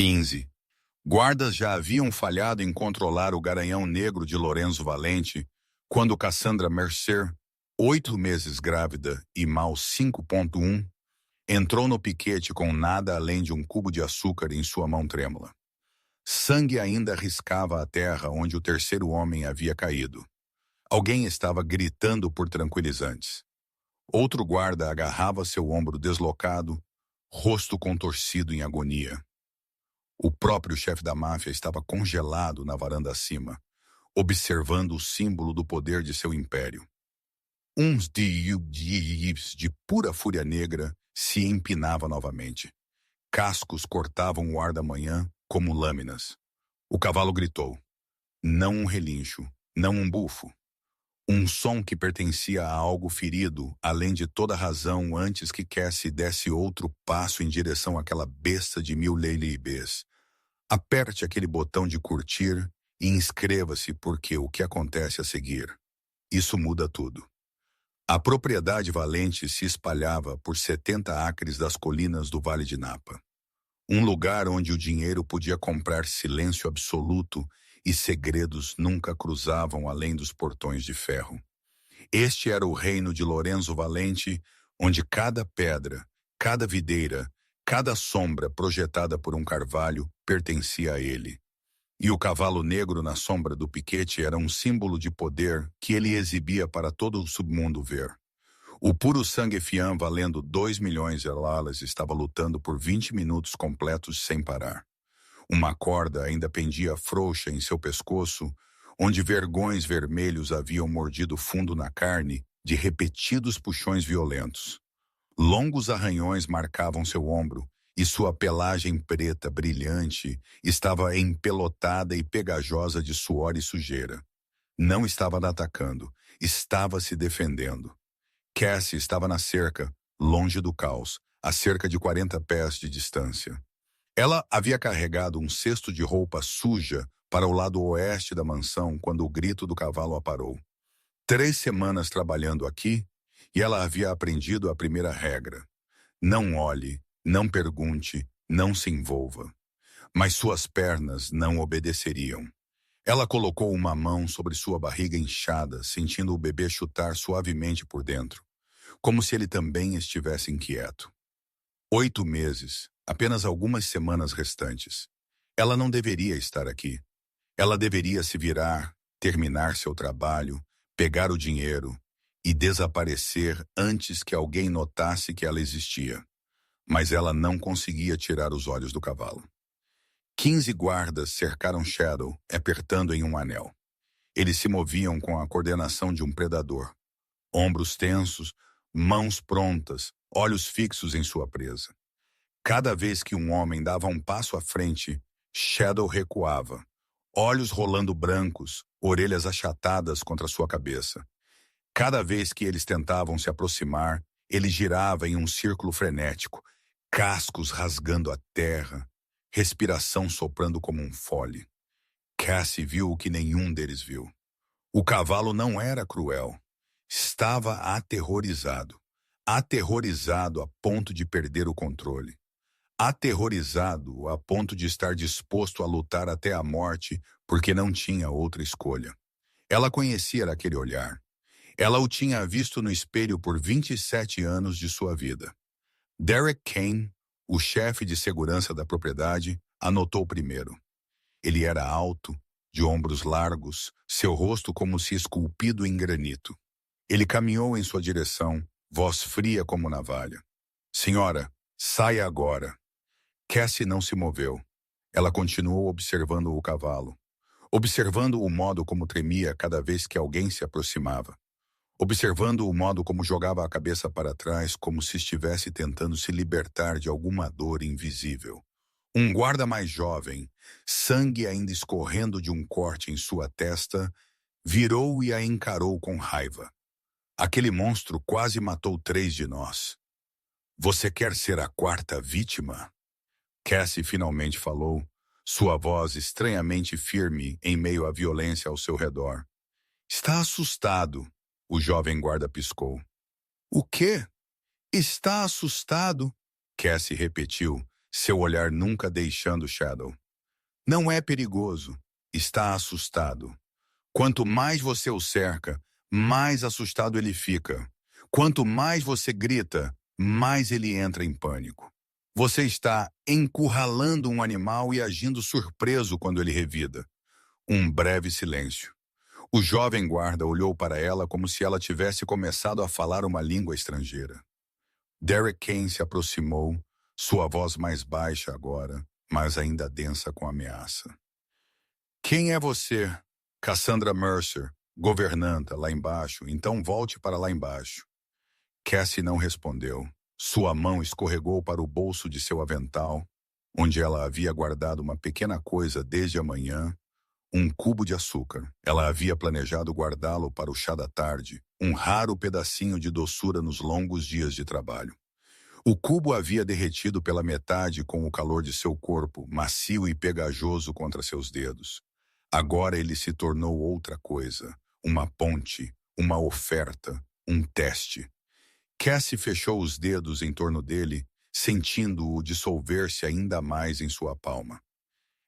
15. Guardas já haviam falhado em controlar o garanhão negro de Lorenzo Valente quando Cassandra Mercer, 8 meses grávida e mal 5,1, entrou no piquete com nada além de um cubo de açúcar em sua mão trêmula. Sangue ainda riscava a terra onde o terceiro homem havia caído. Alguém estava gritando por tranquilizantes. Outro guarda agarrava seu ombro deslocado, rosto contorcido em agonia. O próprio chefe da máfia estava congelado na varanda acima, observando o símbolo do poder de seu império. Uns de pura fúria negra se empinava novamente. Cascos cortavam o ar da manhã como lâminas. O cavalo gritou. Não um relincho, não um bufo. Um som que pertencia a algo ferido, além de toda razão, antes que Cassie desse outro passo em direção àquela besta de 1000 leilibês. Aperte aquele botão de curtir e inscreva-se, porque o que acontece a seguir? Isso muda tudo. A propriedade Valente se espalhava por 70 acres das colinas do Vale de Napa. Um lugar onde o dinheiro podia comprar silêncio absoluto e segredos nunca cruzavam além dos portões de ferro. Este era o reino de Lorenzo Valente, onde cada pedra, cada videira, cada sombra projetada por um carvalho pertencia a ele. E o cavalo negro na sombra do piquete era um símbolo de poder que ele exibia para todo o submundo ver. O puro sangue Fian, valendo 2 milhões de lalas, estava lutando por 20 minutos completos sem parar. Uma corda ainda pendia frouxa em seu pescoço, onde vergões vermelhos haviam mordido fundo na carne de repetidos puxões violentos. Longos arranhões marcavam seu ombro, e sua pelagem preta brilhante estava empelotada e pegajosa de suor e sujeira. Não estava atacando, estava se defendendo. Cassie estava na cerca, longe do caos, a cerca de 40 pés de distância. Ela havia carregado um cesto de roupa suja para o lado oeste da mansão quando o grito do cavalo a parou. 3 semanas trabalhando aqui, e ela havia aprendido a primeira regra. Não olhe, não pergunte, não se envolva. Mas suas pernas não obedeceriam. Ela colocou uma mão sobre sua barriga inchada, sentindo o bebê chutar suavemente por dentro, como se ele também estivesse inquieto. 8 meses, apenas algumas semanas restantes. Ela não deveria estar aqui. Ela deveria se virar, terminar seu trabalho, pegar o dinheiro e desaparecer antes que alguém notasse que ela existia. Mas ela não conseguia tirar os olhos do cavalo. 15 guardas cercaram Shadow, apertando em um anel. Eles se moviam com a coordenação de um predador. Ombros tensos, mãos prontas, olhos fixos em sua presa. Cada vez que um homem dava um passo à frente, Shadow recuava, olhos rolando brancos, orelhas achatadas contra sua cabeça. Cada vez que eles tentavam se aproximar, ele girava em um círculo frenético, cascos rasgando a terra, respiração soprando como um fole. Cassie viu o que nenhum deles viu. O cavalo não era cruel. Estava aterrorizado. Aterrorizado a ponto de perder o controle. Aterrorizado a ponto de estar disposto a lutar até a morte porque não tinha outra escolha. Ela conhecia aquele olhar. Ela o tinha visto no espelho por 27 anos de sua vida. Derek Kane, o chefe de segurança da propriedade, anotou primeiro. Ele era alto, de ombros largos, seu rosto como se esculpido em granito. Ele caminhou em sua direção, voz fria como navalha. Senhora, saia agora. Cassie não se moveu. Ela continuou observando o cavalo. Observando o modo como tremia cada vez que alguém se aproximava. Observando o modo como jogava a cabeça para trás, como se estivesse tentando se libertar de alguma dor invisível. Um guarda mais jovem, sangue ainda escorrendo de um corte em sua testa, virou e a encarou com raiva. Aquele monstro quase matou 3 de nós. Você quer ser a 4ª vítima? Cassie finalmente falou, sua voz estranhamente firme em meio à violência ao seu redor. Está assustado. O jovem guarda piscou. O quê? Está assustado? Cassie repetiu, seu olhar nunca deixando Shadow. Não é perigoso, está assustado. Quanto mais você o cerca, mais assustado ele fica. Quanto mais você grita, mais ele entra em pânico. Você está encurralando um animal e agindo surpreso quando ele revida. Um breve silêncio. O jovem guarda olhou para ela como se ela tivesse começado a falar uma língua estrangeira. Derek Kane se aproximou, sua voz mais baixa agora, mas ainda densa com ameaça. Quem é você? Cassandra Mercer, governanta, lá embaixo. Então volte para lá embaixo. Cassie não respondeu. Sua mão escorregou para o bolso de seu avental, onde ela havia guardado uma pequena coisa desde a manhã, um cubo de açúcar. Ela havia planejado guardá-lo para o chá da tarde, um raro pedacinho de doçura nos longos dias de trabalho. O cubo havia derretido pela metade com o calor de seu corpo, macio e pegajoso contra seus dedos. Agora ele se tornou outra coisa, uma ponte, uma oferta, um teste. Cassie fechou os dedos em torno dele, sentindo-o dissolver-se ainda mais em sua palma.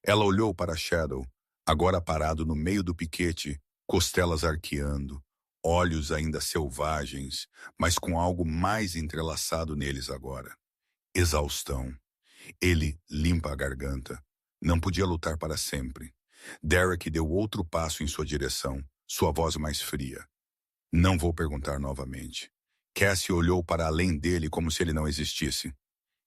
Ela olhou para Shadow, agora parado no meio do piquete, costelas arqueando, olhos ainda selvagens, mas com algo mais entrelaçado neles agora. Exaustão. Ele limpa a garganta. Não podia lutar para sempre. Derek deu outro passo em sua direção, sua voz mais fria. Não vou perguntar novamente. Cassie olhou para além dele como se ele não existisse.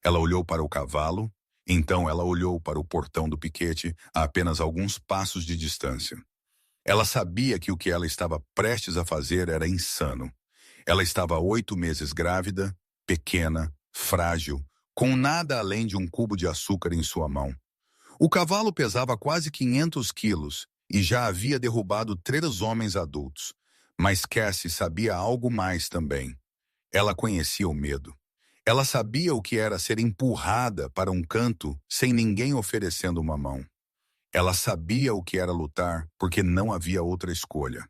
Ela olhou para o cavalo, então ela olhou para o portão do piquete a apenas alguns passos de distância. Ela sabia que o que ela estava prestes a fazer era insano. Ela estava 8 meses grávida, pequena, frágil, com nada além de um cubo de açúcar em sua mão. O cavalo pesava quase 500 quilos e já havia derrubado 3 homens adultos. Mas Cassie sabia algo mais também. Ela conhecia o medo. Ela sabia o que era ser empurrada para um canto sem ninguém oferecendo uma mão. Ela sabia o que era lutar porque não havia outra escolha.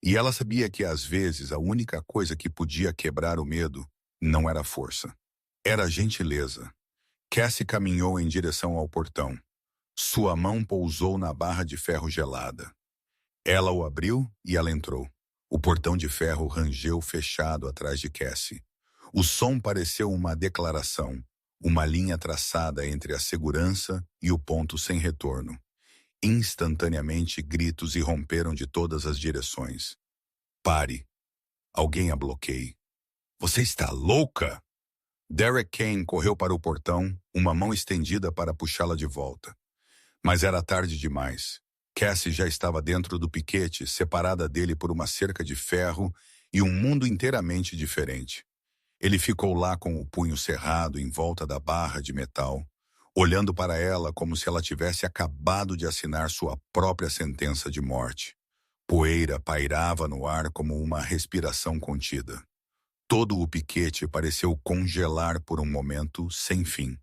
E ela sabia que às vezes a única coisa que podia quebrar o medo não era força. Era gentileza. Cassie caminhou em direção ao portão. Sua mão pousou na barra de ferro gelada. Ela o abriu e ela entrou. O portão de ferro rangeu fechado atrás de Cassie. O som pareceu uma declaração, uma linha traçada entre a segurança e o ponto sem retorno. Instantaneamente, gritos irromperam de todas as direções. Pare. Alguém a bloqueie. Você está louca? Derek Kane correu para o portão, uma mão estendida para puxá-la de volta. Mas era tarde demais. Cassie já estava dentro do piquete, separada dele por uma cerca de ferro e um mundo inteiramente diferente. Ele ficou lá com o punho cerrado em volta da barra de metal, olhando para ela como se ela tivesse acabado de assinar sua própria sentença de morte. Poeira pairava no ar como uma respiração contida. Todo o piquete pareceu congelar por um momento sem fim.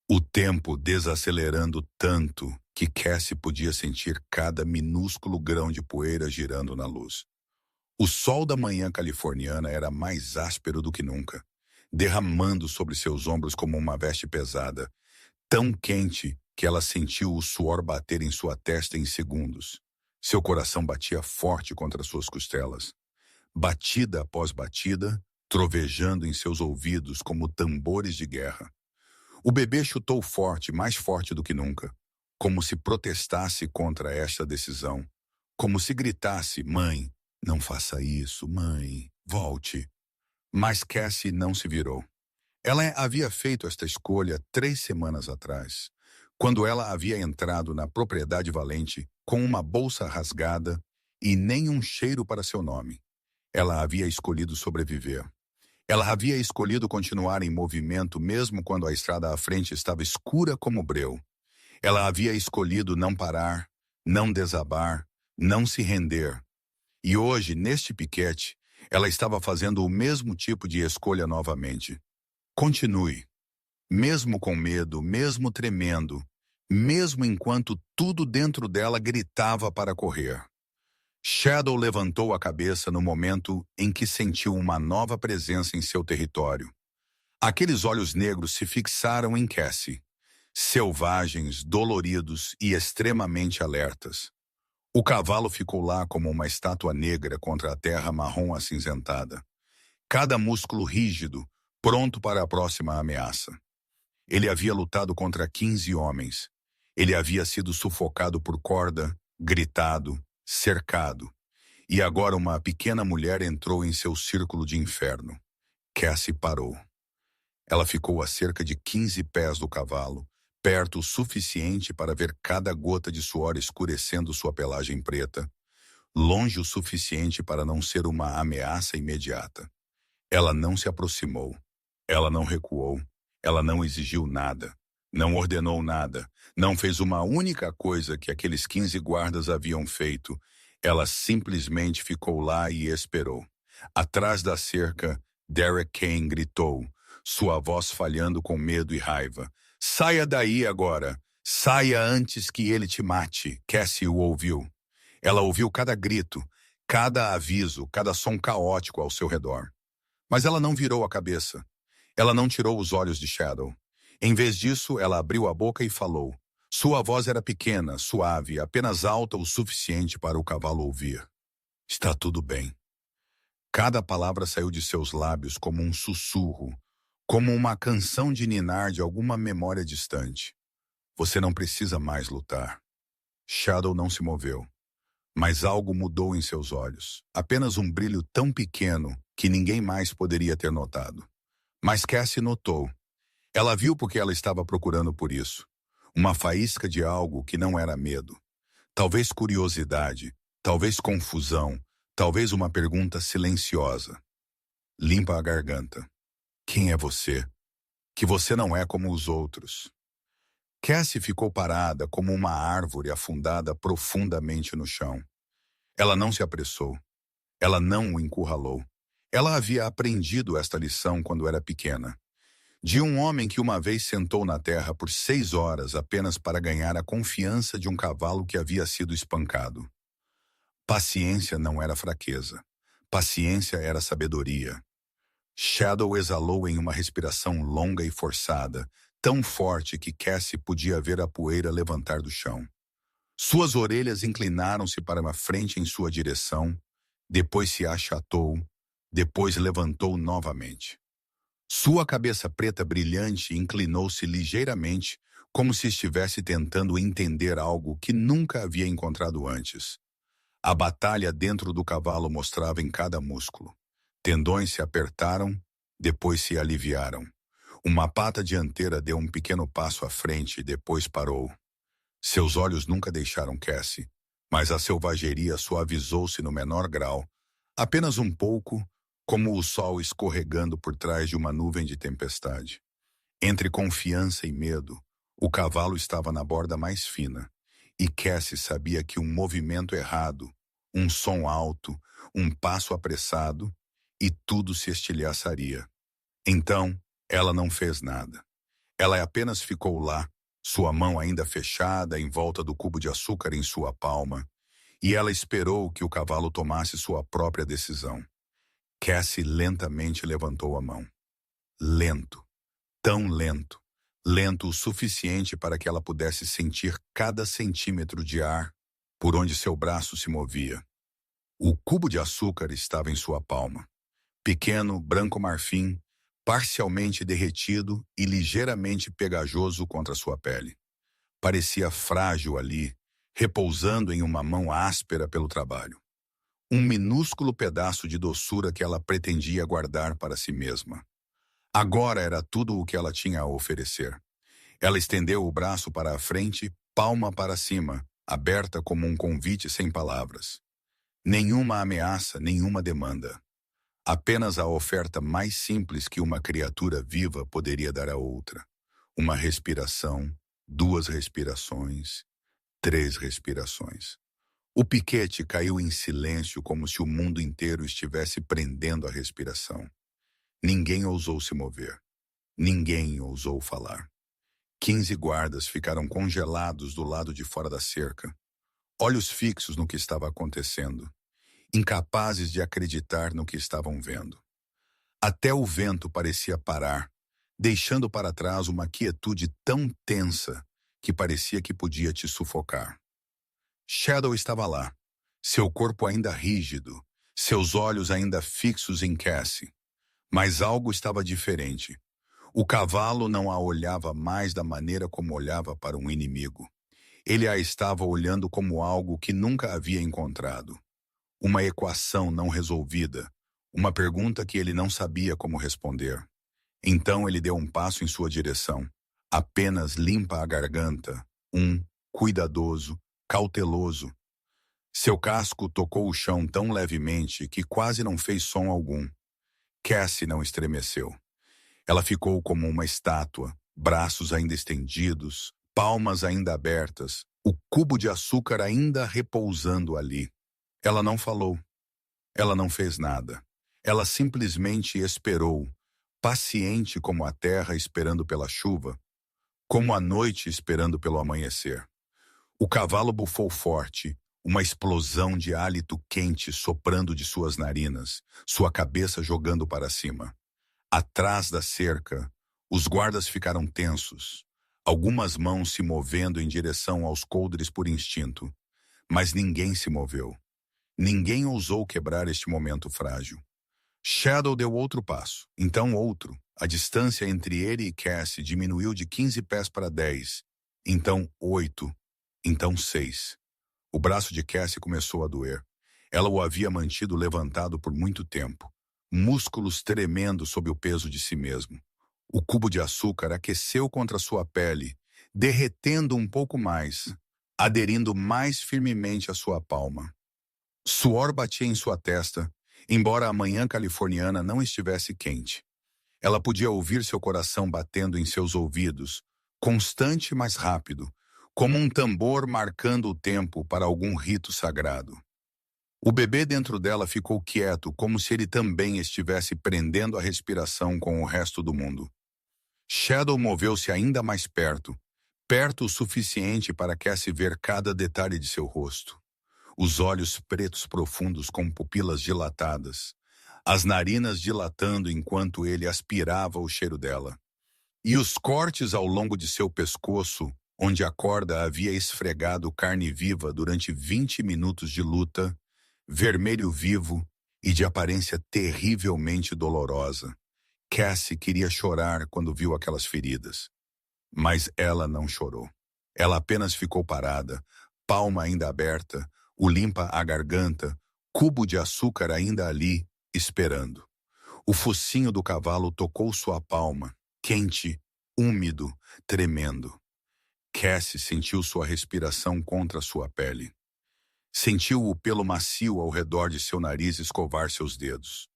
O tempo desacelerando tanto que Cassie podia sentir cada minúsculo grão de poeira girando na luz. O sol da manhã californiana era mais áspero do que nunca, derramando sobre seus ombros como uma veste pesada, tão quente que ela sentiu o suor bater em sua testa em segundos. Seu coração batia forte contra suas costelas. Batida após batida, trovejando em seus ouvidos como tambores de guerra. O bebê chutou forte, mais forte do que nunca, como se protestasse contra esta decisão, como se gritasse, mãe, não faça isso, mãe, volte. Mas Cassie não se virou. Ela havia feito esta escolha 3 semanas atrás, quando ela havia entrado na propriedade valente com uma bolsa rasgada e nem um cheiro para seu nome. Ela havia escolhido sobreviver. Ela havia escolhido continuar em movimento mesmo quando a estrada à frente estava escura como breu. Ela havia escolhido não parar, não desabar, não se render. E hoje, neste piquete, ela estava fazendo o mesmo tipo de escolha novamente. Continue. Mesmo com medo, mesmo tremendo, mesmo enquanto tudo dentro dela gritava para correr. Shadow levantou a cabeça no momento em que sentiu uma nova presença em seu território. Aqueles olhos negros se fixaram em Cassie. selvagens, doloridos e extremamente alertas. O cavalo ficou lá como uma estátua negra contra a terra marrom acinzentada. Cada músculo rígido, pronto para a próxima ameaça. Ele havia lutado contra 15 homens. Ele havia sido sufocado por corda, gritado, cercado. E agora uma pequena mulher entrou em seu círculo de inferno. Cassie parou. Ela ficou a cerca de 15 pés do cavalo, perto o suficiente para ver cada gota de suor escurecendo sua pelagem preta, longe o suficiente para não ser uma ameaça imediata. Ela não se aproximou. Ela não recuou. Ela não exigiu nada. Não ordenou nada. Não fez uma única coisa que aqueles 15 guardas haviam feito. Ela simplesmente ficou lá e esperou. Atrás da cerca, Derek Kane gritou, sua voz falhando com medo e raiva. Saia daí agora. Saia antes que ele te mate. Cassie o ouviu. Ela ouviu cada grito, cada aviso, cada som caótico ao seu redor. Mas ela não virou a cabeça. Ela não tirou os olhos de Shadow. Em vez disso, ela abriu a boca e falou. Sua voz era pequena, suave, apenas alta o suficiente para o cavalo ouvir. Está tudo bem. Cada palavra saiu de seus lábios como um sussurro, como uma canção de ninar de alguma memória distante. Você não precisa mais lutar. Shadow não se moveu. Mas algo mudou em seus olhos. Apenas um brilho tão pequeno que ninguém mais poderia ter notado. Mas Cassie notou. Ela viu porque ela estava procurando por isso. Uma faísca de algo que não era medo. Talvez curiosidade, talvez confusão, talvez uma pergunta silenciosa. Limpa a garganta. Quem é você? Que você não é como os outros. Cassie ficou parada como uma árvore afundada profundamente no chão. Ela não se apressou. Ela não o encurralou. Ela havia aprendido esta lição quando era pequena. De um homem que uma vez sentou na terra por 6 horas apenas para ganhar a confiança de um cavalo que havia sido espancado. Paciência não era fraqueza. Paciência era sabedoria. Shadow exalou em uma respiração longa e forçada, tão forte que Cassie podia ver a poeira levantar do chão. Suas orelhas inclinaram-se para a frente em sua direção, depois se achatou, depois levantou novamente. Sua cabeça preta brilhante inclinou-se ligeiramente, como se estivesse tentando entender algo que nunca havia encontrado antes. A batalha dentro do cavalo mostrava em cada músculo. Tendões se apertaram, depois se aliviaram. Uma pata dianteira deu um pequeno passo à frente e depois parou. Seus olhos nunca deixaram Cassie, mas a selvageria suavizou-se no menor grau, apenas um pouco, como o sol escorregando por trás de uma nuvem de tempestade. Entre confiança e medo, o cavalo estava na borda mais fina, e Cassie sabia que um movimento errado, um som alto, um passo apressado, e tudo se estilhaçaria. Então, ela não fez nada. Ela apenas ficou lá, sua mão ainda fechada em volta do cubo de açúcar em sua palma, e ela esperou que o cavalo tomasse sua própria decisão. Cassie lentamente levantou a mão. Lento, tão lento, lento o suficiente para que ela pudesse sentir cada centímetro de ar por onde seu braço se movia. O cubo de açúcar estava em sua palma. Pequeno, branco marfim, parcialmente derretido e ligeiramente pegajoso contra sua pele. Parecia frágil ali, repousando em uma mão áspera pelo trabalho. Um minúsculo pedaço de doçura que ela pretendia guardar para si mesma. Agora era tudo o que ela tinha a oferecer. Ela estendeu o braço para a frente, palma para cima, aberta como um convite sem palavras. Nenhuma ameaça, nenhuma demanda. Apenas a oferta mais simples que uma criatura viva poderia dar a outra. Uma respiração, 2 respirações, 3 respirações. O piquete caiu em silêncio como se o mundo inteiro estivesse prendendo a respiração. Ninguém ousou se mover. Ninguém ousou falar. 15 guardas ficaram congelados do lado de fora da cerca, olhos fixos no que estava acontecendo, incapazes de acreditar no que estavam vendo. Até o vento parecia parar, deixando para trás uma quietude tão tensa que parecia que podia te sufocar. Shadow estava lá, seu corpo ainda rígido, seus olhos ainda fixos em Cassie. Mas algo estava diferente. O cavalo não a olhava mais da maneira como olhava para um inimigo. Ele a estava olhando como algo que nunca havia encontrado. Uma equação não resolvida, uma pergunta que ele não sabia como responder. Então ele deu um passo em sua direção, apenas limpa a garganta, cuidadoso, cauteloso. Seu casco tocou o chão tão levemente que quase não fez som algum. Cassie não estremeceu. Ela ficou como uma estátua, braços ainda estendidos, palmas ainda abertas, o cubo de açúcar ainda repousando ali. Ela não falou. Ela não fez nada. Ela simplesmente esperou, paciente como a terra esperando pela chuva, como a noite esperando pelo amanhecer. O cavalo bufou forte, uma explosão de hálito quente soprando de suas narinas, sua cabeça jogando para cima. Atrás da cerca, os guardas ficaram tensos, algumas mãos se movendo em direção aos coldres por instinto. Mas ninguém se moveu. Ninguém ousou quebrar este momento frágil. Shadow deu outro passo, então outro. A distância entre ele e Cassie diminuiu de 15 pés para 10, então 8, então 6. O braço de Cassie começou a doer. Ela o havia mantido levantado por muito tempo, músculos tremendo sob o peso de si mesmo. O cubo de açúcar aqueceu contra sua pele, derretendo um pouco mais, aderindo mais firmemente à sua palma. Suor batia em sua testa, embora a manhã californiana não estivesse quente. Ela podia ouvir seu coração batendo em seus ouvidos, constante mas rápido, como um tambor marcando o tempo para algum rito sagrado. O bebê dentro dela ficou quieto, como se ele também estivesse prendendo a respiração com o resto do mundo. Shadow moveu-se ainda mais perto, perto o suficiente para Cassie ver cada detalhe de seu rosto. Os olhos pretos profundos com pupilas dilatadas, as narinas dilatando enquanto ele aspirava o cheiro dela. E os cortes ao longo de seu pescoço, onde a corda havia esfregado carne viva durante 20 minutos de luta, vermelho vivo e de aparência terrivelmente dolorosa. Cassie queria chorar quando viu aquelas feridas. Mas ela não chorou. Ela apenas ficou parada, palma ainda aberta, o limpa a garganta, cubo de açúcar ainda ali, esperando. O focinho do cavalo tocou sua palma, quente, úmido, tremendo. Cassie sentiu sua respiração contra sua pele. Sentiu o pelo macio ao redor de seu nariz escovar seus dedos.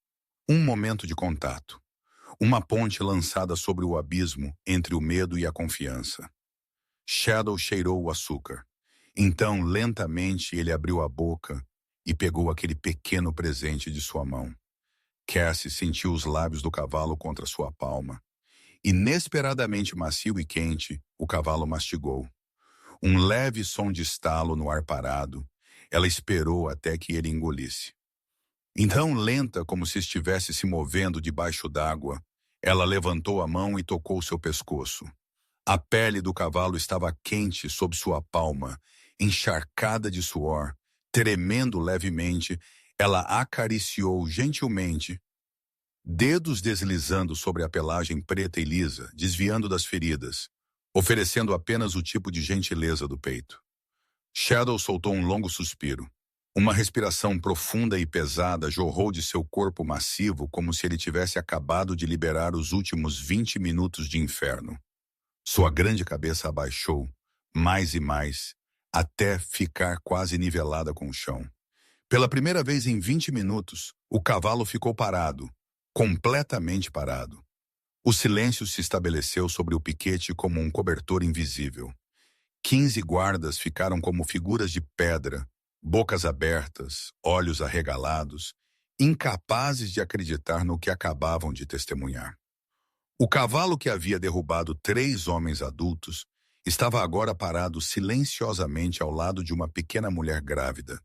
Um momento de contato. Uma ponte lançada sobre o abismo entre o medo e a confiança. Shadow cheirou o açúcar. Então, lentamente, ele abriu a boca e pegou aquele pequeno presente de sua mão. Cassie sentiu os lábios do cavalo contra sua palma. Inesperadamente macio e quente, o cavalo mastigou. Um leve som de estalo no ar parado. Ela esperou até que ele engolisse. Então, lenta como se estivesse se movendo debaixo d'água, ela levantou a mão e tocou seu pescoço. A pele do cavalo estava quente sob sua palma, encharcada de suor. Tremendo levemente, ela acariciou gentilmente, dedos deslizando sobre a pelagem preta e lisa, desviando das feridas, oferecendo apenas o tipo de gentileza do peito. Shadow soltou um longo suspiro. Uma respiração profunda e pesada jorrou de seu corpo massivo como se ele tivesse acabado de liberar os últimos 20 minutos de inferno. Sua grande cabeça abaixou, mais e mais, até ficar quase nivelada com o chão. Pela primeira vez em 20 minutos, o cavalo ficou parado, completamente parado. O silêncio se estabeleceu sobre o piquete como um cobertor invisível. 15 guardas ficaram como figuras de pedra, bocas abertas, olhos arregalados, incapazes de acreditar no que acabavam de testemunhar. O cavalo que havia derrubado 3 homens adultos estava agora parado silenciosamente ao lado de uma pequena mulher grávida,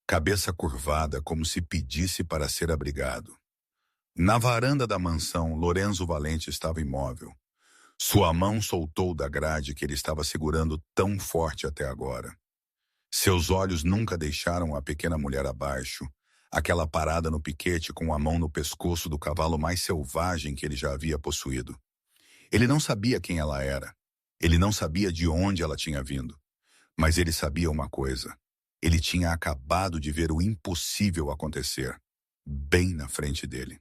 cabeça curvada como se pedisse para ser abrigado. Na varanda da mansão, Lorenzo Valente estava imóvel. Sua mão soltou da grade que ele estava segurando tão forte até agora. Seus olhos nunca deixaram a pequena mulher abaixo, aquela parada no piquete com a mão no pescoço do cavalo mais selvagem que ele já havia possuído. Ele não sabia quem ela era. Ele não sabia de onde ela tinha vindo. Mas ele sabia uma coisa. Ele tinha acabado de ver o impossível acontecer, bem na frente dele.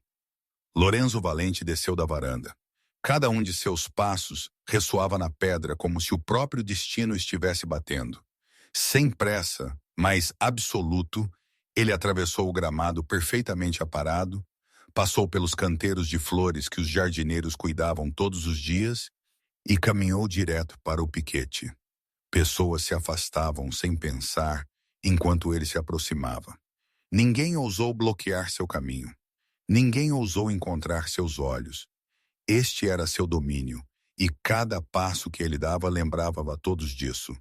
Lorenzo Valente desceu da varanda. Cada um de seus passos ressoava na pedra como se o próprio destino estivesse batendo. Sem pressa, mas absoluto, ele atravessou o gramado perfeitamente aparado, passou pelos canteiros de flores que os jardineiros cuidavam todos os dias e caminhou direto para o piquete. Pessoas se afastavam sem pensar enquanto ele se aproximava. Ninguém ousou bloquear seu caminho. Ninguém ousou encontrar seus olhos. Este era seu domínio, e cada passo que ele dava lembrava a todos disso.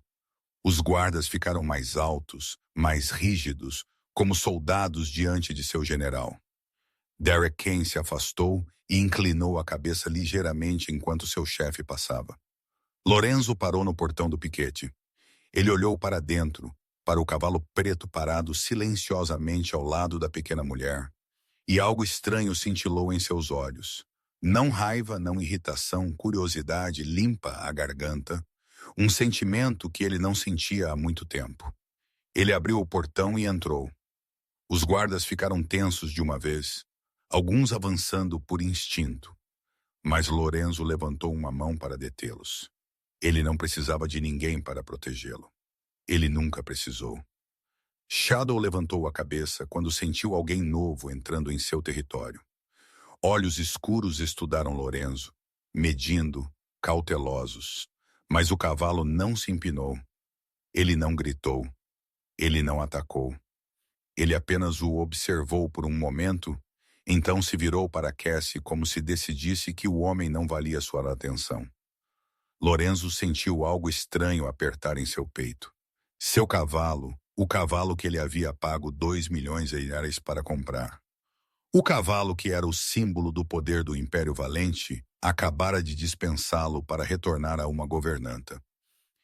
Os guardas ficaram mais altos, mais rígidos, como soldados diante de seu general. Derek Kane se afastou e inclinou a cabeça ligeiramente enquanto seu chefe passava. Lorenzo parou no portão do piquete. Ele olhou para dentro, para o cavalo preto parado silenciosamente ao lado da pequena mulher, e algo estranho cintilou em seus olhos. Não raiva, não irritação, curiosidade limpa a garganta, um sentimento que ele não sentia há muito tempo. Ele abriu o portão e entrou. Os guardas ficaram tensos de uma vez, alguns avançando por instinto, mas Lorenzo levantou uma mão para detê-los. Ele não precisava de ninguém para protegê-lo. Ele nunca precisou. Shadow levantou a cabeça quando sentiu alguém novo entrando em seu território. Olhos escuros estudaram Lorenzo, medindo, cautelosos. Mas o cavalo não se empinou. Ele não gritou. Ele não atacou. Ele apenas o observou por um momento, então se virou para Cassie como se decidisse que o homem não valia sua atenção. Lorenzo sentiu algo estranho apertar em seu peito. Seu cavalo, o cavalo que ele havia pago 2 milhões de reais para comprar. O cavalo que era o símbolo do poder do Império Valente acabara de dispensá-lo para retornar a uma governanta.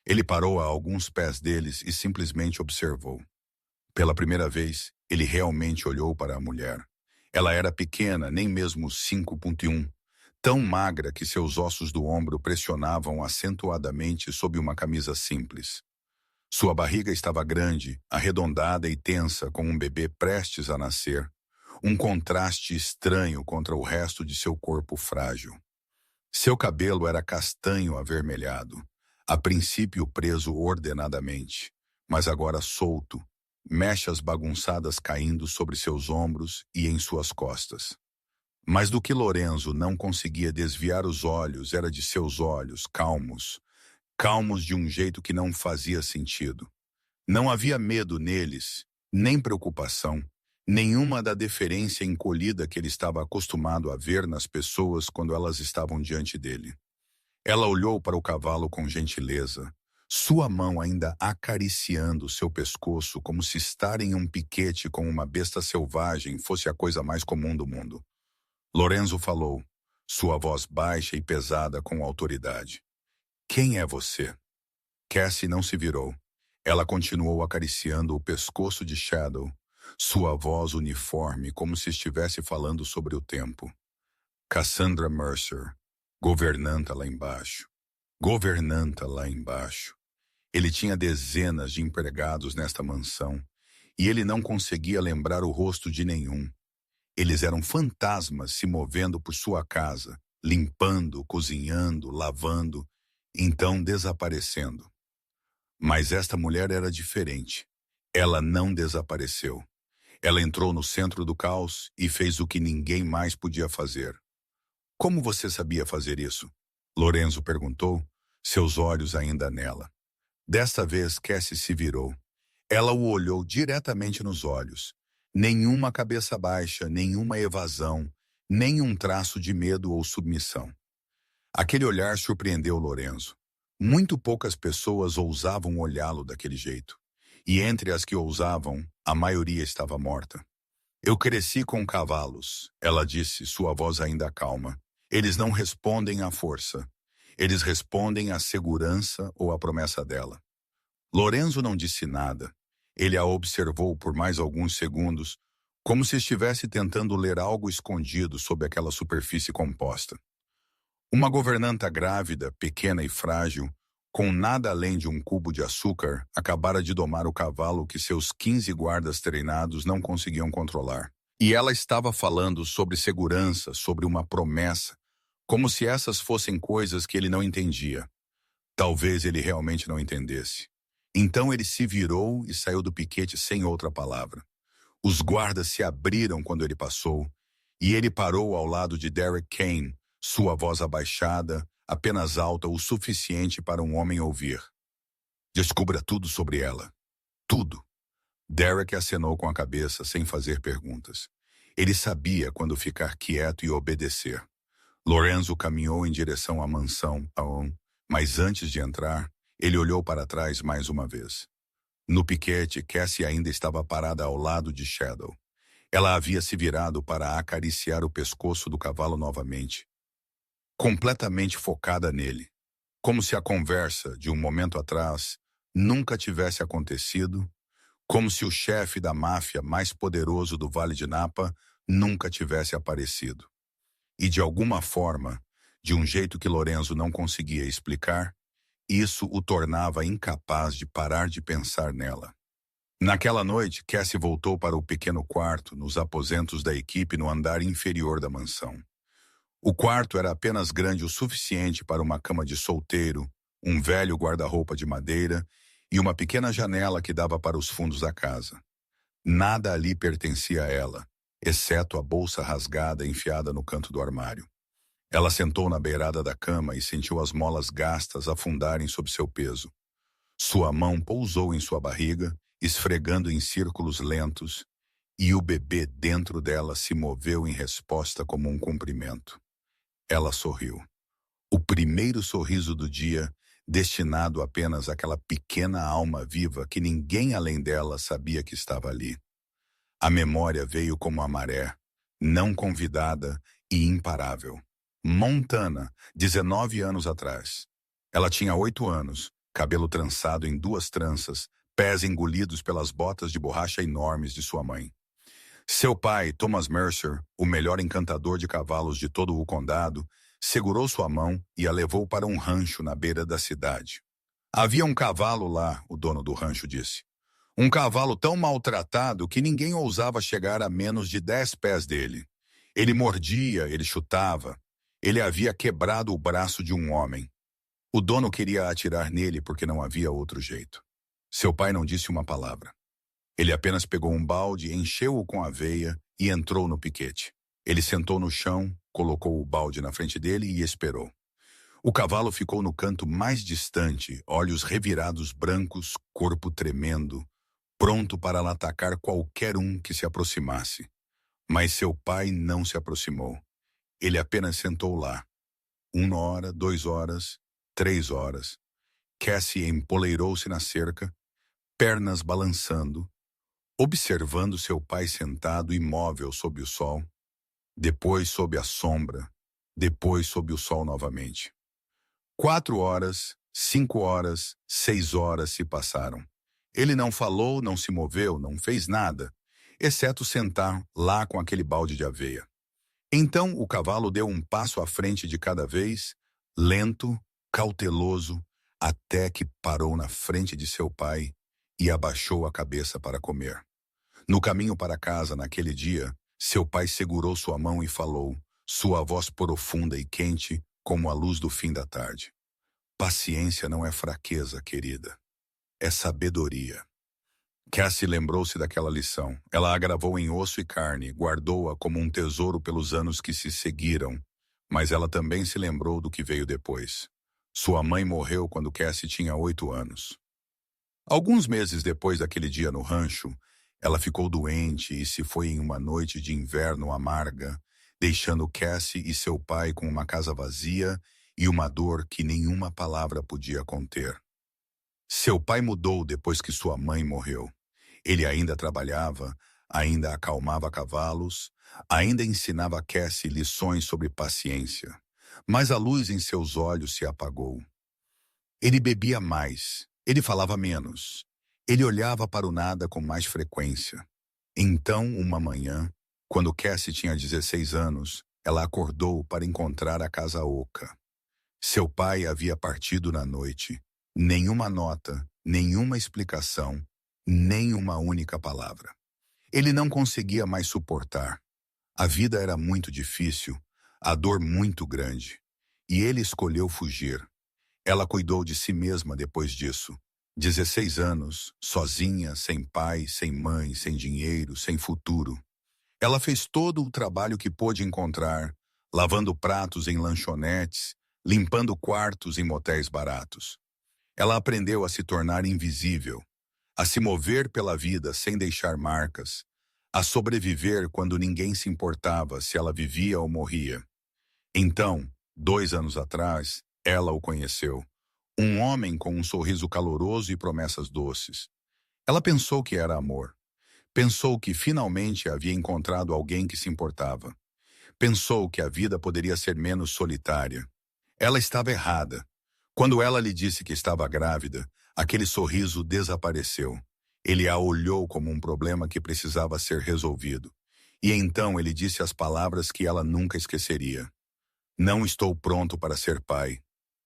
Ele parou a alguns pés deles e simplesmente observou. Pela primeira vez, ele realmente olhou para a mulher. Ela era pequena, nem mesmo 5,1, tão magra que seus ossos do ombro pressionavam acentuadamente sob uma camisa simples. Sua barriga estava grande, arredondada e tensa como um bebê prestes a nascer, um contraste estranho contra o resto de seu corpo frágil. Seu cabelo era castanho avermelhado, a princípio preso ordenadamente, mas agora solto, mechas bagunçadas caindo sobre seus ombros e em suas costas. Mas do que Lorenzo não conseguia desviar os olhos era de seus olhos, calmos, calmos de um jeito que não fazia sentido. Não havia medo neles, nem preocupação, nenhuma da deferência encolhida que ele estava acostumado a ver nas pessoas quando elas estavam diante dele. Ela olhou para o cavalo com gentileza, sua mão ainda acariciando seu pescoço como se estar em um piquete com uma besta selvagem fosse a coisa mais comum do mundo. Lorenzo falou, sua voz baixa e pesada com autoridade. Quem é você? Cassie não se virou. Ela continuou acariciando o pescoço de Shadow, sua voz uniforme como se estivesse falando sobre o tempo. Cassandra Mercer, governanta lá embaixo. Governanta lá embaixo. Ele tinha dezenas de empregados nesta mansão, e ele não conseguia lembrar o rosto de nenhum. Eles eram fantasmas se movendo por sua casa, limpando, cozinhando, lavando, então desaparecendo. Mas esta mulher era diferente. Ela não desapareceu. Ela entrou no centro do caos e fez o que ninguém mais podia fazer. Como você sabia fazer isso? Lorenzo perguntou, seus olhos ainda nela. Desta vez, Cassie se virou. Ela o olhou diretamente nos olhos. Nenhuma cabeça baixa, nenhuma evasão, nenhum traço de medo ou submissão. Aquele olhar surpreendeu Lorenzo. Muito poucas pessoas ousavam olhá-lo daquele jeito. E entre as que ousavam, a maioria estava morta. Eu cresci com cavalos, ela disse, sua voz ainda calma. Eles não respondem à força. Eles respondem à segurança ou à promessa dela. Lorenzo não disse nada. Ele a observou por mais alguns segundos, como se estivesse tentando ler algo escondido sob aquela superfície composta. Uma governanta grávida, pequena e frágil, com nada além de um cubo de açúcar, acabara de domar o cavalo que seus 15 guardas treinados não conseguiam controlar. E ela estava falando sobre segurança, sobre uma promessa, como se essas fossem coisas que ele não entendia. Talvez ele realmente não entendesse. Então ele se virou e saiu do piquete sem outra palavra. Os guardas se abriram quando ele passou, e ele parou ao lado de Derek Kane, sua voz abaixada, apenas alta o suficiente para um homem ouvir. Descubra tudo sobre ela. Tudo. Derek acenou com a cabeça sem fazer perguntas. Ele sabia quando ficar quieto e obedecer. Lorenzo caminhou em direção à mansão, mas antes de entrar, ele olhou para trás mais uma vez. No piquete, Cassie ainda estava parada ao lado de Shadow. Ela havia se virado para acariciar o pescoço do cavalo novamente, completamente focada nele, como se a conversa de um momento atrás nunca tivesse acontecido, como se o chefe da máfia mais poderoso do Vale de Napa nunca tivesse aparecido. E de alguma forma, de um jeito que Lorenzo não conseguia explicar, isso o tornava incapaz de parar de pensar nela. Naquela noite, Cassie voltou para o pequeno quarto, nos aposentos da equipe no andar inferior da mansão. O quarto era apenas grande o suficiente para uma cama de solteiro, um velho guarda-roupa de madeira e uma pequena janela que dava para os fundos da casa. Nada ali pertencia a ela, exceto a bolsa rasgada enfiada no canto do armário. Ela sentou na beirada da cama e sentiu as molas gastas afundarem sob seu peso. Sua mão pousou em sua barriga, esfregando em círculos lentos, e o bebê dentro dela se moveu em resposta como um cumprimento. Ela sorriu. O primeiro sorriso do dia, destinado apenas àquela pequena alma viva que ninguém além dela sabia que estava ali. A memória veio como a maré, não convidada e imparável. Montana, 19 anos atrás. Ela tinha 8 anos, cabelo trançado em 2 tranças, pés engolidos pelas botas de borracha enormes de sua mãe. Seu pai, Thomas Mercer, o melhor encantador de cavalos de todo o condado, segurou sua mão e a levou para um rancho na beira da cidade. Havia um cavalo lá, o dono do rancho disse. Um cavalo tão maltratado que ninguém ousava chegar a menos de 10 pés dele. Ele mordia, ele chutava. Ele havia quebrado o braço de um homem. O dono queria atirar nele porque não havia outro jeito. Seu pai não disse uma palavra. Ele apenas pegou um balde, encheu-o com aveia e entrou no piquete. Ele sentou no chão, colocou o balde na frente dele e esperou. O cavalo ficou no canto mais distante, olhos revirados brancos, corpo tremendo, pronto para atacar qualquer um que se aproximasse. Mas seu pai não se aproximou. Ele apenas sentou lá. 1 hora, 2 horas, 3 horas. Cassie empoleirou-se na cerca, pernas balançando, observando seu pai sentado imóvel sob o sol, depois sob a sombra, depois sob o sol novamente. 4 horas, 5 horas, 6 horas se passaram. Ele não falou, não se moveu, não fez nada, exceto sentar lá com aquele balde de aveia. Então o cavalo deu um passo à frente de cada vez, lento, cauteloso, até que parou na frente de seu pai e abaixou a cabeça para comer. No caminho para casa naquele dia, seu pai segurou sua mão e falou, sua voz profunda e quente como a luz do fim da tarde. Paciência não é fraqueza, querida. É sabedoria. Cassie lembrou-se daquela lição. Ela a gravou em osso e carne, guardou-a como um tesouro pelos anos que se seguiram, mas ela também se lembrou do que veio depois. Sua mãe morreu quando Cassie tinha 8 anos. Alguns meses depois daquele dia no rancho, ela ficou doente e se foi em uma noite de inverno amarga, deixando Cassie e seu pai com uma casa vazia e uma dor que nenhuma palavra podia conter. Seu pai mudou depois que sua mãe morreu. Ele ainda trabalhava, ainda acalmava cavalos, ainda ensinava Cassie lições sobre paciência. Mas a luz em seus olhos se apagou. Ele bebia mais, ele falava menos, ele olhava para o nada com mais frequência. Então, uma manhã, quando Cassie tinha 16 anos, ela acordou para encontrar a casa oca. Seu pai havia partido na noite. Nenhuma nota, nenhuma explicação, nem uma única palavra. Ele não conseguia mais suportar. A vida era muito difícil, a dor muito grande. E ele escolheu fugir. Ela cuidou de si mesma depois disso. 16 anos, sozinha, sem pai, sem mãe, sem dinheiro, sem futuro. Ela fez todo o trabalho que pôde encontrar, lavando pratos em lanchonetes, limpando quartos em motéis baratos. Ela aprendeu a se tornar invisível, a se mover pela vida sem deixar marcas, a sobreviver quando ninguém se importava se ela vivia ou morria. Então, 2 anos atrás, ela o conheceu. Um homem com um sorriso caloroso e promessas doces. Ela pensou que era amor. Pensou que finalmente havia encontrado alguém que se importava. Pensou que a vida poderia ser menos solitária. Ela estava errada. Quando ela lhe disse que estava grávida, aquele sorriso desapareceu. Ele a olhou como um problema que precisava ser resolvido. E então ele disse as palavras que ela nunca esqueceria. Não estou pronto para ser pai.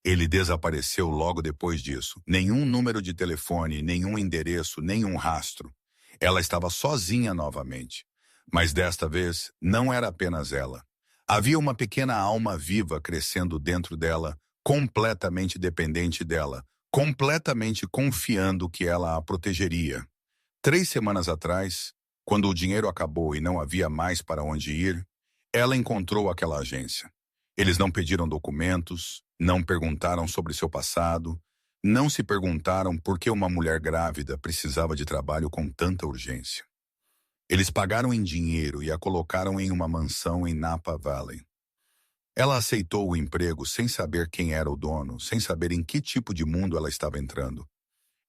Ele desapareceu logo depois disso. Nenhum número de telefone, nenhum endereço, nenhum rastro. Ela estava sozinha novamente. Mas desta vez, não era apenas ela. Havia uma pequena alma viva crescendo dentro dela, completamente dependente dela, completamente confiando que ela a protegeria. 3 semanas atrás, quando o dinheiro acabou e não havia mais para onde ir, ela encontrou aquela agência. Eles não pediram documentos, não perguntaram sobre seu passado, não se perguntaram por que uma mulher grávida precisava de trabalho com tanta urgência. Eles pagaram em dinheiro e a colocaram em uma mansão em Napa Valley. Ela aceitou o emprego sem saber quem era o dono, sem saber em que tipo de mundo ela estava entrando.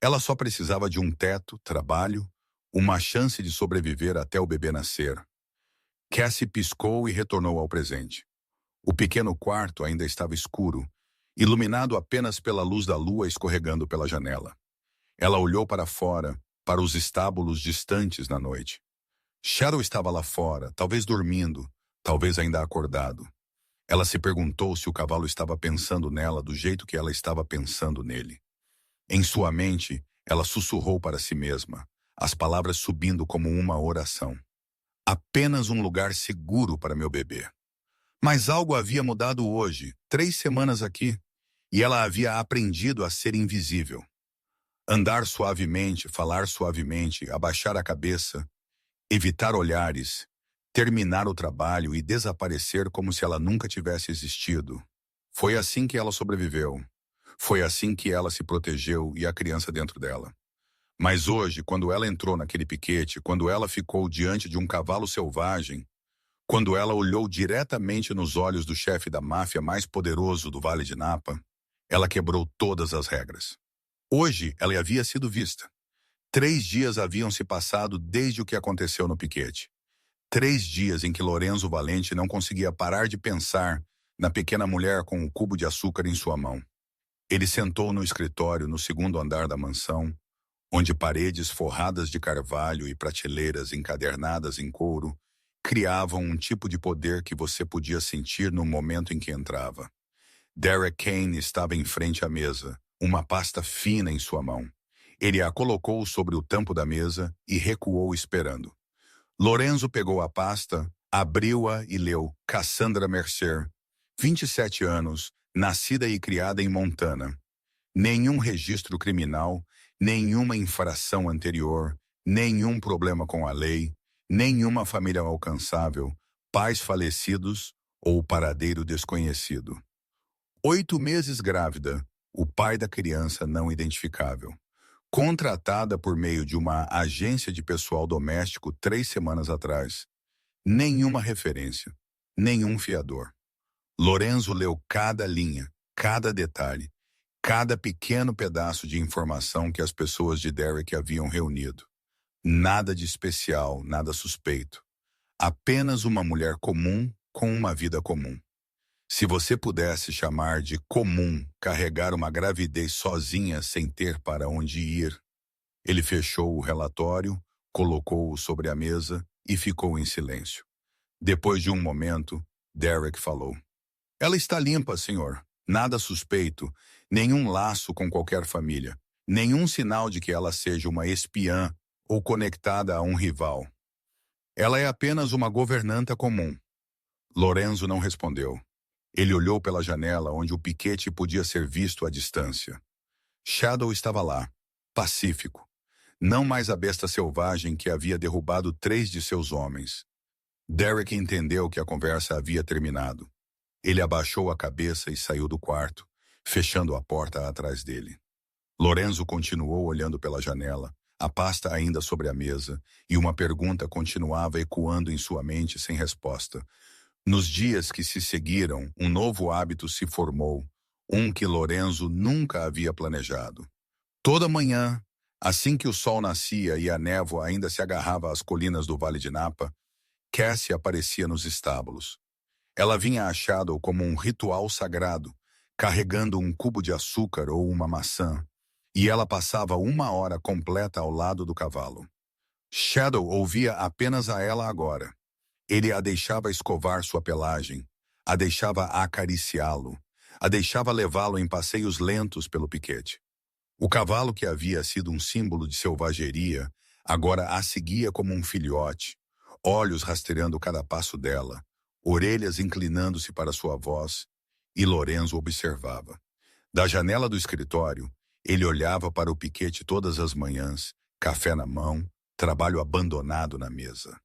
Ela só precisava de um teto, trabalho, uma chance de sobreviver até o bebê nascer. Cassie piscou e retornou ao presente. O pequeno quarto ainda estava escuro, iluminado apenas pela luz da lua escorregando pela janela. Ela olhou para fora, para os estábulos distantes na noite. Cheryl estava lá fora, talvez dormindo, talvez ainda acordado. Ela se perguntou se o cavalo estava pensando nela do jeito que ela estava pensando nele. Em sua mente, ela sussurrou para si mesma, as palavras subindo como uma oração. Apenas um lugar seguro para meu bebê. Mas algo havia mudado hoje, 3 semanas aqui, e ela havia aprendido a ser invisível. Andar suavemente, falar suavemente, abaixar a cabeça, evitar olhares, terminar o trabalho e desaparecer como se ela nunca tivesse existido. Foi assim que ela sobreviveu. Foi assim que ela se protegeu e a criança dentro dela. Mas hoje, quando ela entrou naquele piquete, quando ela ficou diante de um cavalo selvagem, quando ela olhou diretamente nos olhos do chefe da máfia mais poderoso do Vale de Napa, ela quebrou todas as regras. Hoje, ela havia sido vista. 3 dias haviam se passado desde o que aconteceu no piquete. 3 dias em que Lorenzo Valente não conseguia parar de pensar na pequena mulher com o cubo de açúcar em sua mão. Ele sentou no escritório no 2º andar da mansão, onde paredes forradas de carvalho e prateleiras encadernadas em couro criavam um tipo de poder que você podia sentir no momento em que entrava. Derek Kane estava em frente à mesa, uma pasta fina em sua mão. Ele a colocou sobre o tampo da mesa e recuou esperando. Lorenzo pegou a pasta, abriu-a e leu Cassandra Mercer, 27 anos, nascida e criada em Montana. Nenhum registro criminal, nenhuma infração anterior, nenhum problema com a lei, nenhuma família alcançável, pais falecidos ou paradeiro desconhecido. 8 meses grávida, o pai da criança não identificável. Contratada por meio de uma agência de pessoal doméstico 3 semanas atrás. Nenhuma referência, nenhum fiador. Lorenzo leu cada linha, cada detalhe, cada pequeno pedaço de informação que as pessoas de Derek haviam reunido. Nada de especial, nada suspeito. Apenas uma mulher comum com uma vida comum. Se você pudesse chamar de comum carregar uma gravidez sozinha sem ter para onde ir. Ele fechou o relatório, colocou-o sobre a mesa e ficou em silêncio. Depois de um momento, Derek falou. Ela está limpa, senhor. Nada suspeito, nenhum laço com qualquer família, nenhum sinal de que ela seja uma espiã ou conectada a um rival. Ela é apenas uma governanta comum. Lorenzo não respondeu. Ele olhou pela janela onde o piquete podia ser visto à distância. Shadow estava lá, pacífico. Não mais a besta selvagem que havia derrubado 3 de seus homens. Derek entendeu que a conversa havia terminado. Ele abaixou a cabeça e saiu do quarto, fechando a porta atrás dele. Lorenzo continuou olhando pela janela, a pasta ainda sobre a mesa, e uma pergunta continuava ecoando em sua mente sem resposta. Nos dias que se seguiram, um novo hábito se formou, um que Lorenzo nunca havia planejado. Toda manhã, assim que o sol nascia e a névoa ainda se agarrava às colinas do Vale de Napa, Cassie aparecia nos estábulos. Ela vinha a Shadow como um ritual sagrado, carregando um cubo de açúcar ou uma maçã, e ela passava 1 hora completa ao lado do cavalo. Shadow ouvia apenas a ela agora. Ele a deixava escovar sua pelagem, a deixava acariciá-lo, a deixava levá-lo em passeios lentos pelo piquete. O cavalo que havia sido um símbolo de selvageria, agora a seguia como um filhote, olhos rastreando cada passo dela, orelhas inclinando-se para sua voz, e Lorenzo observava. Da janela do escritório, ele olhava para o piquete todas as manhãs, café na mão, trabalho abandonado na mesa.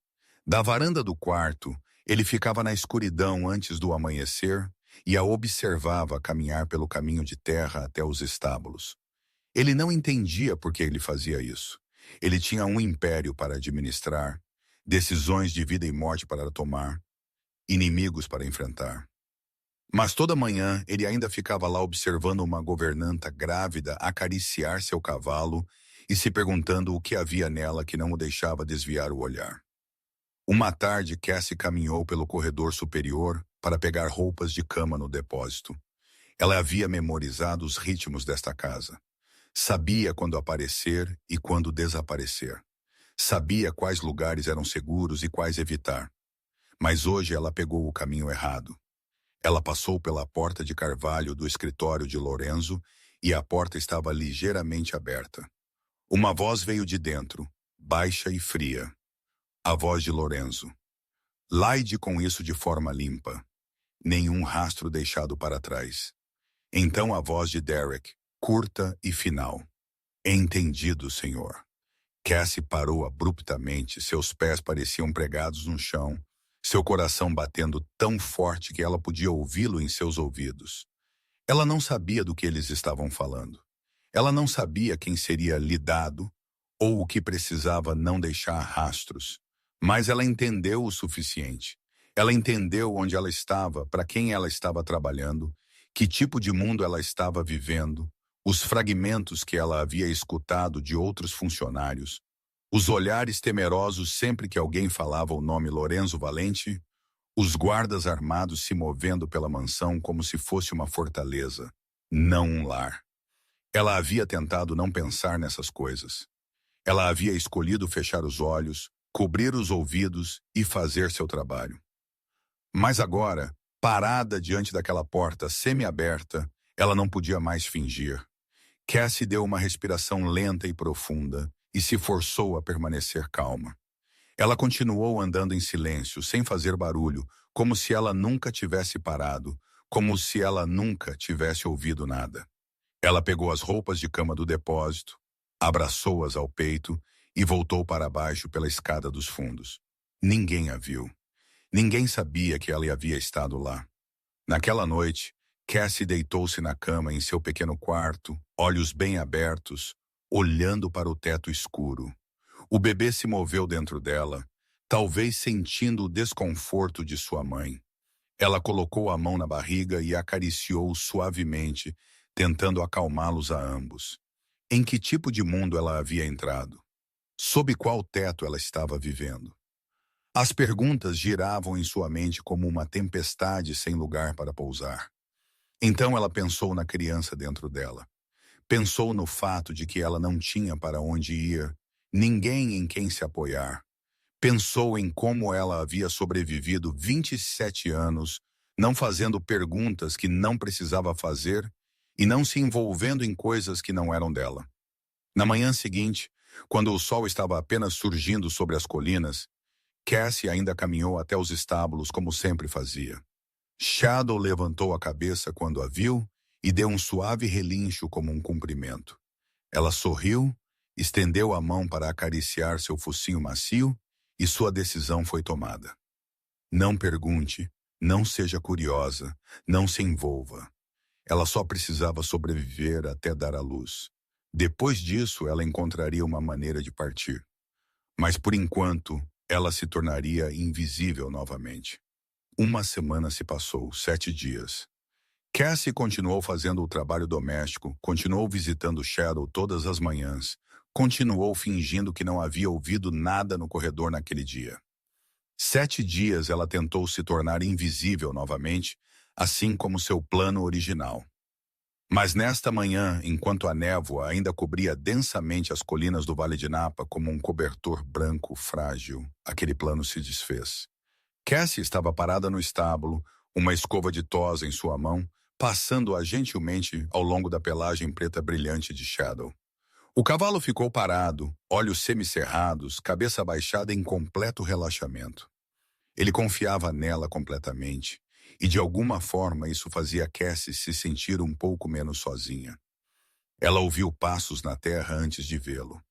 Da varanda do quarto, ele ficava na escuridão antes do amanhecer e a observava caminhar pelo caminho de terra até os estábulos. Ele não entendia por que ele fazia isso. Ele tinha um império para administrar, decisões de vida e morte para tomar, inimigos para enfrentar. Mas toda manhã ele ainda ficava lá observando uma governanta grávida acariciar seu cavalo e se perguntando o que havia nela que não o deixava desviar o olhar. Uma tarde, Cassie caminhou pelo corredor superior para pegar roupas de cama no depósito. Ela havia memorizado os ritmos desta casa. Sabia quando aparecer e quando desaparecer. Sabia quais lugares eram seguros e quais evitar. Mas hoje ela pegou o caminho errado. Ela passou pela porta de carvalho do escritório de Lorenzo e a porta estava ligeiramente aberta. Uma voz veio de dentro, baixa e fria. A voz de Lorenzo. Lide com isso de forma limpa. Nenhum rastro deixado para trás. Então a voz de Derek, curta e final. Entendido, senhor. Cassie parou abruptamente, seus pés pareciam pregados no chão, seu coração batendo tão forte que ela podia ouvi-lo em seus ouvidos. Ela não sabia do que eles estavam falando. Ela não sabia quem seria lidado ou o que precisava não deixar rastros. Mas ela entendeu o suficiente. Ela entendeu onde ela estava, para quem ela estava trabalhando, que tipo de mundo ela estava vivendo, os fragmentos que ela havia escutado de outros funcionários, os olhares temerosos sempre que alguém falava o nome Lorenzo Valente, os guardas armados se movendo pela mansão como se fosse uma fortaleza, não um lar. Ela havia tentado não pensar nessas coisas. Ela havia escolhido fechar os olhos, cobrir os ouvidos e fazer seu trabalho. Mas agora, parada diante daquela porta semi-aberta, ela não podia mais fingir. Cassie deu uma respiração lenta e profunda e se forçou a permanecer calma. Ela continuou andando em silêncio, sem fazer barulho, como se ela nunca tivesse parado, como se ela nunca tivesse ouvido nada. Ela pegou as roupas de cama do depósito, abraçou-as ao peito e voltou para baixo pela escada dos fundos. Ninguém a viu. Ninguém sabia que ela havia estado lá. Naquela noite, Cassie deitou-se na cama em seu pequeno quarto, olhos bem abertos, olhando para o teto escuro. O bebê se moveu dentro dela, talvez sentindo o desconforto de sua mãe. Ela colocou a mão na barriga e acariciou suavemente, tentando acalmá-los a ambos. Em que tipo de mundo ela havia entrado? Sob qual teto ela estava vivendo? As perguntas giravam em sua mente como uma tempestade sem lugar para pousar. Então ela pensou na criança dentro dela. Pensou no fato de que ela não tinha para onde ir, ninguém em quem se apoiar. Pensou em como ela havia sobrevivido 27 anos, não fazendo perguntas que não precisava fazer e não se envolvendo em coisas que não eram dela. Na manhã seguinte, quando o sol estava apenas surgindo sobre as colinas, Cassie ainda caminhou até os estábulos como sempre fazia. Shadow levantou a cabeça quando a viu e deu um suave relincho como um cumprimento. Ela sorriu, estendeu a mão para acariciar seu focinho macio e sua decisão foi tomada. Não pergunte, não seja curiosa, não se envolva. Ela só precisava sobreviver até dar à luz. Depois disso, ela encontraria uma maneira de partir. Mas por enquanto, ela se tornaria invisível novamente. Uma semana se passou, 7 dias. Cassie continuou fazendo o trabalho doméstico, continuou visitando Shadow todas as manhãs, continuou fingindo que não havia ouvido nada no corredor naquele dia. 7 dias ela tentou se tornar invisível novamente, assim como seu plano original. Mas nesta manhã, enquanto a névoa ainda cobria densamente as colinas do Vale de Napa como um cobertor branco frágil, aquele plano se desfez. Cassie estava parada no estábulo, uma escova de tosa em sua mão, passando-a gentilmente ao longo da pelagem preta brilhante de Shadow. O cavalo ficou parado, olhos semicerrados, cabeça baixada em completo relaxamento. Ele confiava nela completamente, e de alguma forma isso fazia Cassie se sentir um pouco menos sozinha. Ela ouviu passos na terra antes de vê-lo.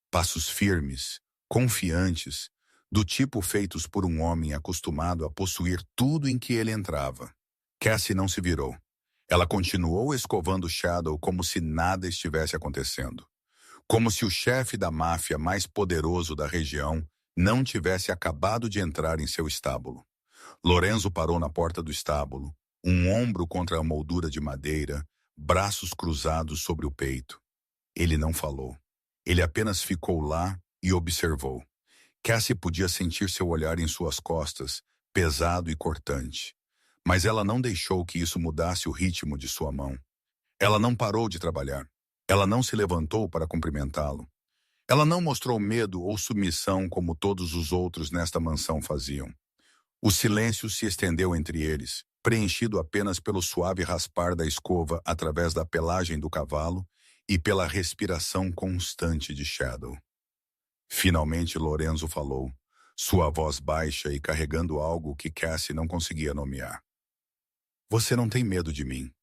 Passos firmes, confiantes, do tipo feitos por um homem acostumado a possuir tudo em que ele entrava. Cassie não se virou. Ela continuou escovando Shadow como se nada estivesse acontecendo. Como se o chefe da máfia mais poderoso da região não tivesse acabado de entrar em seu estábulo. Lorenzo parou na porta do estábulo, um ombro contra a moldura de madeira, braços cruzados sobre o peito. Ele não falou. Ele apenas ficou lá e observou. Cassie podia sentir seu olhar em suas costas, pesado e cortante. Mas ela não deixou que isso mudasse o ritmo de sua mão. Ela não parou de trabalhar. Ela não se levantou para cumprimentá-lo. Ela não mostrou medo ou submissão como todos os outros nesta mansão faziam. O silêncio se estendeu entre eles, preenchido apenas pelo suave raspar da escova através da pelagem do cavalo e pela respiração constante de Shadow. Finalmente Lorenzo falou, sua voz baixa e carregando algo que Cassie não conseguia nomear. Você não tem medo de mim.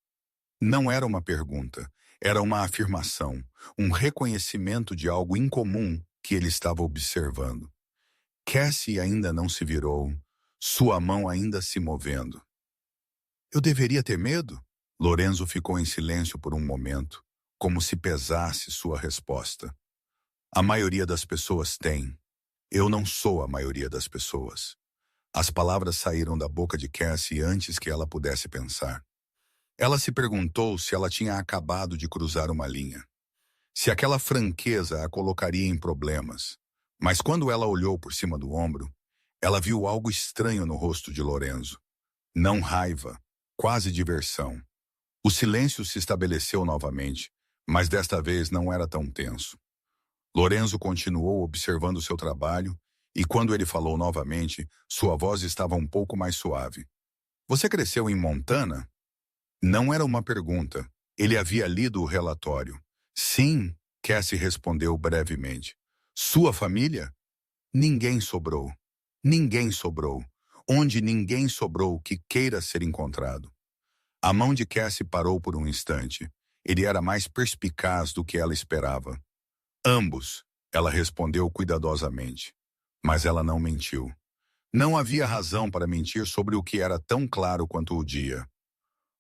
Não era uma pergunta, era uma afirmação, um reconhecimento de algo incomum que ele estava observando. Cassie ainda não se virou, sua mão ainda se movendo. Eu deveria ter medo? Lorenzo ficou em silêncio por um momento, como se pesasse sua resposta. A maioria das pessoas tem. Eu não sou a maioria das pessoas. As palavras saíram da boca de Cassie antes que ela pudesse pensar. Ela se perguntou se ela tinha acabado de cruzar uma linha. Se aquela franqueza a colocaria em problemas. Mas quando ela olhou por cima do ombro, ela viu algo estranho no rosto de Lorenzo. Não raiva, quase diversão. O silêncio se estabeleceu novamente, mas desta vez não era tão tenso. Lorenzo continuou observando seu trabalho e quando ele falou novamente, sua voz estava um pouco mais suave. Você cresceu em Montana? Não era uma pergunta. Ele havia lido o relatório. Sim, Cassie respondeu brevemente. Sua família? Ninguém sobrou. Ninguém sobrou. Onde ninguém sobrou que queira ser encontrado. A mão de Cassie parou por um instante. Ele era mais perspicaz do que ela esperava. Ambos, ela respondeu cuidadosamente. Mas ela não mentiu. Não havia razão para mentir sobre o que era tão claro quanto o dia.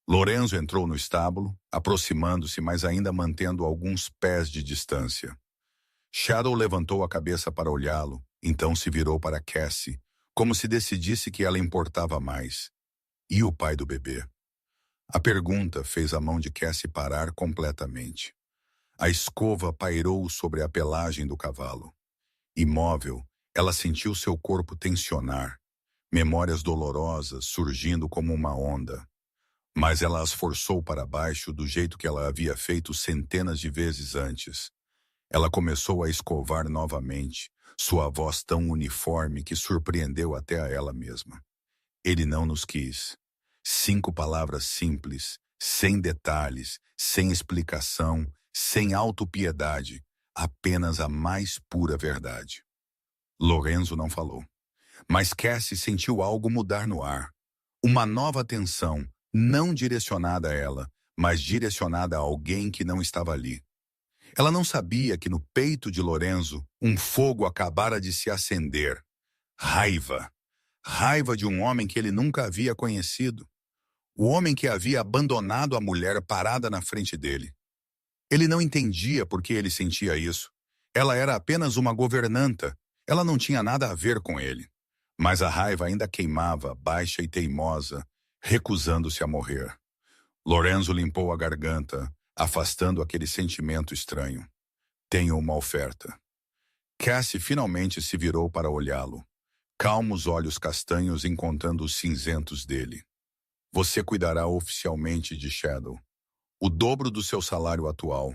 Lorenzo entrou no estábulo, aproximando-se, mas ainda mantendo alguns pés de distância. Shadow levantou a cabeça para olhá-lo, então se virou para Cassie, como se decidisse que ela importava mais. E o pai do bebê? A pergunta fez a mão de Cassie parar completamente. A escova pairou sobre a pelagem do cavalo. Imóvel, ela sentiu seu corpo tensionar, memórias dolorosas surgindo como uma onda. Mas ela as forçou para baixo do jeito que ela havia feito centenas de vezes antes. Ela começou a escovar novamente, sua voz tão uniforme que surpreendeu até a ela mesma. Ele não nos quis. 5 palavras simples, sem detalhes, sem explicação, sem autopiedade, apenas a mais pura verdade. Lorenzo não falou. Mas Cassie sentiu algo mudar no ar. Uma nova tensão, não direcionada a ela, mas direcionada a alguém que não estava ali. Ela não sabia que no peito de Lorenzo um fogo acabara de se acender. Raiva. Raiva de um homem que ele nunca havia conhecido. O homem que havia abandonado a mulher parada na frente dele. Ele não entendia por que ele sentia isso. Ela era apenas uma governanta. Ela não tinha nada a ver com ele. Mas a raiva ainda queimava, baixa e teimosa, recusando-se a morrer. Lorenzo limpou a garganta, afastando aquele sentimento estranho. Tenho uma oferta. Cassie finalmente se virou para olhá-lo. Calmos olhos castanhos encontrando os cinzentos dele. Você cuidará oficialmente de Shadow. O dobro do seu salário atual.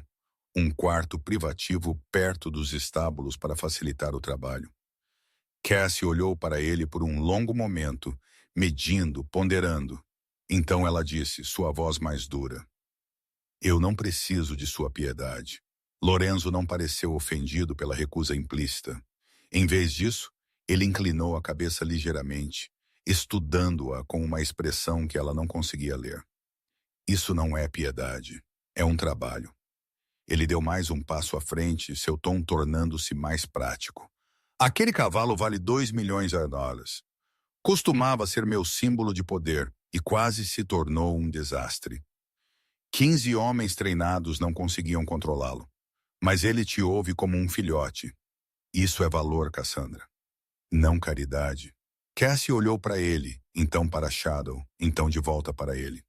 Um quarto privativo perto dos estábulos para facilitar o trabalho. Cassie olhou para ele por um longo momento, medindo, ponderando. Então ela disse, sua voz mais dura. Eu não preciso de sua piedade. Lorenzo não pareceu ofendido pela recusa implícita. Em vez disso, ele inclinou a cabeça ligeiramente, estudando-a com uma expressão que ela não conseguia ler. Isso não é piedade, é um trabalho. Ele deu mais um passo à frente, seu tom tornando-se mais prático. Aquele cavalo vale 2 milhões de dólares. Costumava ser meu símbolo de poder e quase se tornou um desastre. 15 homens treinados não conseguiam controlá-lo. Mas ele te ouve como um filhote. Isso é valor, Cassandra. Não caridade. Cassie olhou para ele, então para Shadow, então de volta para ele.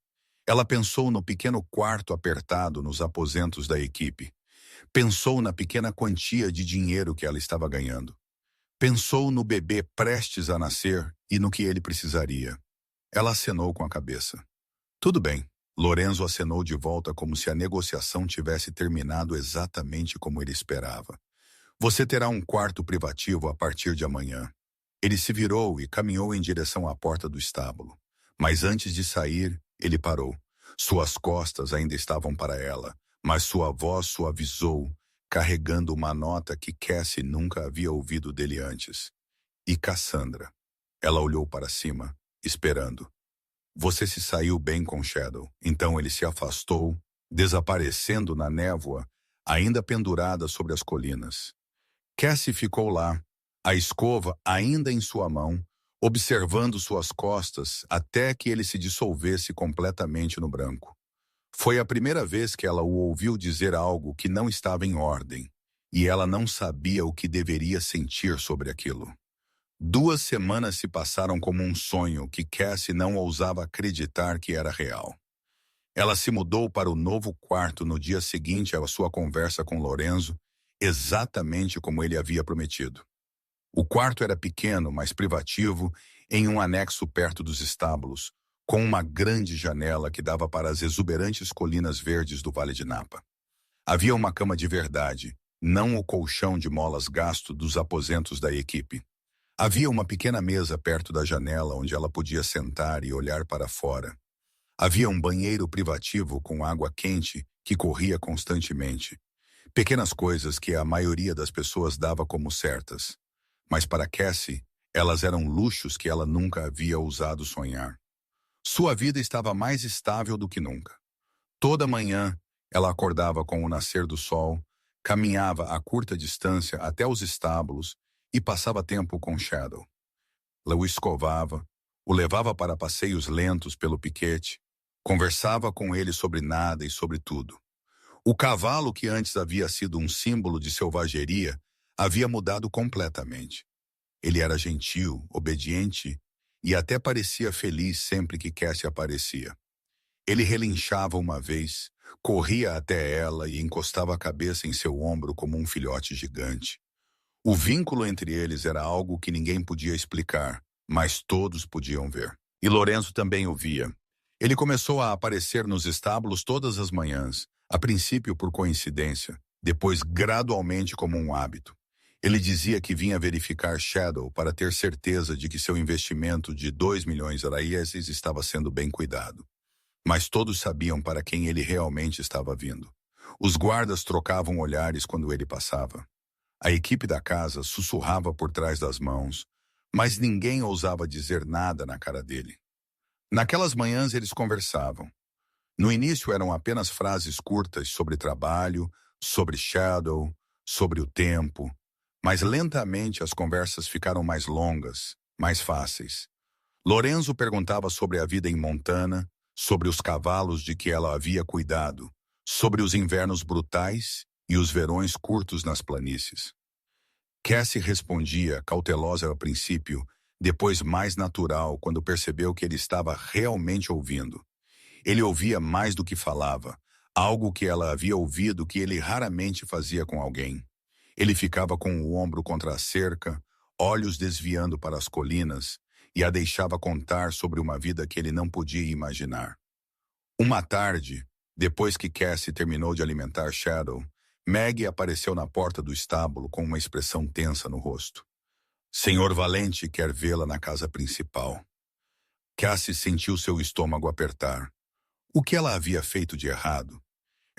Ela pensou no pequeno quarto apertado nos aposentos da equipe. Pensou na pequena quantia de dinheiro que ela estava ganhando. Pensou no bebê prestes a nascer e no que ele precisaria. Ela acenou com a cabeça. Tudo bem. Lorenzo acenou de volta como se a negociação tivesse terminado exatamente como ele esperava. Você terá um quarto privativo a partir de amanhã. Ele se virou e caminhou em direção à porta do estábulo. Mas antes de sair, ele parou. Suas costas ainda estavam para ela, mas sua voz suavizou, carregando uma nota que Cassie nunca havia ouvido dele antes. E Cassandra? Ela olhou para cima, esperando. Você se saiu bem com Shadow. Então ele se afastou, desaparecendo na névoa, ainda pendurada sobre as colinas. Cassie ficou lá, a escova ainda em sua mão, observando suas costas até que ele se dissolvesse completamente no branco. Foi a primeira vez que ela o ouviu dizer algo que não estava em ordem, e ela não sabia o que deveria sentir sobre aquilo. 2 semanas se passaram como um sonho que Cassie não ousava acreditar que era real. Ela se mudou para o novo quarto no dia seguinte à sua conversa com Lorenzo, exatamente como ele havia prometido. O quarto era pequeno, mas privativo, em um anexo perto dos estábulos, com uma grande janela que dava para as exuberantes colinas verdes do Vale de Napa. Havia uma cama de verdade, não o colchão de molas gasto dos aposentos da equipe. Havia uma pequena mesa perto da janela onde ela podia sentar e olhar para fora. Havia um banheiro privativo com água quente que corria constantemente. Pequenas coisas que a maioria das pessoas dava como certas. Mas para Cassie, elas eram luxos que ela nunca havia ousado sonhar. Sua vida estava mais estável do que nunca. Toda manhã, ela acordava com o nascer do sol, caminhava a curta distância até os estábulos e passava tempo com Shadow. Ela o escovava, o levava para passeios lentos pelo piquete, conversava com ele sobre nada e sobre tudo. O cavalo que antes havia sido um símbolo de selvageria havia mudado completamente. Ele era gentil, obediente e até parecia feliz sempre que Cassie aparecia. Ele relinchava uma vez, corria até ela e encostava a cabeça em seu ombro como um filhote gigante. O vínculo entre eles era algo que ninguém podia explicar, mas todos podiam ver. E Lorenzo também o via. Ele começou a aparecer nos estábulos todas as manhãs, a princípio por coincidência, depois gradualmente como um hábito. Ele dizia que vinha verificar Shadow para ter certeza de que seu investimento de 2 milhões de araieses estava sendo bem cuidado. Mas todos sabiam para quem ele realmente estava vindo. Os guardas trocavam olhares quando ele passava. A equipe da casa sussurrava por trás das mãos, mas ninguém ousava dizer nada na cara dele. Naquelas manhãs eles conversavam. No início eram apenas frases curtas sobre trabalho, sobre Shadow, sobre o tempo, mas lentamente as conversas ficaram mais longas, mais fáceis. Lorenzo perguntava sobre a vida em Montana, sobre os cavalos de que ela havia cuidado, sobre os invernos brutais e os verões curtos nas planícies. Cassie respondia, cautelosa ao princípio, depois mais natural quando percebeu que ele estava realmente ouvindo. Ele ouvia mais do que falava, algo que ela havia ouvido que ele raramente fazia com alguém. Ele ficava com o ombro contra a cerca, olhos desviando para as colinas, e a deixava contar sobre uma vida que ele não podia imaginar. Uma tarde, depois que Cassie terminou de alimentar Shadow, Maggie apareceu na porta do estábulo com uma expressão tensa no rosto. Senhor Valente quer vê-la na casa principal. Cassie sentiu seu estômago apertar. O que ela havia feito de errado?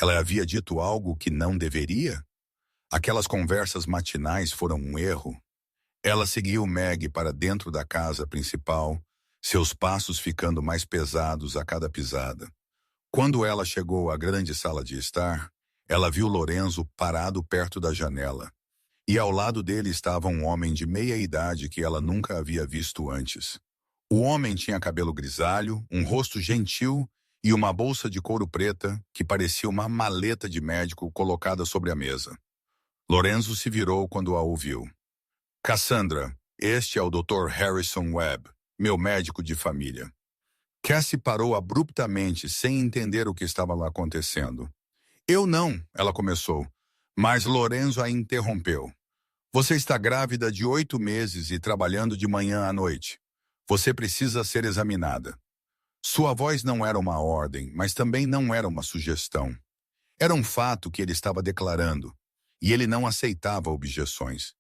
Ela havia dito algo que não deveria? Aquelas conversas matinais foram um erro? Ela seguiu Maggie para dentro da casa principal, seus passos ficando mais pesados a cada pisada. Quando ela chegou à grande sala de estar, ela viu Lorenzo parado perto da janela. E ao lado dele estava um homem de meia idade que ela nunca havia visto antes. O homem tinha cabelo grisalho, um rosto gentil e uma bolsa de couro preta que parecia uma maleta de médico colocada sobre a mesa. Lorenzo se virou quando a ouviu. Cassandra, este é o Dr. Harrison Webb, meu médico de família. Cassie parou abruptamente, sem entender o que estava lá acontecendo. Eu não, ela começou, mas Lorenzo a interrompeu. Você está grávida de 8 meses e trabalhando de manhã à noite. Você precisa ser examinada. Sua voz não era uma ordem, mas também não era uma sugestão. Era um fato que ele estava declarando, e ele não aceitava objeções.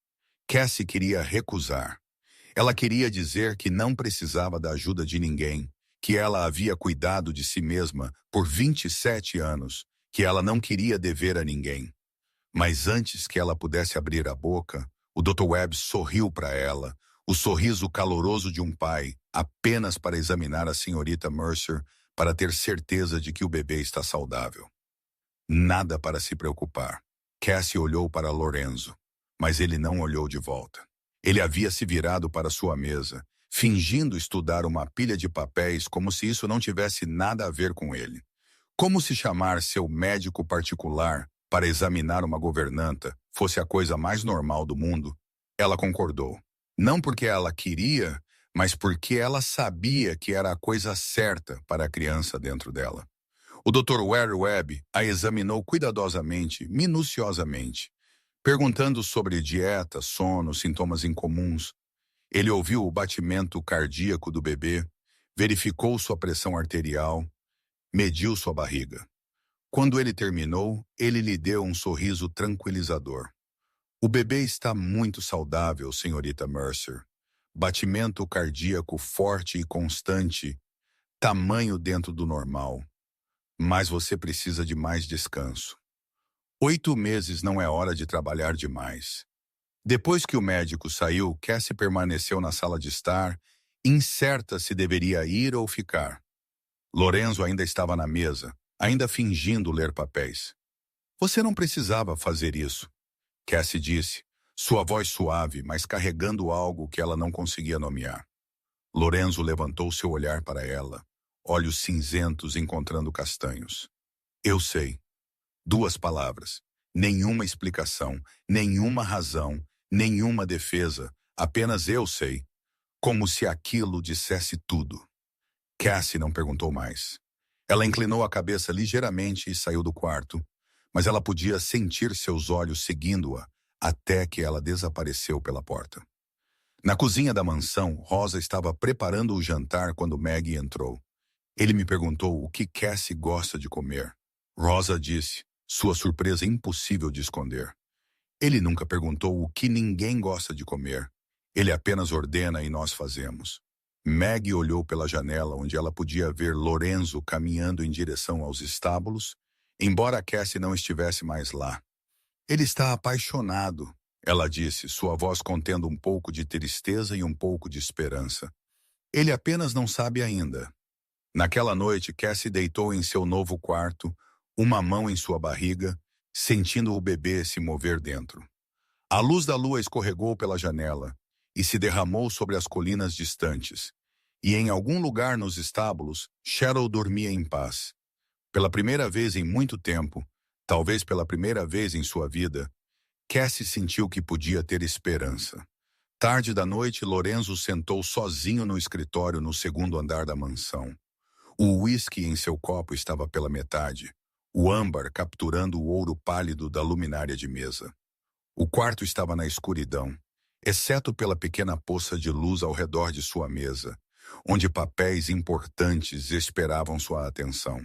Cassie queria recusar. Ela queria dizer que não precisava da ajuda de ninguém, que ela havia cuidado de si mesma por 27 anos, que ela não queria dever a ninguém. Mas antes que ela pudesse abrir a boca, o Dr. Webb sorriu para ela, o sorriso caloroso de um pai, apenas para examinar a senhorita Mercer, para ter certeza de que o bebê está saudável. Nada para se preocupar. Cassie olhou para Lorenzo, mas ele não olhou de volta. Ele havia se virado para sua mesa, fingindo estudar uma pilha de papéis como se isso não tivesse nada a ver com ele. Como se chamar seu médico particular para examinar uma governanta fosse a coisa mais normal do mundo, ela concordou. Não porque ela queria, mas porque ela sabia que era a coisa certa para a criança dentro dela. O Dr. Ware Webb a examinou cuidadosamente, minuciosamente, perguntando sobre dieta, sono, sintomas incomuns. Ele ouviu o batimento cardíaco do bebê, verificou sua pressão arterial, mediu sua barriga. Quando ele terminou, ele lhe deu um sorriso tranquilizador. O bebê está muito saudável, senhorita Mercer. Batimento cardíaco forte e constante, tamanho dentro do normal. Mas você precisa de mais descanso. 8 meses não é hora de trabalhar demais. Depois que o médico saiu, Cassie permaneceu na sala de estar, incerta se deveria ir ou ficar. Lorenzo ainda estava na mesa, ainda fingindo ler papéis. Você não precisava fazer isso, Cassie disse, sua voz suave, mas carregando algo que ela não conseguia nomear. Lorenzo levantou seu olhar para ela, olhos cinzentos encontrando castanhos. Eu sei. 2 palavras. Nenhuma explicação, nenhuma razão, nenhuma defesa, apenas eu sei. Como se aquilo dissesse tudo. Cassie não perguntou mais. Ela inclinou a cabeça ligeiramente e saiu do quarto, mas ela podia sentir seus olhos seguindo-a, até que ela desapareceu pela porta. Na cozinha da mansão, Rosa estava preparando o jantar quando Maggie entrou. Ele me perguntou o que Cassie gosta de comer. Rosa disse, sua surpresa impossível de esconder. Ele nunca perguntou o que ninguém gosta de comer. Ele apenas ordena e nós fazemos. Maggie olhou pela janela onde ela podia ver Lorenzo caminhando em direção aos estábulos, embora Cassie não estivesse mais lá. Ele está apaixonado, ela disse, sua voz contendo um pouco de tristeza e um pouco de esperança. Ele apenas não sabe ainda. Naquela noite, Cassie deitou em seu novo quarto, uma mão em sua barriga, sentindo o bebê se mover dentro. A luz da lua escorregou pela janela e se derramou sobre as colinas distantes. E em algum lugar nos estábulos, Cheryl dormia em paz. Pela primeira vez em muito tempo, talvez pela primeira vez em sua vida, Cassie sentiu que podia ter esperança. Tarde da noite, Lorenzo sentou sozinho no escritório no segundo andar da mansão. O uísque em seu copo estava pela metade, o âmbar capturando o ouro pálido da luminária de mesa. O quarto estava na escuridão, exceto pela pequena poça de luz ao redor de sua mesa, onde papéis importantes esperavam sua atenção.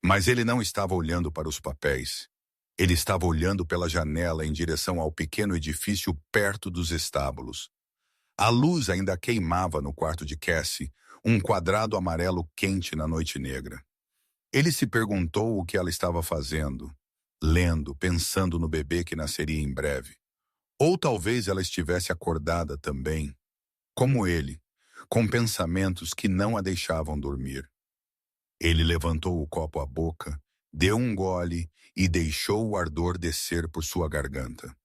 Mas ele não estava olhando para os papéis. Ele estava olhando pela janela em direção ao pequeno edifício perto dos estábulos. A luz ainda queimava no quarto de Cassie, um quadrado amarelo quente na noite negra. Ele se perguntou o que ela estava fazendo, lendo, pensando no bebê que nasceria em breve. Ou talvez ela estivesse acordada também, como ele, com pensamentos que não a deixavam dormir. Ele levantou o copo à boca, deu um gole e deixou o ardor descer por sua garganta.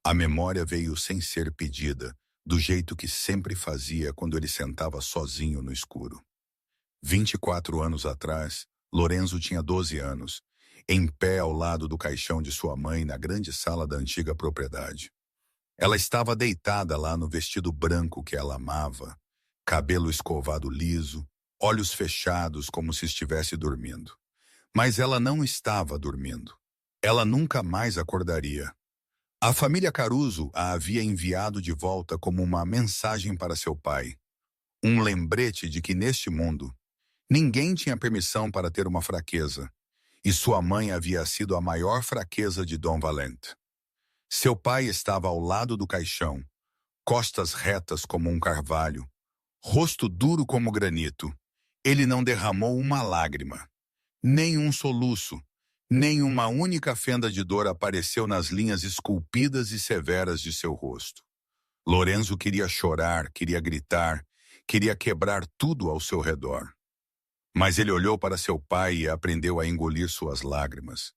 A memória veio sem ser pedida, do jeito que sempre fazia quando ele sentava sozinho no escuro. 24 anos atrás, Lorenzo tinha 12 anos, em pé ao lado do caixão de sua mãe na grande sala da antiga propriedade. Ela estava deitada lá no vestido branco que ela amava, cabelo escovado liso, olhos fechados como se estivesse dormindo. Mas ela não estava dormindo. Ela nunca mais acordaria. A família Caruso a havia enviado de volta como uma mensagem para seu pai. Um lembrete de que neste mundo, ninguém tinha permissão para ter uma fraqueza, e sua mãe havia sido a maior fraqueza de Dom Valente. Seu pai estava ao lado do caixão, costas retas como um carvalho, rosto duro como granito. Ele não derramou uma lágrima, nem um soluço, nem uma única fenda de dor apareceu nas linhas esculpidas e severas de seu rosto. Lorenzo queria chorar, queria gritar, queria quebrar tudo ao seu redor. Mas ele olhou para seu pai e aprendeu a engolir suas lágrimas.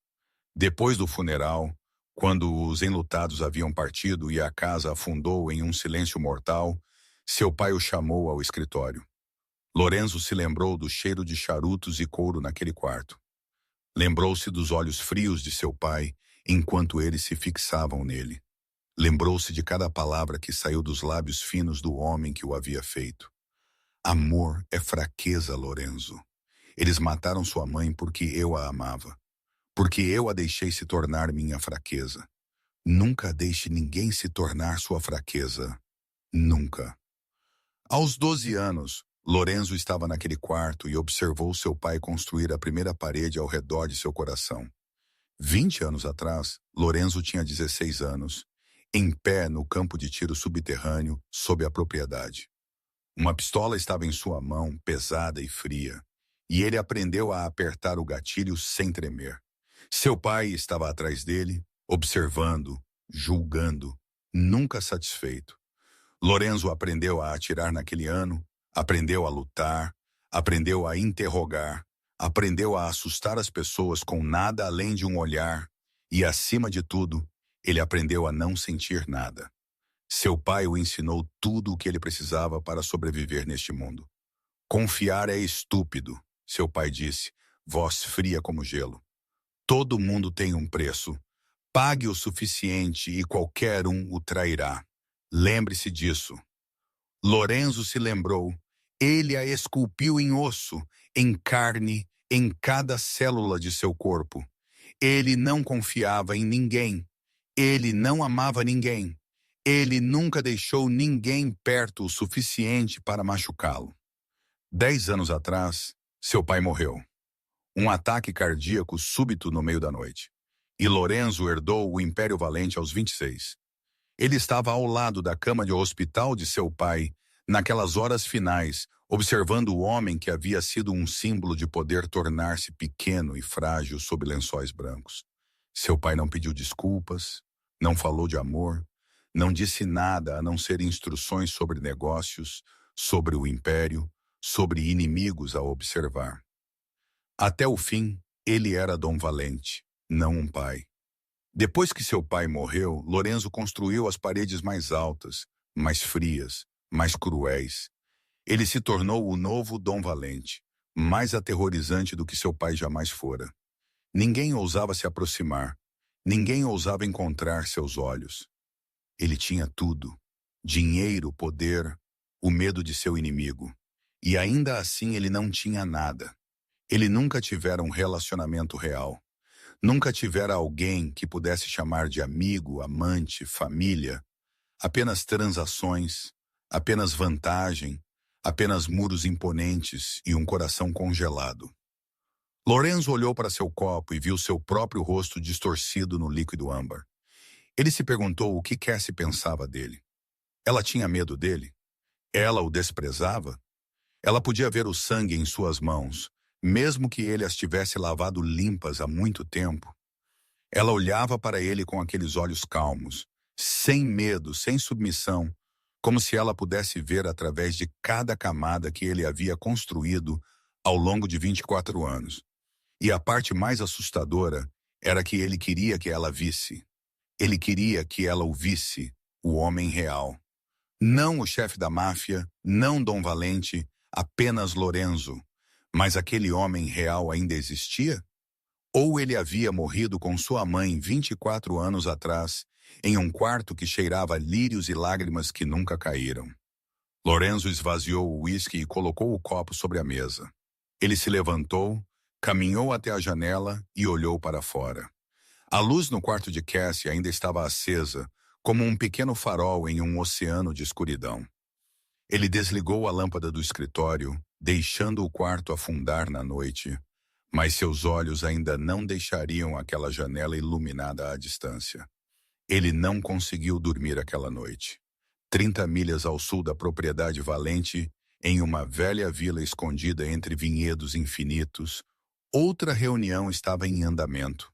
Depois do funeral, quando os enlutados haviam partido e a casa afundou em um silêncio mortal, seu pai o chamou ao escritório. Lorenzo se lembrou do cheiro de charutos e couro naquele quarto. Lembrou-se dos olhos frios de seu pai enquanto eles se fixavam nele. Lembrou-se de cada palavra que saiu dos lábios finos do homem que o havia feito. Amor é fraqueza, Lorenzo. Eles mataram sua mãe porque eu a amava. Porque eu a deixei se tornar minha fraqueza. Nunca deixe ninguém se tornar sua fraqueza. Nunca. Aos 12 anos, Lorenzo estava naquele quarto e observou seu pai construir a primeira parede ao redor de seu coração. 20 anos atrás, Lorenzo tinha 16 anos, em pé no campo de tiro subterrâneo, sob a propriedade. Uma pistola estava em sua mão, pesada e fria, e ele aprendeu a apertar o gatilho sem tremer. Seu pai estava atrás dele, observando, julgando, nunca satisfeito. Lorenzo aprendeu a atirar naquele ano, aprendeu a lutar, aprendeu a interrogar, aprendeu a assustar as pessoas com nada além de um olhar e, acima de tudo, ele aprendeu a não sentir nada. Seu pai o ensinou tudo o que ele precisava para sobreviver neste mundo. Confiar é estúpido, seu pai disse, voz fria como gelo. Todo mundo tem um preço. Pague o suficiente e qualquer um o trairá. Lembre-se disso. Lorenzo se lembrou. Ele a esculpiu em osso, em carne, em cada célula de seu corpo. Ele não confiava em ninguém. Ele não amava ninguém. Ele nunca deixou ninguém perto o suficiente para machucá-lo. 10 anos atrás, seu pai morreu. Um ataque cardíaco súbito no meio da noite. E Lorenzo herdou o Império Valente aos 26. Ele estava ao lado da cama de hospital de seu pai, naquelas horas finais, observando o homem que havia sido um símbolo de poder tornar-se pequeno e frágil sob lençóis brancos. Seu pai não pediu desculpas, não falou de amor, não disse nada a não ser instruções sobre negócios, sobre o império, sobre inimigos a observar. Até o fim, ele era Dom Valente, não um pai. Depois que seu pai morreu, Lorenzo construiu as paredes mais altas, mais frias, mais cruéis. Ele se tornou o novo Dom Valente, mais aterrorizante do que seu pai jamais fora. Ninguém ousava se aproximar, ninguém ousava encontrar seus olhos. Ele tinha tudo: dinheiro, poder, o medo de seu inimigo. E ainda assim ele não tinha nada. Ele nunca tivera um relacionamento real. Nunca tivera alguém que pudesse chamar de amigo, amante, família. Apenas transações, apenas vantagem, apenas muros imponentes e um coração congelado. Lorenzo olhou para seu copo e viu seu próprio rosto distorcido no líquido âmbar. Ele se perguntou o que Cassie pensava dele. Ela tinha medo dele? Ela o desprezava? Ela podia ver o sangue em suas mãos, mesmo que ele as tivesse lavado limpas há muito tempo. Ela olhava para ele com aqueles olhos calmos, sem medo, sem submissão, como se ela pudesse ver através de cada camada que ele havia construído ao longo de 24 anos. E a parte mais assustadora era que ele queria que ela visse. Ele queria que ela o visse, o homem real. Não o chefe da máfia, não Dom Valente, apenas Lorenzo. Mas aquele homem real ainda existia? Ou ele havia morrido com sua mãe 24 anos atrás, em um quarto que cheirava lírios e lágrimas que nunca caíram? Lorenzo esvaziou o uísque e colocou o copo sobre a mesa. Ele se levantou, caminhou até a janela e olhou para fora. A luz no quarto de Cassie ainda estava acesa, como um pequeno farol em um oceano de escuridão. Ele desligou a lâmpada do escritório, deixando o quarto afundar na noite, mas seus olhos ainda não deixariam aquela janela iluminada à distância. Ele não conseguiu dormir aquela noite. 30 milhas ao sul da propriedade Valente, em uma velha vila escondida entre vinhedos infinitos, outra reunião estava em andamento.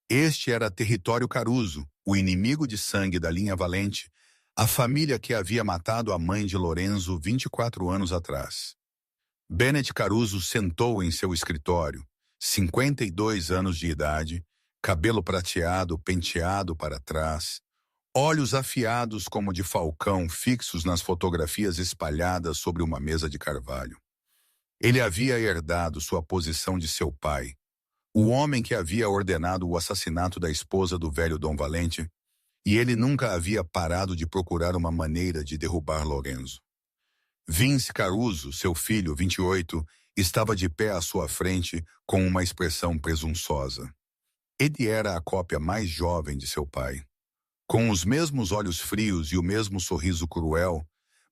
Este era território Caruso, o inimigo de sangue da linha Valente, a família que havia matado a mãe de Lorenzo 24 anos atrás. Bennett Caruso sentou em seu escritório, 52 anos de idade, cabelo prateado penteado para trás, olhos afiados como de falcão fixos nas fotografias espalhadas sobre uma mesa de carvalho. Ele havia herdado sua posição de seu pai, o homem que havia ordenado o assassinato da esposa do velho Dom Valente, e ele nunca havia parado de procurar uma maneira de derrubar Lorenzo. Vince Caruso, seu filho, 28, estava de pé à sua frente com uma expressão presunçosa. Ele era a cópia mais jovem de seu pai, com os mesmos olhos frios e o mesmo sorriso cruel,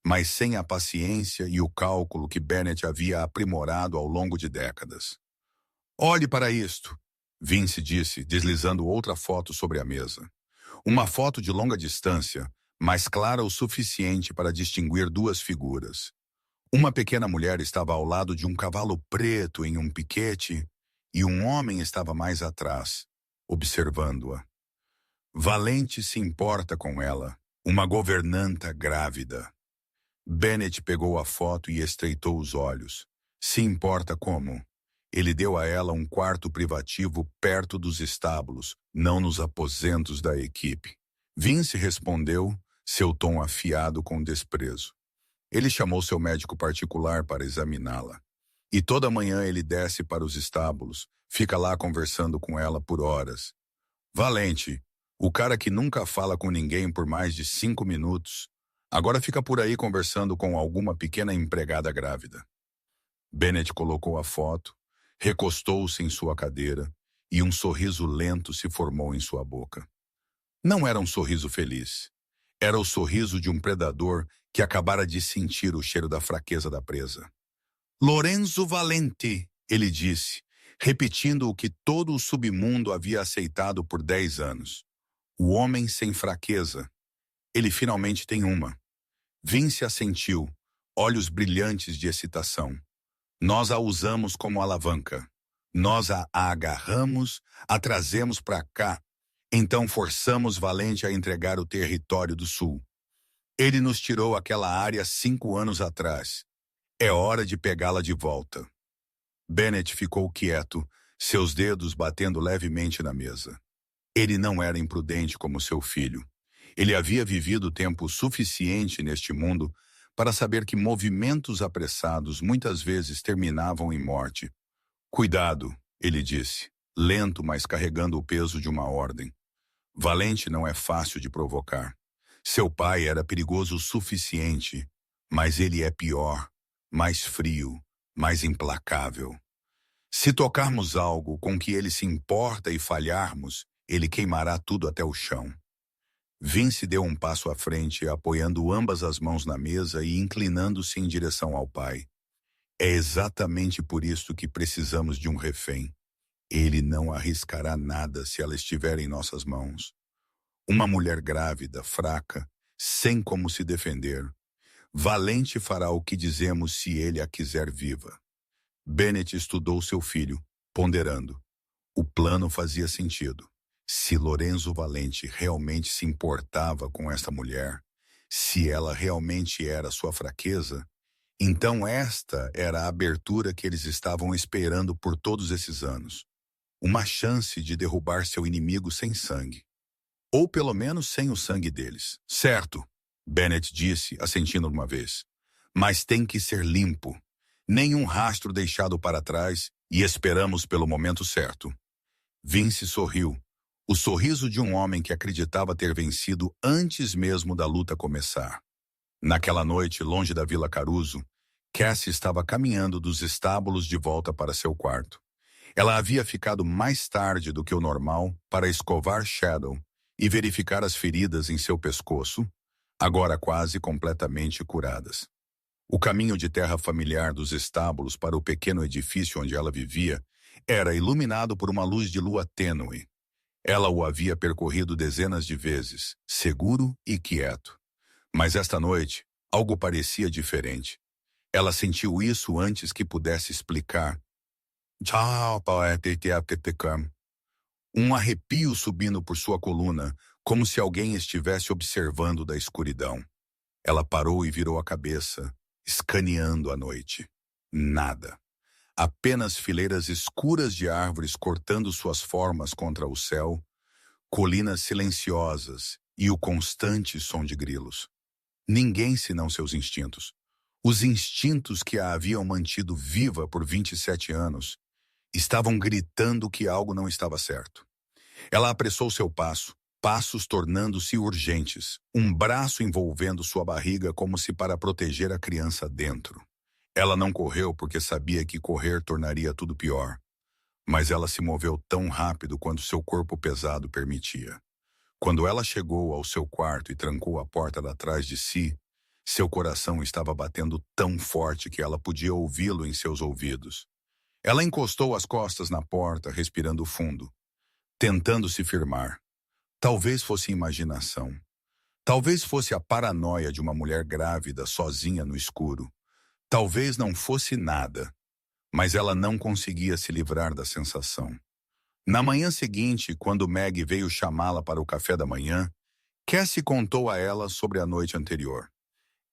mas sem a paciência e o cálculo que Bennett havia aprimorado ao longo de décadas. "Olhe para isto", Vince disse, deslizando outra foto sobre a mesa. Uma foto de longa distância, mas clara o suficiente para distinguir duas figuras. Uma pequena mulher estava ao lado de um cavalo preto em um piquete e um homem estava mais atrás, observando-a. Valente se importa com ela, uma governanta grávida. Bennett pegou a foto e estreitou os olhos. Se importa como? Ele deu a ela um quarto privativo perto dos estábulos, não nos aposentos da equipe. Vince respondeu, seu tom afiado com desprezo. Ele chamou seu médico particular para examiná-la. E toda manhã ele desce para os estábulos, fica lá conversando com ela por horas. Valente, o cara que nunca fala com ninguém por mais de 5 minutos, agora fica por aí conversando com alguma pequena empregada grávida. Bennett colocou a foto, recostou-se em sua cadeira e um sorriso lento se formou em sua boca. Não era um sorriso feliz. Era o sorriso de um predador que acabara de sentir o cheiro da fraqueza da presa. Lorenzo Valente, ele disse, repetindo o que todo o submundo havia aceitado por 10 anos. O homem sem fraqueza. Ele finalmente tem uma. Vince assentiu, olhos brilhantes de excitação. Nós a usamos como alavanca. Nós a agarramos, a trazemos para cá. Então forçamos Valente a entregar o território do sul. Ele nos tirou aquela área 5 anos atrás. É hora de pegá-la de volta. Bennett ficou quieto, seus dedos batendo levemente na mesa. Ele não era imprudente como seu filho. Ele havia vivido tempo suficiente neste mundo para saber que movimentos apressados muitas vezes terminavam em morte. Cuidado, ele disse, lento, mas carregando o peso de uma ordem. Valente não é fácil de provocar. Seu pai era perigoso o suficiente, mas ele é pior, mais frio, mais implacável. Se tocarmos algo com que ele se importa e falharmos, ele queimará tudo até o chão. Vince deu um passo à frente, apoiando ambas as mãos na mesa e inclinando-se em direção ao pai. É exatamente por isso que precisamos de um refém. Ele não arriscará nada se ela estiver em nossas mãos. Uma mulher grávida, fraca, sem como se defender. Valente fará o que dizemos se ele a quiser viva. Bennett estudou seu filho, ponderando. O plano fazia sentido. Se Lorenzo Valente realmente se importava com esta mulher, se ela realmente era sua fraqueza, então esta era a abertura que eles estavam esperando por todos esses anos. Uma chance de derrubar seu inimigo sem sangue. Ou pelo menos sem o sangue deles. Certo, Bennett disse, assentindo uma vez. Mas tem que ser limpo. Nenhum rastro deixado para trás e esperamos pelo momento certo. Vince sorriu. O sorriso de um homem que acreditava ter vencido antes mesmo da luta começar. Naquela noite, longe da Vila Caruso, Cassie estava caminhando dos estábulos de volta para seu quarto. Ela havia ficado mais tarde do que o normal para escovar Shadow e verificar as feridas em seu pescoço, agora quase completamente curadas. O caminho de terra familiar dos estábulos para o pequeno edifício onde ela vivia era iluminado por uma luz de lua tênue. Ela o havia percorrido dezenas de vezes, seguro e quieto. Mas esta noite, algo parecia diferente. Ela sentiu isso antes que pudesse explicar. Um arrepio subindo por sua coluna, como se alguém estivesse observando da escuridão. Ela parou e virou a cabeça, escaneando a noite. Nada. Apenas fileiras escuras de árvores cortando suas formas contra o céu, colinas silenciosas e o constante som de grilos. Ninguém senão seus instintos. Os instintos que a haviam mantido viva por 27 anos estavam gritando que algo não estava certo. Ela apressou seu passo, passos tornando-se urgentes, um braço envolvendo sua barriga como se para proteger a criança dentro. Ela não correu porque sabia que correr tornaria tudo pior. Mas ela se moveu tão rápido quanto seu corpo pesado permitia. Quando ela chegou ao seu quarto e trancou a porta atrás de si, seu coração estava batendo tão forte que ela podia ouvi-lo em seus ouvidos. Ela encostou as costas na porta, respirando fundo, tentando se firmar. Talvez fosse imaginação. Talvez fosse a paranoia de uma mulher grávida sozinha no escuro. Talvez não fosse nada, mas ela não conseguia se livrar da sensação. Na manhã seguinte, quando Meg veio chamá-la para o café da manhã, Cassie contou a ela sobre a noite anterior.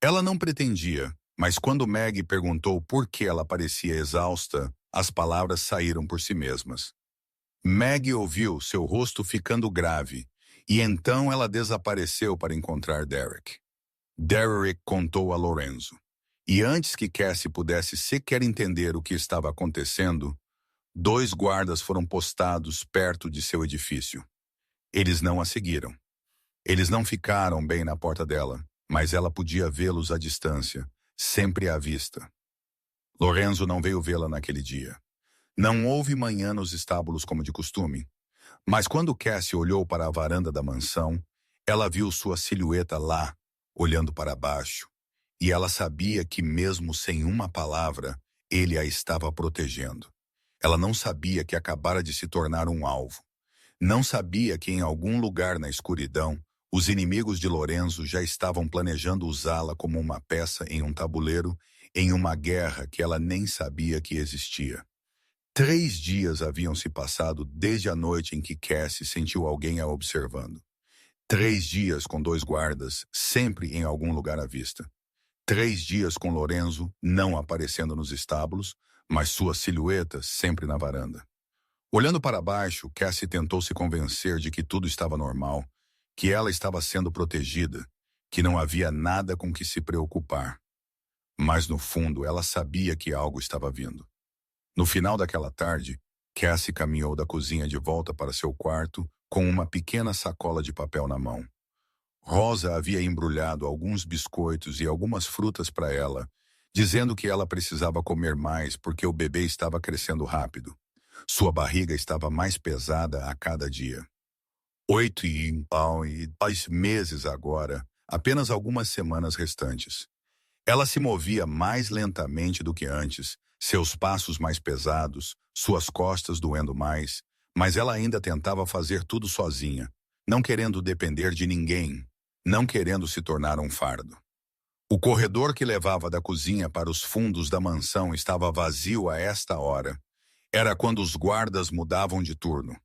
Ela não pretendia, mas quando Meg perguntou por que ela parecia exausta, as palavras saíram por si mesmas. Meg ouviu seu rosto ficando grave, e então ela desapareceu para encontrar Derek. Derek contou a Lorenzo. E antes que Cassie pudesse sequer entender o que estava acontecendo, 2 guardas foram postados perto de seu edifício. Eles não a seguiram. Eles não ficaram bem na porta dela, mas ela podia vê-los à distância, sempre à vista. Lorenzo não veio vê-la naquele dia. Não houve manhã nos estábulos como de costume. Mas quando Cassie olhou para a varanda da mansão, ela viu sua silhueta lá, olhando para baixo, e ela sabia que mesmo sem uma palavra, ele a estava protegendo. Ela não sabia que acabara de se tornar um alvo. Não sabia que em algum lugar na escuridão, os inimigos de Lorenzo já estavam planejando usá-la como uma peça em um tabuleiro, em uma guerra que ela nem sabia que existia. 3 dias haviam se passado desde a noite em que Cassie sentiu alguém a observando. 3 dias com 2 guardas, sempre em algum lugar à vista. 3 dias com Lorenzo não aparecendo nos estábulos, mas sua silhueta sempre na varanda. Olhando para baixo, Cassie tentou se convencer de que tudo estava normal, que ela estava sendo protegida, que não havia nada com que se preocupar. Mas no fundo, ela sabia que algo estava vindo. No final daquela tarde, Cassie caminhou da cozinha de volta para seu quarto com uma pequena sacola de papel na mão. Rosa havia embrulhado alguns biscoitos e algumas frutas para ela, dizendo que ela precisava comer mais porque o bebê estava crescendo rápido. Sua barriga estava mais pesada a cada dia. 8 meses agora, apenas algumas semanas restantes. Ela se movia mais lentamente do que antes, seus passos mais pesados, suas costas doendo mais, mas ela ainda tentava fazer tudo sozinha, não querendo depender de ninguém, não querendo se tornar um fardo. O corredor que levava da cozinha para os fundos da mansão estava vazio a esta hora. Era quando os guardas mudavam de turno.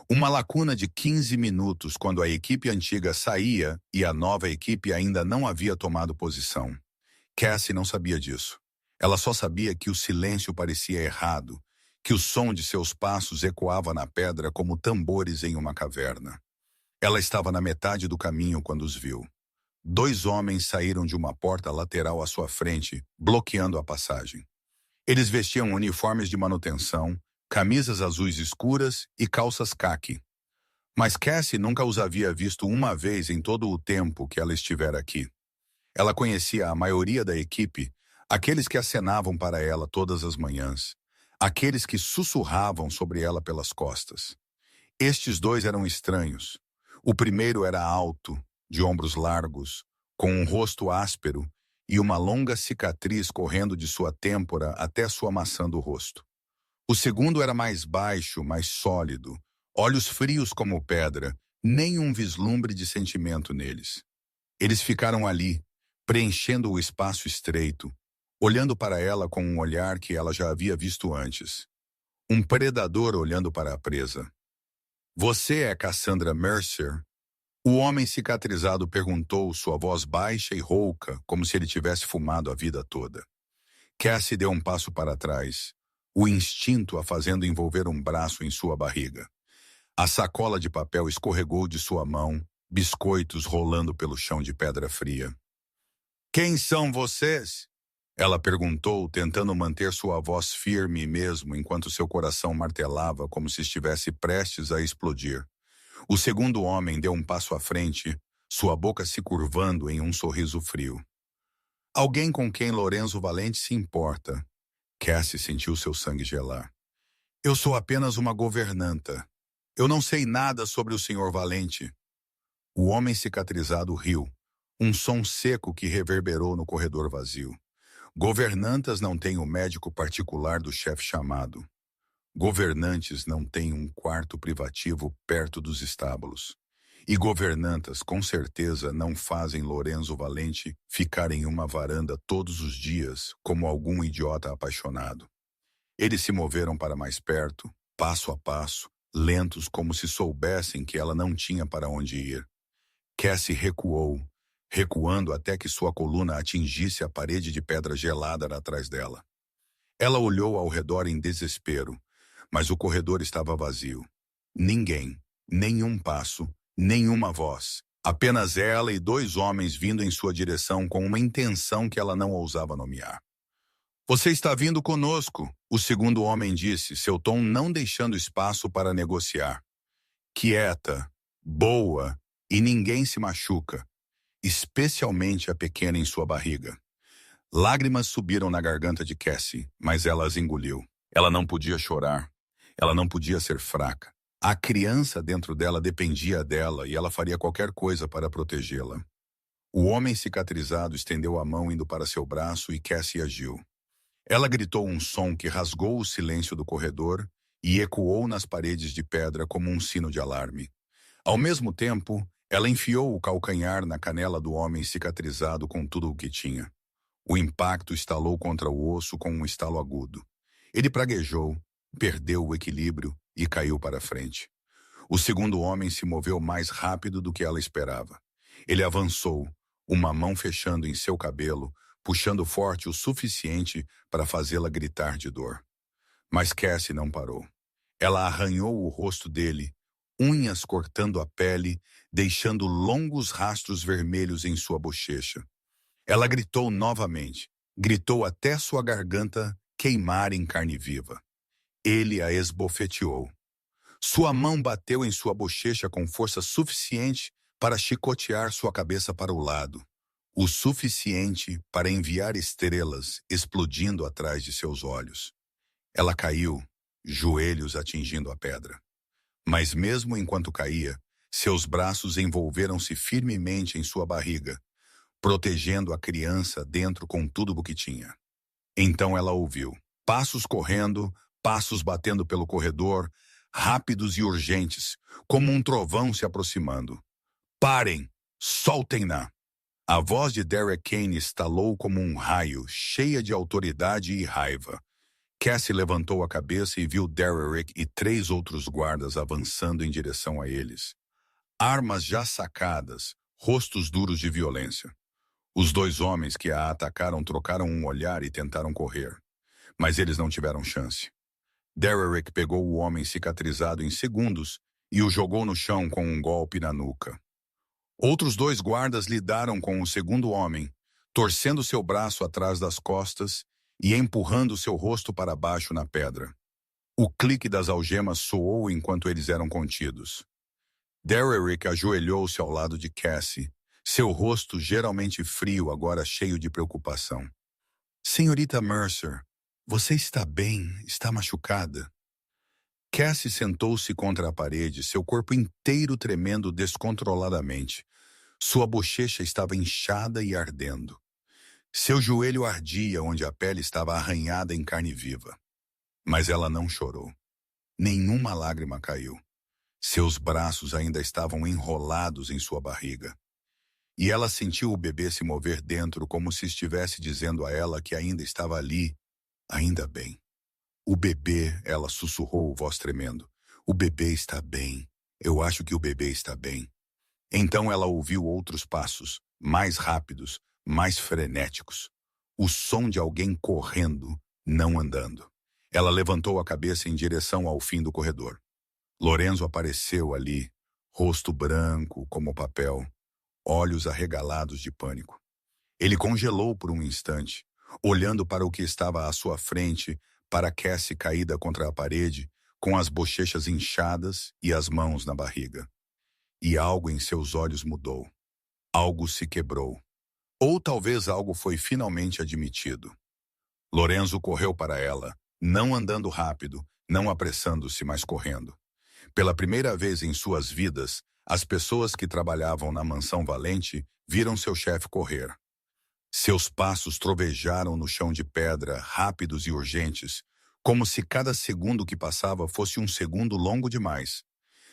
Uma lacuna de 15 minutos quando a equipe antiga saía e a nova equipe ainda não havia tomado posição. Cassie não sabia disso. Ela só sabia que o silêncio parecia errado, que o som de seus passos ecoava na pedra como tambores em uma caverna. Ela estava na metade do caminho quando os viu. 2 homens saíram de uma porta lateral à sua frente, bloqueando a passagem. Eles vestiam uniformes de manutenção, camisas azuis escuras e calças caqui. Mas Cassie nunca os havia visto uma vez em todo o tempo que ela estivera aqui. Ela conhecia a maioria da equipe, aqueles que acenavam para ela todas as manhãs, aqueles que sussurravam sobre ela pelas costas. Estes 2 eram estranhos. O primeiro era alto, de ombros largos, com um rosto áspero e uma longa cicatriz correndo de sua têmpora até sua maçã do rosto. O segundo era mais baixo, mais sólido, olhos frios como pedra, nem um vislumbre de sentimento neles. Eles ficaram ali, preenchendo o espaço estreito, olhando para ela com um olhar que ela já havia visto antes. Um predador olhando para a presa. Você é Cassandra Mercer? O homem cicatrizado perguntou, sua voz baixa e rouca, como se ele tivesse fumado a vida toda. Cassie deu um passo para trás, o instinto a fazendo envolver um braço em sua barriga. A sacola de papel escorregou de sua mão, biscoitos rolando pelo chão de pedra fria. Quem são vocês? Ela perguntou, tentando manter sua voz firme mesmo enquanto seu coração martelava como se estivesse prestes a explodir. O segundo homem deu um passo à frente, sua boca se curvando em um sorriso frio. Alguém com quem Lorenzo Valente se importa. Cassie sentiu seu sangue gelar. Eu sou apenas uma governanta. Eu não sei nada sobre o Sr. Valente. O homem cicatrizado riu, um som seco que reverberou no corredor vazio. Governantas não têm o médico particular do chefe chamado. Governantes não têm um quarto privativo perto dos estábulos. E governantas, com certeza, não fazem Lorenzo Valente ficar em uma varanda todos os dias como algum idiota apaixonado. Eles se moveram para mais perto, passo a passo, lentos como se soubessem que ela não tinha para onde ir. Cassie recuou, recuando até que sua coluna atingisse a parede de pedra gelada atrás dela. Ela olhou ao redor em desespero, mas o corredor estava vazio. Ninguém, nenhum passo, nenhuma voz. Apenas ela e 2 homens vindo em sua direção com uma intenção que ela não ousava nomear. Você está vindo conosco, o segundo homem disse, seu tom não deixando espaço para negociar. Quieta, boa, e ninguém se machuca, especialmente a pequena em sua barriga. Lágrimas subiram na garganta de Cassie, mas ela as engoliu. Ela não podia chorar. Ela não podia ser fraca. A criança dentro dela dependia dela e ela faria qualquer coisa para protegê-la. O homem cicatrizado estendeu a mão indo para seu braço e Cassie agiu. Ela gritou um som que rasgou o silêncio do corredor e ecoou nas paredes de pedra como um sino de alarme. Ao mesmo tempo, ela enfiou o calcanhar na canela do homem cicatrizado com tudo o que tinha. O impacto estalou contra o osso com um estalo agudo. Ele praguejou, perdeu o equilíbrio e caiu para frente. O segundo homem se moveu mais rápido do que ela esperava. Ele avançou, uma mão fechando em seu cabelo, puxando forte o suficiente para fazê-la gritar de dor. Mas Cassie não parou. Ela arranhou o rosto dele, unhas cortando a pele, deixando longos rastros vermelhos em sua bochecha. Ela gritou novamente, gritou até sua garganta queimar em carne viva. Ele a esbofeteou. Sua mão bateu em sua bochecha com força suficiente para chicotear sua cabeça para o lado, o suficiente para enviar estrelas explodindo atrás de seus olhos. Ela caiu, joelhos atingindo a pedra. Mas mesmo enquanto caía, seus braços envolveram-se firmemente em sua barriga, protegendo a criança dentro com tudo o que tinha. Então ela ouviu passos correndo, passos batendo pelo corredor, rápidos e urgentes, como um trovão se aproximando. Parem! Soltem-na! A voz de Derek Kane estalou como um raio, cheia de autoridade e raiva. Cassie levantou a cabeça e viu Derek e 3 outros guardas avançando em direção a eles. Armas já sacadas, rostos duros de violência. Os 2 homens que a atacaram trocaram um olhar e tentaram correr, mas eles não tiveram chance. Derek pegou o homem cicatrizado em segundos e o jogou no chão com um golpe na nuca. Outros 2 guardas lidaram com o segundo homem, torcendo seu braço atrás das costas e empurrando seu rosto para baixo na pedra. O clique das algemas soou enquanto eles eram contidos. Derek ajoelhou-se ao lado de Cassie, seu rosto geralmente frio, agora cheio de preocupação. Senhorita Mercer, você está bem? Está machucada? Cassie sentou-se contra a parede, seu corpo inteiro tremendo descontroladamente. Sua bochecha estava inchada e ardendo. Seu joelho ardia onde a pele estava arranhada em carne viva. Mas ela não chorou. Nenhuma lágrima caiu. Seus braços ainda estavam enrolados em sua barriga. E ela sentiu o bebê se mover dentro como se estivesse dizendo a ela que ainda estava ali. Ainda bem. O bebê, ela sussurrou, voz tremendo. O bebê está bem. Eu acho que o bebê está bem. Então ela ouviu outros passos, mais rápidos, mais frenéticos. O som de alguém correndo, não andando. Ela levantou a cabeça em direção ao fim do corredor. Lorenzo apareceu ali, rosto branco como papel, olhos arregalados de pânico. Ele congelou por um instante, olhando para o que estava à sua frente, para Cassie caída contra a parede, com as bochechas inchadas e as mãos na barriga. E algo em seus olhos mudou. Algo se quebrou. Ou talvez algo foi finalmente admitido. Lorenzo correu para ela, não andando rápido, não apressando-se, mas correndo. Pela primeira vez em suas vidas, as pessoas que trabalhavam na mansão Valente viram seu chefe correr. Seus passos trovejaram no chão de pedra, rápidos e urgentes, como se cada segundo que passava fosse um segundo longo demais.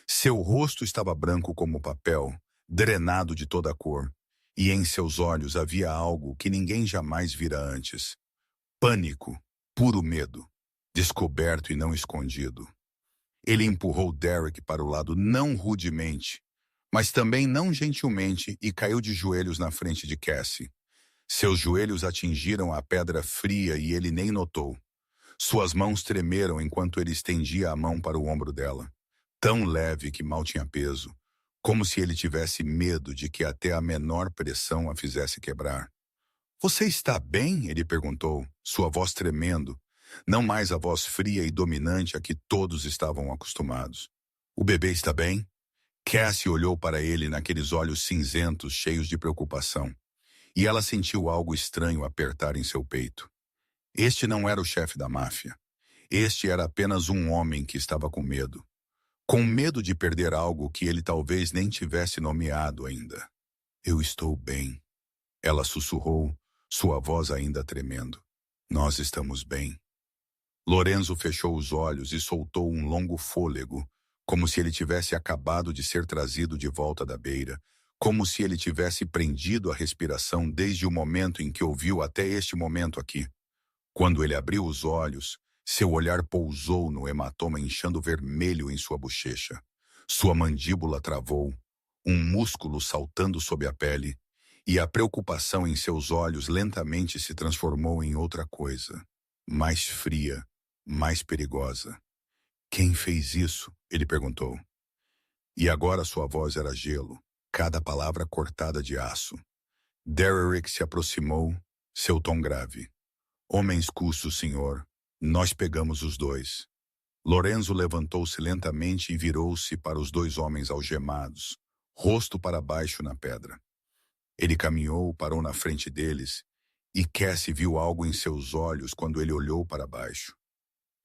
Seu rosto estava branco como papel, drenado de toda a cor, e em seus olhos havia algo que ninguém jamais vira antes. Pânico, puro medo, descoberto e não escondido. Ele empurrou Derek para o lado não rudemente, mas também não gentilmente e caiu de joelhos na frente de Cassie. Seus joelhos atingiram a pedra fria e ele nem notou. Suas mãos tremeram enquanto ele estendia a mão para o ombro dela, tão leve que mal tinha peso, como se ele tivesse medo de que até a menor pressão a fizesse quebrar. Você está bem? Ele perguntou, sua voz tremendo, não mais a voz fria e dominante a que todos estavam acostumados. O bebê está bem? Cassie olhou para ele naqueles olhos cinzentos cheios de preocupação, e ela sentiu algo estranho apertar em seu peito. Este não era o chefe da máfia. Este era apenas um homem que estava com medo. com medo de perder algo que ele talvez nem tivesse nomeado ainda. Eu estou bem, ela sussurrou, sua voz ainda tremendo. Nós estamos bem. Lorenzo fechou os olhos e soltou um longo fôlego, como se ele tivesse acabado de ser trazido de volta da beira, como se ele tivesse prendido a respiração desde o momento em que ouviu até este momento aqui. Quando ele abriu os olhos, seu olhar pousou no hematoma inchando vermelho em sua bochecha. Sua mandíbula travou, um músculo saltando sob a pele, e a preocupação em seus olhos lentamente se transformou em outra coisa, mais fria, mais perigosa. Quem fez isso? Ele perguntou. E agora sua voz era gelo, cada palavra cortada de aço. Derrick se aproximou, seu tom grave. Homens custos, senhor. Nós pegamos os dois. Lorenzo levantou-se lentamente e virou-se para os dois homens algemados, rosto para baixo na pedra. Ele caminhou, parou na frente deles, e Cassie viu algo em seus olhos quando ele olhou para baixo.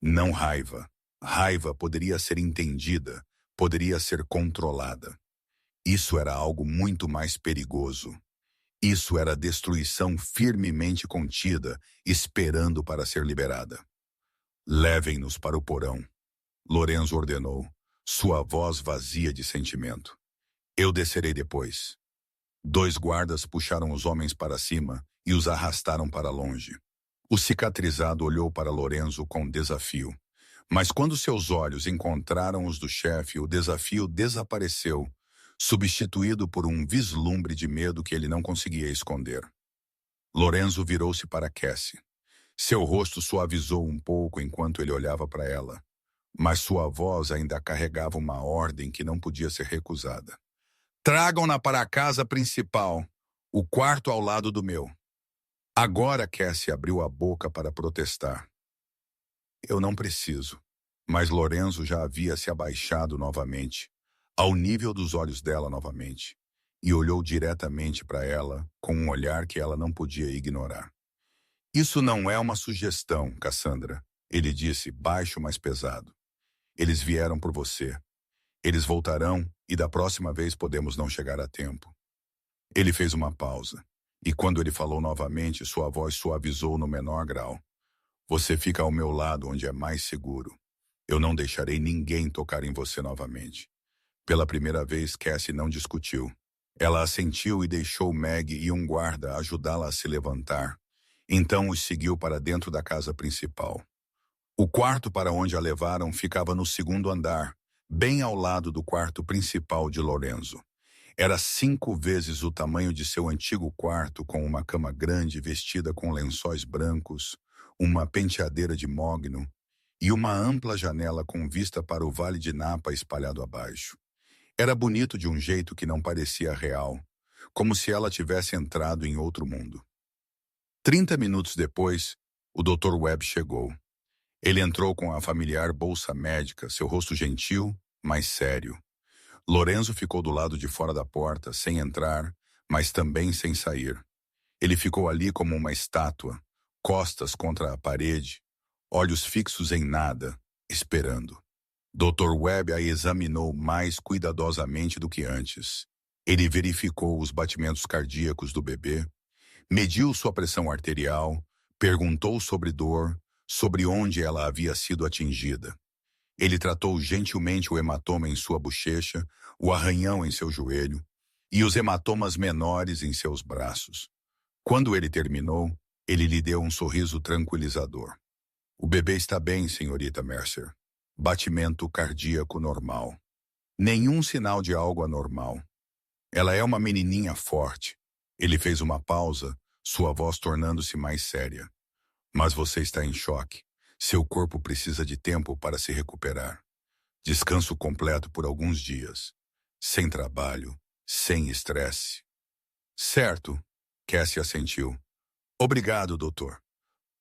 Não raiva. Raiva poderia ser entendida, poderia ser controlada. Isso era algo muito mais perigoso. Isso era destruição firmemente contida, esperando para ser liberada. Levem-nos para o porão, Lorenzo ordenou, sua voz vazia de sentimento. Eu descerei depois. Dois guardas puxaram os homens para cima e os arrastaram para longe. O cicatrizado olhou para Lorenzo com desafio. Mas quando seus olhos encontraram os do chefe, o desafio desapareceu, substituído por um vislumbre de medo que ele não conseguia esconder. Lorenzo virou-se para Cassie. Seu rosto suavizou um pouco enquanto ele olhava para ela, mas sua voz ainda carregava uma ordem que não podia ser recusada. Tragam-na para a casa principal, o quarto ao lado do meu. Agora Cassie abriu a boca para protestar. Eu não preciso. Mas Lorenzo já havia se abaixado novamente, ao nível dos olhos dela novamente, e olhou diretamente para ela com um olhar que ela não podia ignorar. Isso não é uma sugestão, Cassandra, ele disse, baixo, mas pesado. Eles vieram por você. Eles voltarão e da próxima vez podemos não chegar a tempo. Ele fez uma pausa, e quando ele falou novamente, sua voz suavizou no menor grau. Você fica ao meu lado onde é mais seguro. Eu não deixarei ninguém tocar em você novamente. Pela primeira vez, Cassie não discutiu. Ela assentiu e deixou Meg e um guarda ajudá-la a se levantar. Então os seguiu para dentro da casa principal. O quarto para onde a levaram ficava no segundo andar, bem ao lado do quarto principal de Lorenzo. Era 5 vezes o tamanho de seu antigo quarto, com uma cama grande vestida com lençóis brancos, uma penteadeira de mogno e uma ampla janela com vista para o Vale de Napa espalhado abaixo. Era bonito de um jeito que não parecia real, como se ela tivesse entrado em outro mundo. 30 minutos depois, o Dr. Webb chegou. Ele entrou com a familiar bolsa médica, seu rosto gentil, mas sério. Lorenzo ficou do lado de fora da porta, sem entrar, mas também sem sair. Ele ficou ali como uma estátua, costas contra a parede, olhos fixos em nada, esperando. Dr. Webb a examinou mais cuidadosamente do que antes. Ele verificou os batimentos cardíacos do bebê, mediu sua pressão arterial, perguntou sobre dor, sobre onde ela havia sido atingida. Ele tratou gentilmente o hematoma em sua bochecha, o arranhão em seu joelho e os hematomas menores em seus braços. Quando ele terminou, ele lhe deu um sorriso tranquilizador. O bebê está bem, senhorita Mercer. Batimento cardíaco normal. Nenhum sinal de algo anormal. Ela é uma menininha forte. Ele fez uma pausa, sua voz tornando-se mais séria. Mas você está em choque. Seu corpo precisa de tempo para se recuperar. Descanso completo por alguns dias. Sem trabalho, sem estresse. Certo, Cassie assentiu. Obrigado, doutor.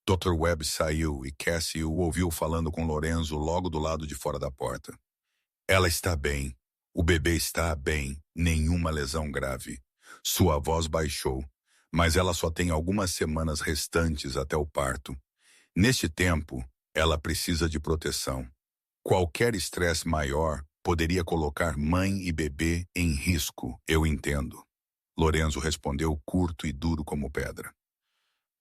Dr. Webb saiu e Cassie o ouviu falando com Lorenzo logo do lado de fora da porta. Ela está bem. O bebê está bem. Nenhuma lesão grave. Sua voz baixou, mas ela só tem algumas semanas restantes até o parto. Neste tempo, ela precisa de proteção. Qualquer estresse maior poderia colocar mãe e bebê em risco, eu entendo. Lorenzo respondeu curto e duro como pedra.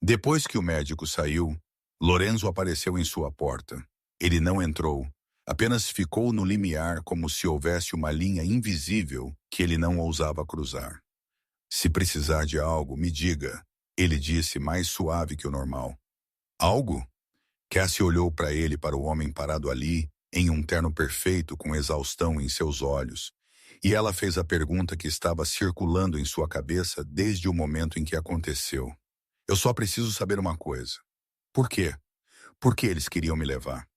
Depois que o médico saiu, Lorenzo apareceu em sua porta. Ele não entrou, apenas ficou no limiar como se houvesse uma linha invisível que ele não ousava cruzar. Se precisar de algo, me diga, ele disse mais suave que o normal. Algo? Cassie olhou para ele, para o homem parado ali, em um terno perfeito com exaustão em seus olhos, e ela fez a pergunta que estava circulando em sua cabeça desde o momento em que aconteceu. Eu só preciso saber uma coisa. Por quê? Por que eles queriam me levar?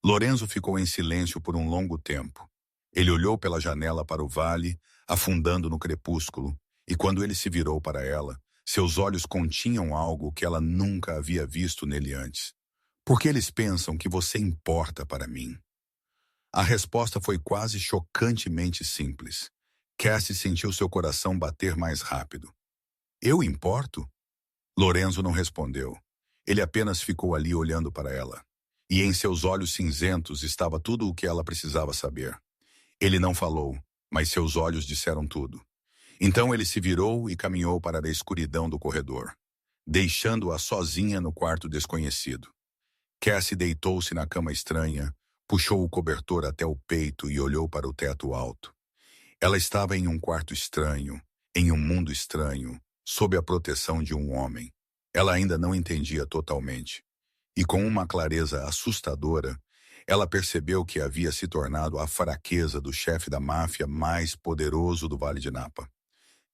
Lorenzo ficou em silêncio por um longo tempo. Ele olhou pela janela para o vale, afundando no crepúsculo, e quando ele se virou para ela, seus olhos continham algo que ela nunca havia visto nele antes. Por que eles pensam que você importa para mim? A resposta foi quase chocantemente simples. Cassie sentiu seu coração bater mais rápido. Eu importo? Lorenzo não respondeu. Ele apenas ficou ali olhando para ela. E em seus olhos cinzentos estava tudo o que ela precisava saber. Ele não falou, mas seus olhos disseram tudo. Então ele se virou e caminhou para a escuridão do corredor, deixando-a sozinha no quarto desconhecido. Cassie deitou-se na cama estranha, puxou o cobertor até o peito e olhou para o teto alto. Ela estava em um quarto estranho, em um mundo estranho, sob a proteção de um homem. Ela ainda não entendia totalmente. E com uma clareza assustadora, ela percebeu que havia se tornado a fraqueza do chefe da máfia mais poderoso do Vale de Napa.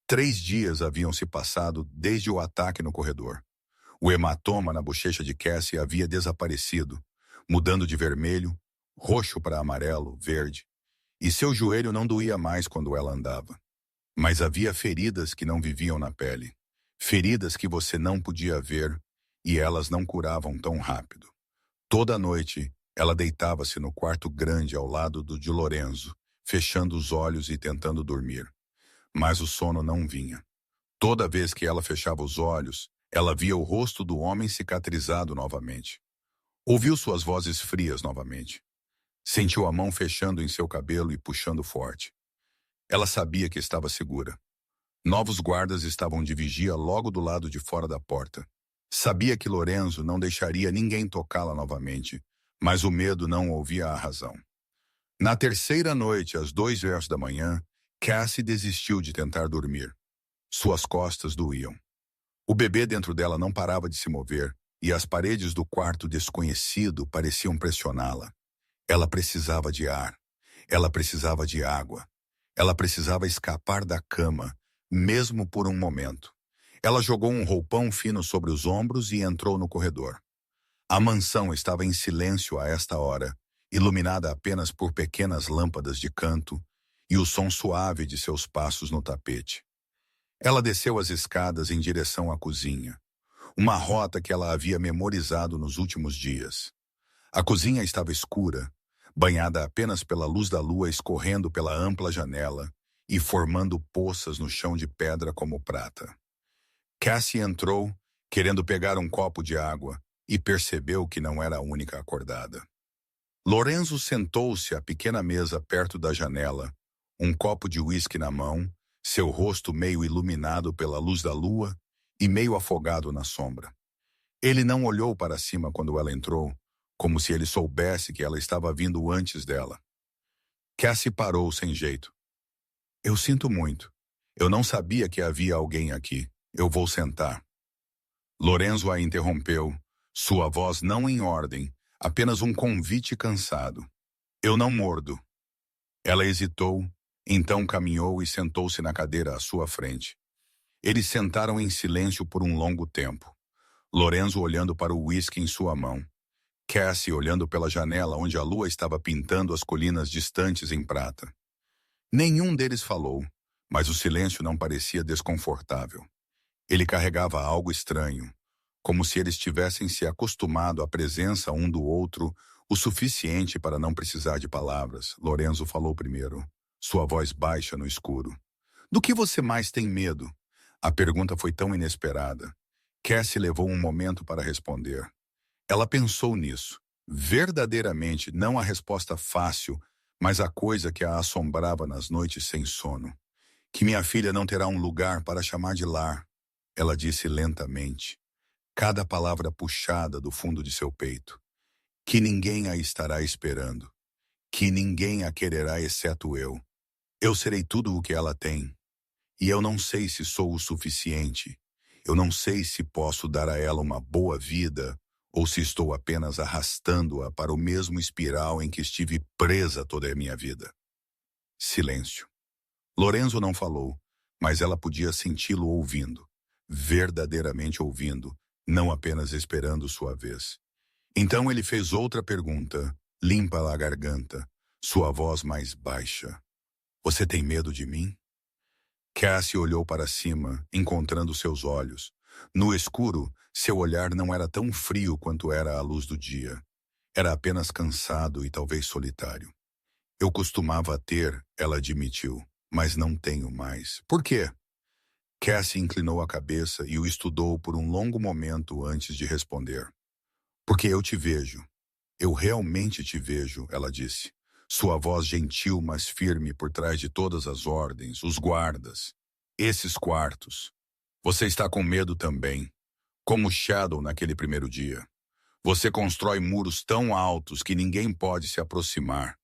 3 dias haviam se passado desde o ataque no corredor. O hematoma na bochecha de Cassie havia desaparecido, mudando de vermelho, roxo para amarelo, verde, e seu joelho não doía mais quando ela andava. Mas havia feridas que não viviam na pele, feridas que você não podia ver, e elas não curavam tão rápido. Toda noite, ela deitava-se no quarto grande ao lado do de Lorenzo, fechando os olhos e tentando dormir. Mas o sono não vinha. Toda vez que ela fechava os olhos, ela via o rosto do homem cicatrizado novamente. Ouviu suas vozes frias novamente. Sentiu a mão fechando em seu cabelo e puxando forte. Ela sabia que estava segura. Novos guardas estavam de vigia logo do lado de fora da porta. Sabia que Lorenzo não deixaria ninguém tocá-la novamente, mas o medo não ouvia a razão. Na terceira noite, às 2h da manhã, Cassie desistiu de tentar dormir. Suas costas doíam. O bebê dentro dela não parava de se mover, e as paredes do quarto desconhecido pareciam pressioná-la. Ela precisava de ar. Ela precisava de água. Ela precisava escapar da cama, mesmo por um momento. Ela jogou um roupão fino sobre os ombros e entrou no corredor. A mansão estava em silêncio a esta hora, iluminada apenas por pequenas lâmpadas de canto e o som suave de seus passos no tapete. Ela desceu as escadas em direção à cozinha, uma rota que ela havia memorizado nos últimos dias. A cozinha estava escura, banhada apenas pela luz da lua escorrendo pela ampla janela e formando poças no chão de pedra como prata. Cassie entrou, querendo pegar um copo de água, e percebeu que não era a única acordada. Lorenzo sentou-se à pequena mesa perto da janela, um copo de uísque na mão, seu rosto meio iluminado pela luz da lua e meio afogado na sombra. Ele não olhou para cima quando ela entrou, como se ele soubesse que ela estava vindo antes dela. Cassie parou sem jeito. Eu sinto muito. Eu não sabia que havia alguém aqui. Eu vou sentar. Lorenzo a interrompeu, sua voz não em ordem, apenas um convite cansado. Eu não mordo. Ela hesitou, então caminhou e sentou-se na cadeira à sua frente. Eles sentaram em silêncio por um longo tempo. Lorenzo olhando para o uísque em sua mão. Cassie olhando pela janela onde a lua estava pintando as colinas distantes em prata. Nenhum deles falou, mas o silêncio não parecia desconfortável. Ele carregava algo estranho, como se eles tivessem se acostumado à presença um do outro o suficiente para não precisar de palavras. Lorenzo falou primeiro, sua voz baixa no escuro. Do que você mais tem medo? A pergunta foi tão inesperada. Cassie levou um momento para responder. Ela pensou nisso. Verdadeiramente, não a resposta fácil, Mas a coisa que a assombrava nas noites sem sono, que minha filha não terá um lugar para chamar de lar, ela disse lentamente, cada palavra puxada do fundo de seu peito, que ninguém a estará esperando, que ninguém a quererá exceto eu. Eu serei tudo o que ela tem, e eu não sei se sou o suficiente. Eu não sei se posso dar a ela uma boa vida ou se estou apenas arrastando-a para o mesmo espiral em que estive presa toda a minha vida. Silêncio. Lorenzo não falou, mas ela podia senti-lo ouvindo, verdadeiramente ouvindo, não apenas esperando sua vez. Então ele fez outra pergunta, limpa a garganta, sua voz mais baixa. Você tem medo de mim? Cassie olhou para cima, encontrando seus olhos. No escuro, seu olhar não era tão frio quanto era à luz do dia. Era apenas cansado e talvez solitário. Eu costumava ter, ela admitiu, mas não tenho mais. Por quê? Cassie inclinou a cabeça e o estudou por um longo momento antes de responder. Porque eu te vejo. Eu realmente te vejo, ela disse. Sua voz gentil, mas firme por trás de todas as ordens, os guardas. Esses quartos. Você está com medo também, como Shadow naquele primeiro dia. Você constrói muros tão altos que ninguém pode se aproximar.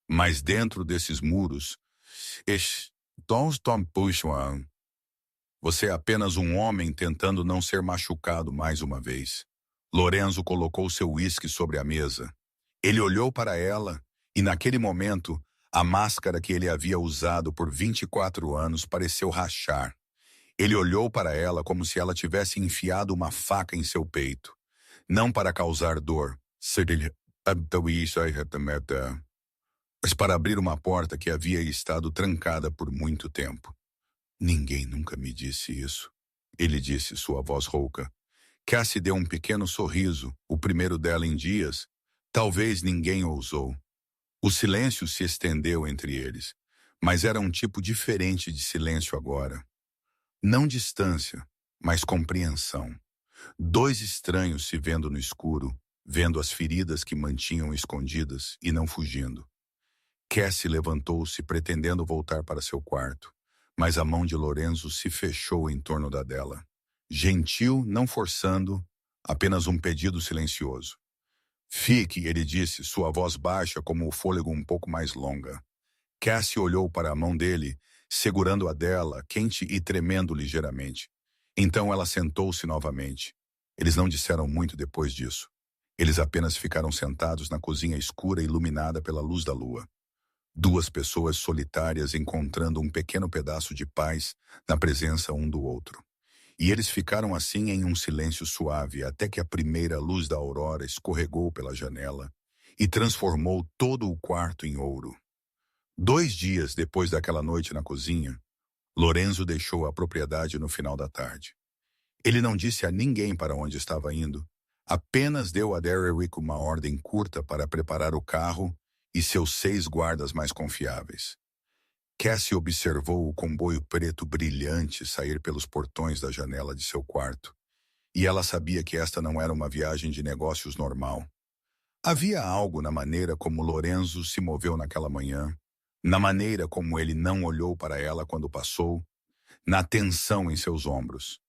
Mas dentro desses muros, você é apenas um homem tentando não ser machucado mais uma vez. Lorenzo colocou seu uísque sobre a mesa. Ele olhou para ela e, naquele momento, a máscara que ele havia usado por 24 anos pareceu rachar. Ele olhou para ela como se ela tivesse enfiado uma faca em seu peito. Não para causar dor, mas para abrir uma porta que havia estado trancada por muito tempo. Ninguém nunca me disse isso, ele disse, sua voz rouca. Cassie deu um pequeno sorriso, o primeiro dela em dias. Talvez ninguém ousou. O silêncio se estendeu entre eles, mas era um tipo diferente de silêncio agora. Não distância, mas compreensão. Dois estranhos se vendo no escuro, vendo as feridas que mantinham escondidas e não fugindo. Cassie levantou-se pretendendo voltar para seu quarto, mas a mão de Lorenzo se fechou em torno da dela. Gentil, não forçando, apenas um pedido silencioso. Fique, ele disse, sua voz baixa como o fôlego um pouco mais longa. Cassie olhou para a mão dele, segurando a dela, quente e tremendo ligeiramente. Então ela sentou-se novamente. Eles não disseram muito depois disso. Eles apenas ficaram sentados na cozinha escura iluminada pela luz da lua. Duas pessoas solitárias encontrando um pequeno pedaço de paz na presença um do outro. E eles ficaram assim em um silêncio suave até que a primeira luz da aurora escorregou pela janela e transformou todo o quarto em ouro. 2 dias depois daquela noite na cozinha, Lorenzo deixou a propriedade no final da tarde. Ele não disse a ninguém para onde estava indo, apenas deu a Derrick uma ordem curta para preparar o carro e seus 6 guardas mais confiáveis. Cassie observou o comboio preto brilhante sair pelos portões da janela de seu quarto, e ela sabia que esta não era uma viagem de negócios normal. Havia algo na maneira como Lorenzo se moveu naquela manhã, na maneira como ele não olhou para ela quando passou, na tensão em seus ombros.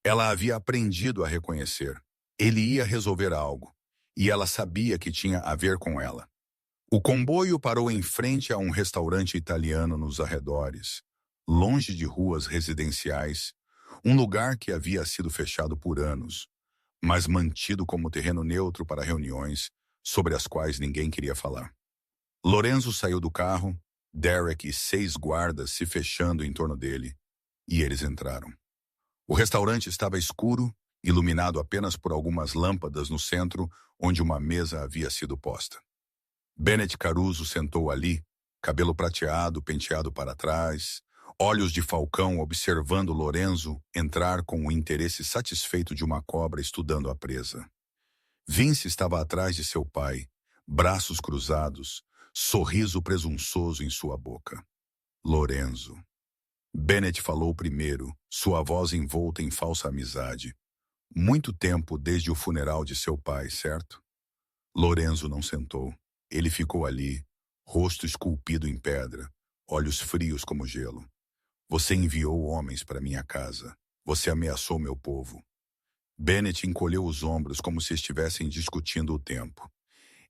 Ela havia aprendido a reconhecer. Ele ia resolver algo, e ela sabia que tinha a ver com ela. O comboio parou em frente a um restaurante italiano nos arredores, longe de ruas residenciais, um lugar que havia sido fechado por anos, mas mantido como terreno neutro para reuniões sobre as quais ninguém queria falar. Lorenzo saiu do carro, Derek e 6 guardas se fechando em torno dele, e eles entraram. O restaurante estava escuro, iluminado apenas por algumas lâmpadas no centro, onde uma mesa havia sido posta. Bennett Caruso sentou ali, cabelo prateado, penteado para trás, olhos de falcão observando Lorenzo entrar com o interesse satisfeito de uma cobra estudando a presa. Vince estava atrás de seu pai, braços cruzados, sorriso presunçoso em sua boca. Lorenzo. Bennett falou primeiro, sua voz envolta em falsa amizade. Muito tempo desde o funeral de seu pai, certo? Lorenzo não sentou. Ele ficou ali, rosto esculpido em pedra, olhos frios como gelo. Você enviou homens para minha casa. Você ameaçou meu povo. Bennett encolheu os ombros como se estivessem discutindo o tempo.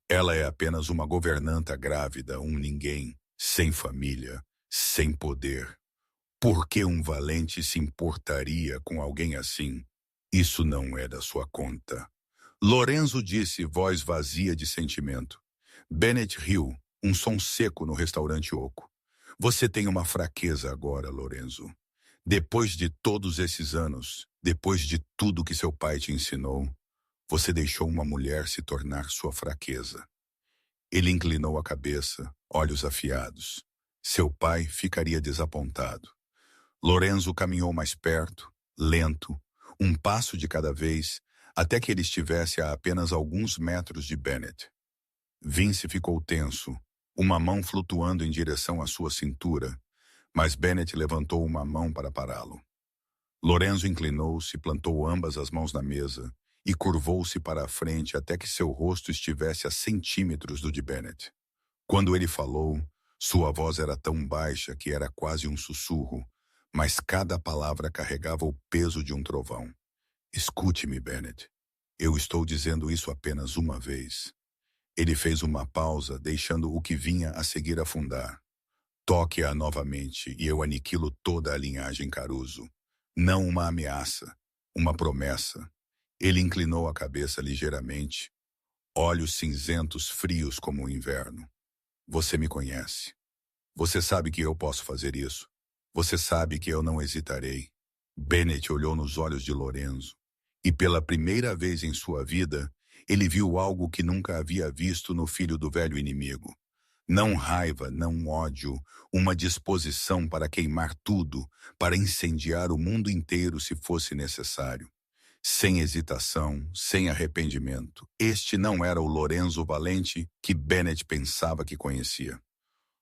Ela é apenas uma governanta grávida, um ninguém, sem família, sem poder. Por que um valente se importaria com alguém assim? Isso não é da sua conta. Lorenzo disse, voz vazia de sentimento. Bennett riu, um som seco no restaurante oco. Você tem uma fraqueza agora, Lorenzo. Depois de todos esses anos, depois de tudo que seu pai te ensinou, você deixou uma mulher se tornar sua fraqueza. Ele inclinou a cabeça, olhos afiados. Seu pai ficaria desapontado. Lorenzo caminhou mais perto, lento, um passo de cada vez, até que ele estivesse a apenas alguns metros de Bennett. Vince ficou tenso, uma mão flutuando em direção à sua cintura, mas Bennett levantou uma mão para pará-lo. Lorenzo inclinou-se, plantou ambas as mãos na mesa e curvou-se para a frente até que seu rosto estivesse a centímetros do de Bennett. Quando ele falou, sua voz era tão baixa que era quase um sussurro, mas cada palavra carregava o peso de um trovão. Escute-me, Bennett. Eu estou dizendo isso apenas uma vez. Ele fez uma pausa, deixando o que vinha a seguir afundar. Toque-a novamente e eu aniquilo toda a linhagem Caruso. Não uma ameaça, uma promessa. Ele inclinou a cabeça ligeiramente, olhos cinzentos frios como o inverno. Você me conhece. Você sabe que eu posso fazer isso. Você sabe que eu não hesitarei. Bennett olhou nos olhos de Lorenzo, e pela primeira vez em sua vida, ele viu algo que nunca havia visto no filho do velho inimigo. Não raiva, não ódio, uma disposição para queimar tudo, para incendiar o mundo inteiro se fosse necessário. Sem hesitação, sem arrependimento. Este não era o Lorenzo valente que Bennett pensava que conhecia.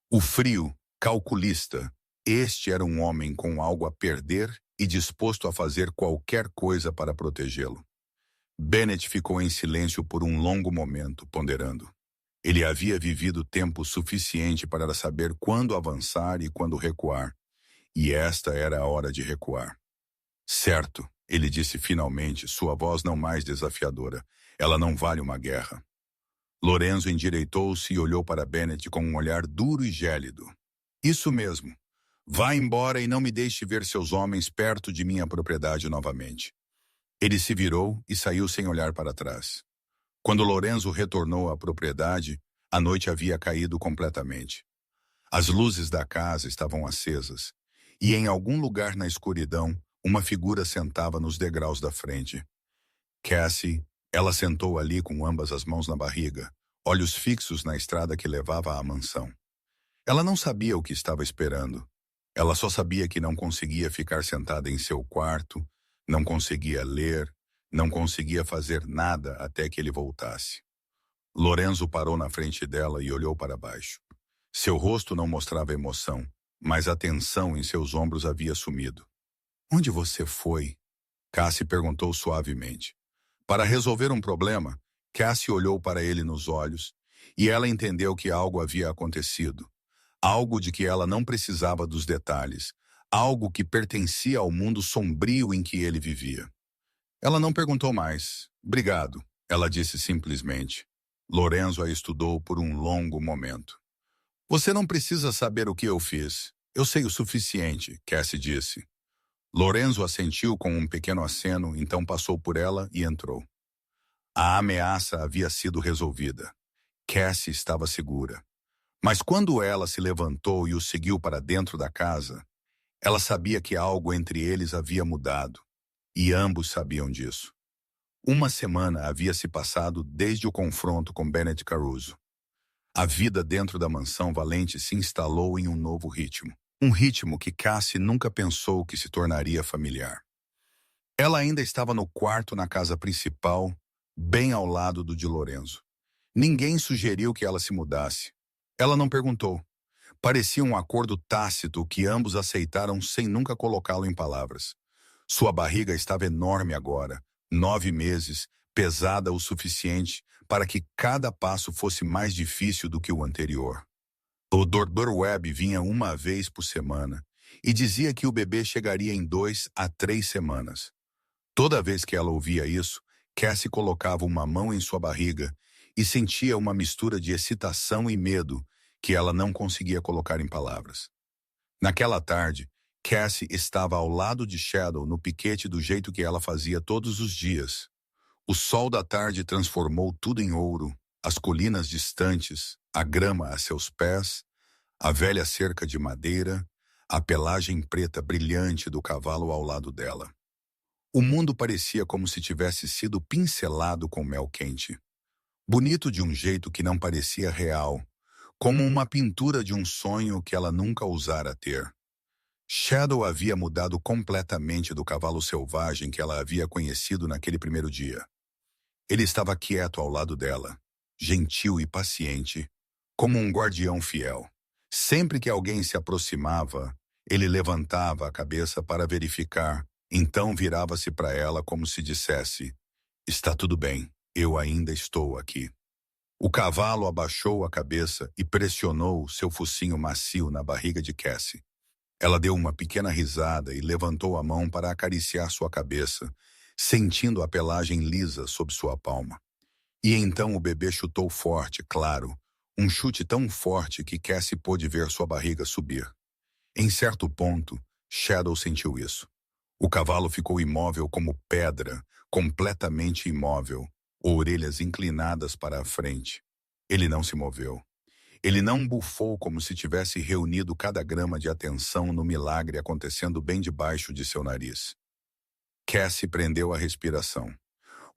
O frio, calculista, este era um homem com algo a perder e disposto a fazer qualquer coisa para protegê-lo. Bennett ficou em silêncio por um longo momento, ponderando. Ele havia vivido tempo suficiente para saber quando avançar e quando recuar, e esta era a hora de recuar. Certo, ele disse finalmente, sua voz não mais desafiadora. Ela não vale uma guerra. Lorenzo endireitou-se e olhou para Bennett com um olhar duro e gélido. Isso mesmo. Vá embora e não me deixe ver seus homens perto de minha propriedade novamente. Ele se virou e saiu sem olhar para trás. Quando Lorenzo retornou à propriedade, a noite havia caído completamente. As luzes da casa estavam acesas, e em algum lugar na escuridão, uma figura sentava nos degraus da frente. Cassie, ela sentou ali com ambas as mãos na barriga, olhos fixos na estrada que levava à mansão. Ela não sabia o que estava esperando. Ela só sabia que não conseguia ficar sentada em seu quarto, não conseguia ler, não conseguia fazer nada até que ele voltasse. Lorenzo parou na frente dela e olhou para baixo. Seu rosto não mostrava emoção, mas a tensão em seus ombros havia sumido. Onde você foi? Cassie perguntou suavemente. Para resolver um problema, Cassie olhou para ele nos olhos e ela entendeu que algo havia acontecido. Algo de que ela não precisava dos detalhes. Algo que pertencia ao mundo sombrio em que ele vivia. Ela não perguntou mais. Obrigado, ela disse simplesmente. Lorenzo a estudou por um longo momento. Você não precisa saber o que eu fiz. Eu sei o suficiente, Cassie disse. Lorenzo assentiu com um pequeno aceno, então passou por ela e entrou. A ameaça havia sido resolvida. Cassie estava segura. Mas quando ela se levantou e o seguiu para dentro da casa, ela sabia que algo entre eles havia mudado. E ambos sabiam disso. Uma semana havia se passado desde o confronto com Bennett Caruso. A vida dentro da mansão Valente se instalou em um novo ritmo. Um ritmo que Cassie nunca pensou que se tornaria familiar. Ela ainda estava no quarto na casa principal, bem ao lado do de Lorenzo. Ninguém sugeriu que ela se mudasse. Ela não perguntou. Parecia um acordo tácito que ambos aceitaram sem nunca colocá-lo em palavras. Sua barriga estava enorme agora, 9 meses, pesada o suficiente para que cada passo fosse mais difícil do que o anterior. O Dr. Webb vinha uma vez por semana e dizia que o bebê chegaria em 2 a 3 semanas. Toda vez que ela ouvia isso, Cassie colocava uma mão em sua barriga e sentia uma mistura de excitação e medo que ela não conseguia colocar em palavras. Naquela tarde, Cassie estava ao lado de Shadow no piquete do jeito que ela fazia todos os dias. O sol da tarde transformou tudo em ouro, as colinas distantes, a grama a seus pés, a velha cerca de madeira, a pelagem preta brilhante do cavalo ao lado dela. O mundo parecia como se tivesse sido pincelado com mel quente. Bonito de um jeito que não parecia real, como uma pintura de um sonho que ela nunca ousara ter. Shadow havia mudado completamente do cavalo selvagem que ela havia conhecido naquele primeiro dia. Ele estava quieto ao lado dela, gentil e paciente, como um guardião fiel. Sempre que alguém se aproximava, ele levantava a cabeça para verificar, então virava-se para ela como se dissesse: "Está tudo bem, eu ainda estou aqui." O cavalo abaixou a cabeça e pressionou seu focinho macio na barriga de Cassie. Ela deu uma pequena risada e levantou a mão para acariciar sua cabeça, sentindo a pelagem lisa sob sua palma. E então o bebê chutou forte, claro, um chute tão forte que Cassie pôde ver sua barriga subir. Em certo ponto, Shadow sentiu isso. O cavalo ficou imóvel como pedra, completamente imóvel, orelhas inclinadas para a frente. Ele não se moveu. Ele não bufou como se tivesse reunido cada grama de atenção no milagre acontecendo bem debaixo de seu nariz. Cassie prendeu a respiração.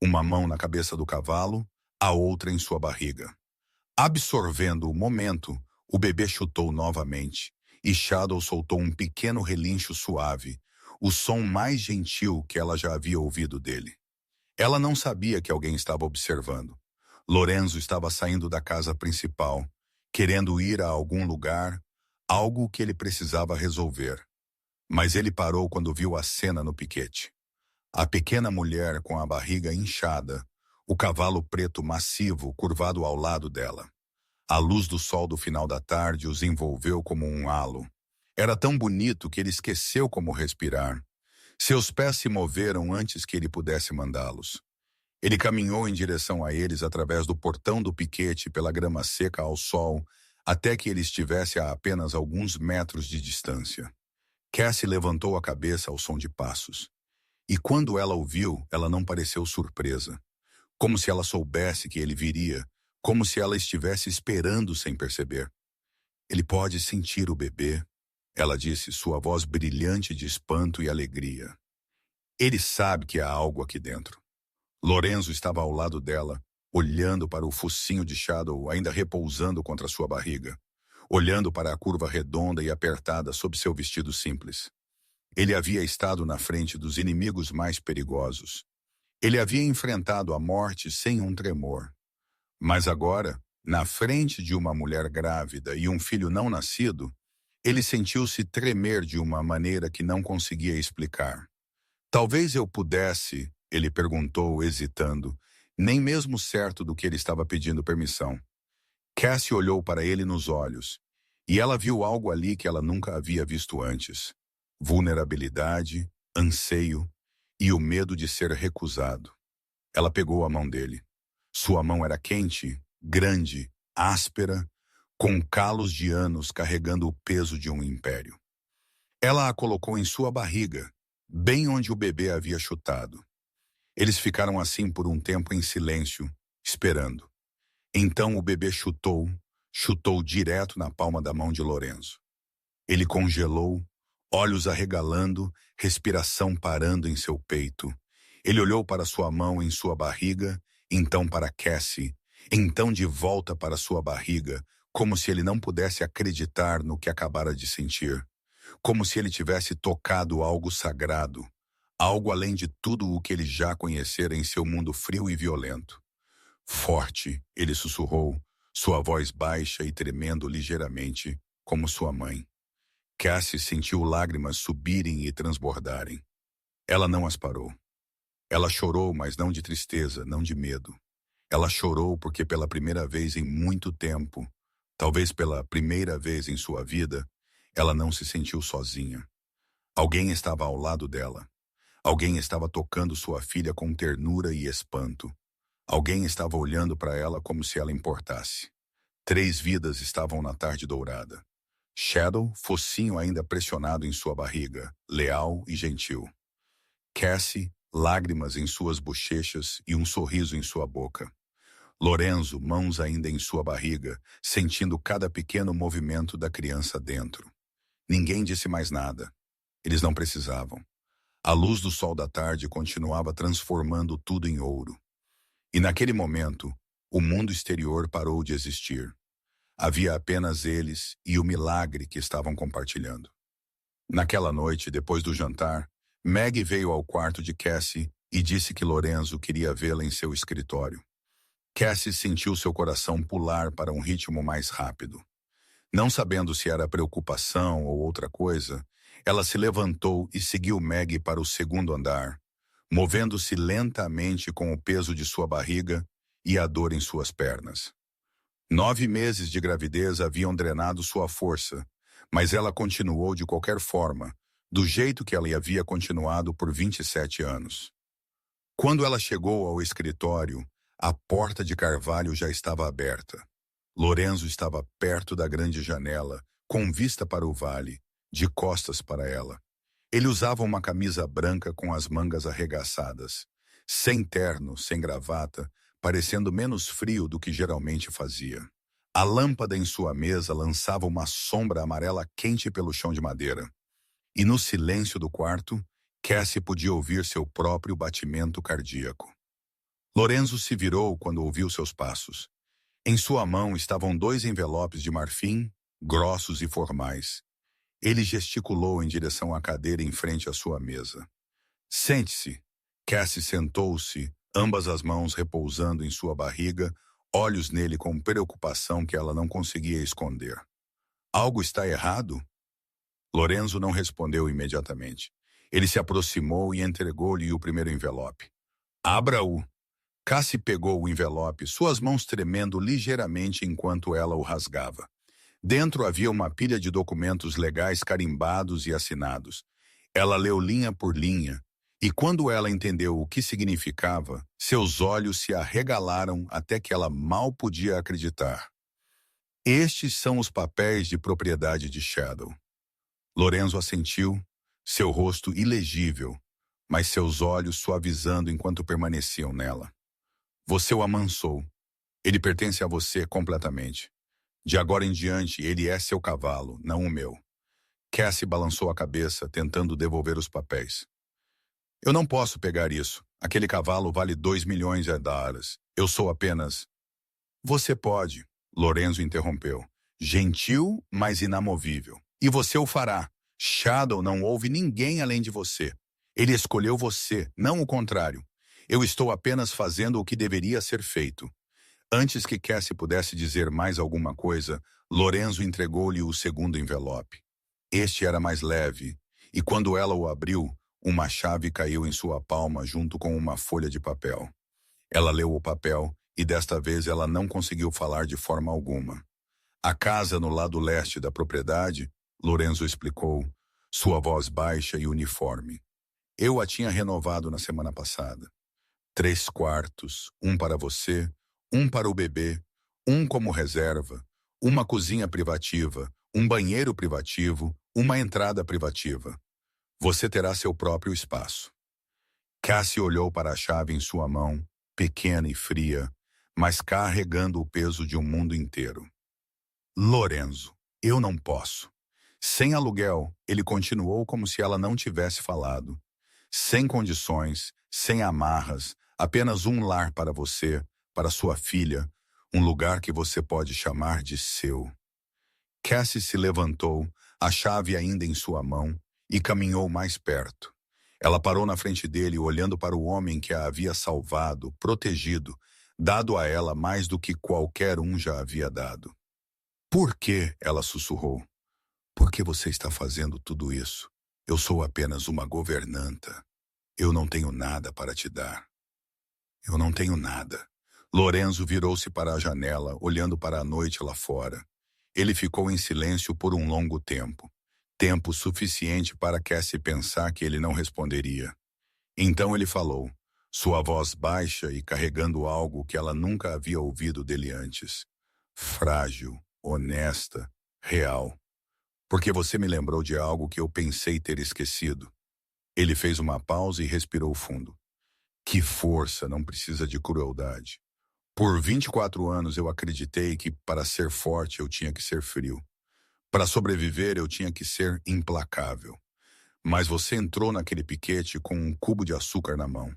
Uma mão na cabeça do cavalo, a outra em sua barriga. Absorvendo o momento, o bebê chutou novamente, e Shadow soltou um pequeno relincho suave, o som mais gentil que ela já havia ouvido dele. Ela não sabia que alguém estava observando. Lorenzo estava saindo da casa principal, querendo ir a algum lugar, algo que ele precisava resolver. Mas ele parou quando viu a cena no piquete. A pequena mulher com a barriga inchada, o cavalo preto massivo curvado ao lado dela. A luz do sol do final da tarde os envolveu como um halo. Era tão bonito que ele esqueceu como respirar. Seus pés se moveram antes que ele pudesse mandá-los. Ele caminhou em direção a eles através do portão do piquete pela grama seca ao sol, até que ele estivesse a apenas alguns metros de distância. Cassie levantou a cabeça ao som de passos. E quando ela o viu, ela não pareceu surpresa. Como se ela soubesse que ele viria, como se ela estivesse esperando sem perceber. "Ele pode sentir o bebê", ela disse, sua voz brilhante de espanto e alegria. "Ele sabe que há algo aqui dentro." Lorenzo estava ao lado dela, olhando para o focinho de Shadow ainda repousando contra sua barriga, olhando para a curva redonda e apertada sob seu vestido simples. Ele havia estado na frente dos inimigos mais perigosos. Ele havia enfrentado a morte sem um tremor. Mas agora, na frente de uma mulher grávida e um filho não nascido, ele sentiu-se tremer de uma maneira que não conseguia explicar. "Talvez eu pudesse", ele perguntou, hesitando, nem mesmo certo do que ele estava pedindo permissão. Cassie olhou para ele nos olhos, e ela viu algo ali que ela nunca havia visto antes. Vulnerabilidade, anseio e o medo de ser recusado. Ela pegou a mão dele. Sua mão era quente, grande, áspera, com calos de anos carregando o peso de um império. Ela a colocou em sua barriga, bem onde o bebê havia chutado. Eles ficaram assim por um tempo em silêncio, esperando. Então o bebê chutou direto na palma da mão de Lorenzo. Ele congelou, olhos arregalando, respiração parando em seu peito. Ele olhou para sua mão em sua barriga, então para Cassie, então de volta para sua barriga, como se ele não pudesse acreditar no que acabara de sentir. Como se ele tivesse tocado algo sagrado, algo além de tudo o que ele já conhecera em seu mundo frio e violento. "Forte", ele sussurrou, sua voz baixa e tremendo ligeiramente, como sua mãe. Cassie sentiu lágrimas subirem e transbordarem. Ela não as parou. Ela chorou, mas não de tristeza, não de medo. Ela chorou porque pela primeira vez em muito tempo, Talvez pela primeira vez em sua vida, ela não se sentiu sozinha. Alguém estava ao lado dela. Alguém estava tocando sua filha com ternura e espanto. Alguém estava olhando para ela como se ela importasse. 3 vidas estavam na tarde dourada. Shadow, focinho ainda pressionado em sua barriga, leal e gentil. Cassie, lágrimas em suas bochechas e um sorriso em sua boca. Lorenzo, mãos ainda em sua barriga, sentindo cada pequeno movimento da criança dentro. Ninguém disse mais nada. Eles não precisavam. A luz do sol da tarde continuava transformando tudo em ouro. E naquele momento, o mundo exterior parou de existir. Havia apenas eles e o milagre que estavam compartilhando. Naquela noite, depois do jantar, Meg veio ao quarto de Cassie e disse que Lorenzo queria vê-la em seu escritório. Cassie sentiu seu coração pular para um ritmo mais rápido. Não sabendo se era preocupação ou outra coisa, ela se levantou e seguiu Meg para o segundo andar, movendo-se lentamente com o peso de sua barriga e a dor em suas pernas. 9 meses de gravidez haviam drenado sua força, mas ela continuou de qualquer forma, do jeito que ela havia continuado por 27 anos. Quando ela chegou ao escritório, a porta de carvalho já estava aberta. Lorenzo estava perto da grande janela, com vista para o vale, de costas para ela. Ele usava uma camisa branca com as mangas arregaçadas, sem terno, sem gravata, parecendo menos frio do que geralmente fazia. A lâmpada em sua mesa lançava uma sombra amarela quente pelo chão de madeira. E no silêncio do quarto, Cassie podia ouvir seu próprio batimento cardíaco. Lorenzo se virou quando ouviu seus passos. Em sua mão estavam 2 envelopes de marfim, grossos e formais. Ele gesticulou em direção à cadeira em frente à sua mesa. Sente-se. Cassie sentou-se, ambas as mãos repousando em sua barriga, olhos nele com preocupação que ela não conseguia esconder. Algo está errado? Lorenzo não respondeu imediatamente. Ele se aproximou e entregou-lhe o primeiro envelope. Abra-o. Cassie pegou o envelope, suas mãos tremendo ligeiramente enquanto ela o rasgava. Dentro havia uma pilha de documentos legais carimbados e assinados. Ela leu linha por linha, e quando ela entendeu o que significava, seus olhos se arregalaram até que ela mal podia acreditar. Estes são os papéis de propriedade de Shadow. Lorenzo assentiu, seu rosto ilegível, mas seus olhos suavizando enquanto permaneciam nela. Você o amansou. Ele pertence a você completamente. De agora em diante, ele é seu cavalo, não o meu. Cassie balançou a cabeça, tentando devolver os papéis. Eu não posso pegar isso. Aquele cavalo vale 2 milhões de daras. Eu sou apenas... Você pode, Lorenzo interrompeu. Gentil, mas inamovível. E você o fará. Shadow não ouve ninguém além de você. Ele escolheu você, não o contrário. Eu estou apenas fazendo o que deveria ser feito. Antes que Cassie pudesse dizer mais alguma coisa, Lorenzo entregou-lhe o segundo envelope. Este era mais leve, e quando ela o abriu, uma chave caiu em sua palma junto com uma folha de papel. Ela leu o papel, e desta vez ela não conseguiu falar de forma alguma. A casa no lado leste da propriedade, Lorenzo explicou, sua voz baixa e uniforme. Eu a tinha renovado na semana passada. 3 quartos, um para você, um para o bebê, um como reserva, uma cozinha privativa, um banheiro privativo, uma entrada privativa. Você terá seu próprio espaço. Cassie olhou para a chave em sua mão, pequena e fria, mas carregando o peso de um mundo inteiro. Lorenzo, eu não posso. Sem aluguel, ele continuou como se ela não tivesse falado. Sem condições, sem amarras, apenas um lar para você, para sua filha, um lugar que você pode chamar de seu. Cassie se levantou, a chave ainda em sua mão, e caminhou mais perto. Ela parou na frente dele, olhando para o homem que a havia salvado, protegido, dado a ela mais do que qualquer um já havia dado. Por que? Ela sussurrou. Por que você está fazendo tudo isso? Eu sou apenas uma governanta. Eu não tenho nada para te dar. Eu não tenho nada. Lorenzo virou-se para a janela, olhando para a noite lá fora. Ele ficou em silêncio por um longo tempo. Tempo suficiente para Cassie pensar que ele não responderia. Então ele falou, sua voz baixa e carregando algo que ela nunca havia ouvido dele antes. Frágil, honesta, real. Porque você me lembrou de algo que eu pensei ter esquecido. Ele fez uma pausa e respirou fundo. Que força, não precisa de crueldade. Por 24 anos eu acreditei que para ser forte eu tinha que ser frio. Para sobreviver eu tinha que ser implacável. Mas você entrou naquele piquete com um cubo de açúcar na mão.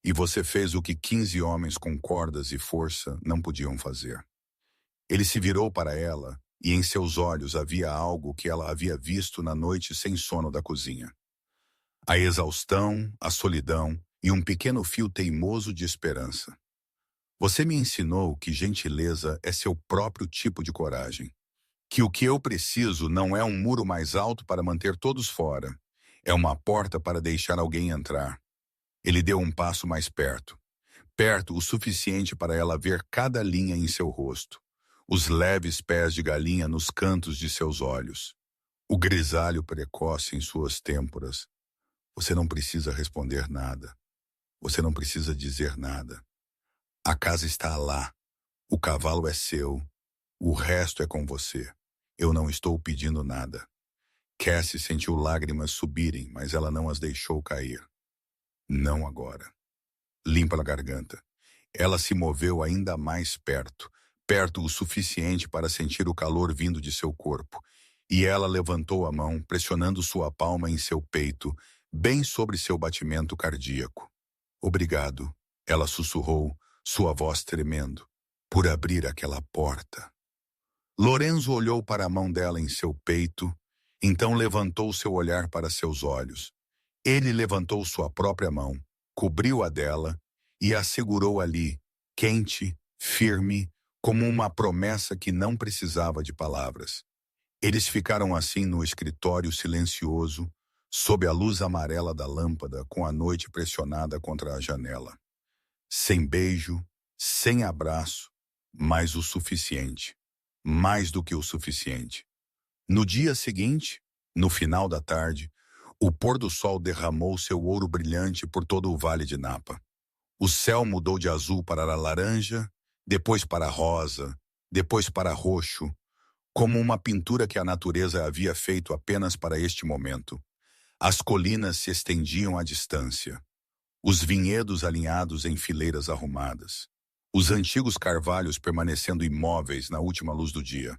E você fez o que 15 homens com cordas e força não podiam fazer. Ele se virou para ela e em seus olhos havia algo que ela havia visto na noite sem sono da cozinha. A exaustão, a solidão e um pequeno fio teimoso de esperança. Você me ensinou que gentileza é seu próprio tipo de coragem. Que o que eu preciso não é um muro mais alto para manter todos fora. É uma porta para deixar alguém entrar. Ele deu um passo mais perto. Perto o suficiente para ela ver cada linha em seu rosto. Os leves pés de galinha nos cantos de seus olhos. O grisalho precoce em suas têmporas. Você não precisa responder nada. Você não precisa dizer nada. A casa está lá. O cavalo é seu. O resto é com você. Eu não estou pedindo nada. Cassie sentiu lágrimas subirem, mas ela não as deixou cair. Não agora. Limpa a garganta. Ela se moveu ainda mais perto, perto o suficiente para sentir o calor vindo de seu corpo. E ela levantou a mão, pressionando sua palma em seu peito, bem sobre seu batimento cardíaco. Obrigado, ela sussurrou, sua voz tremendo, por abrir aquela porta. Lorenzo olhou para a mão dela em seu peito, então levantou seu olhar para seus olhos. Ele levantou sua própria mão, cobriu a dela e a segurou ali, quente, firme, como uma promessa que não precisava de palavras. Eles ficaram assim no escritório silencioso, sob a luz amarela da lâmpada, com a noite pressionada contra a janela. Sem beijo, sem abraço, mas o suficiente. Mais do que o suficiente. No dia seguinte, no final da tarde, o pôr do sol derramou seu ouro brilhante por todo o Vale de Napa. O céu mudou de azul para laranja, depois para rosa, depois para roxo, como uma pintura que a natureza havia feito apenas para este momento. As colinas se estendiam à distância. Os vinhedos alinhados em fileiras arrumadas. Os antigos carvalhos permanecendo imóveis na última luz do dia.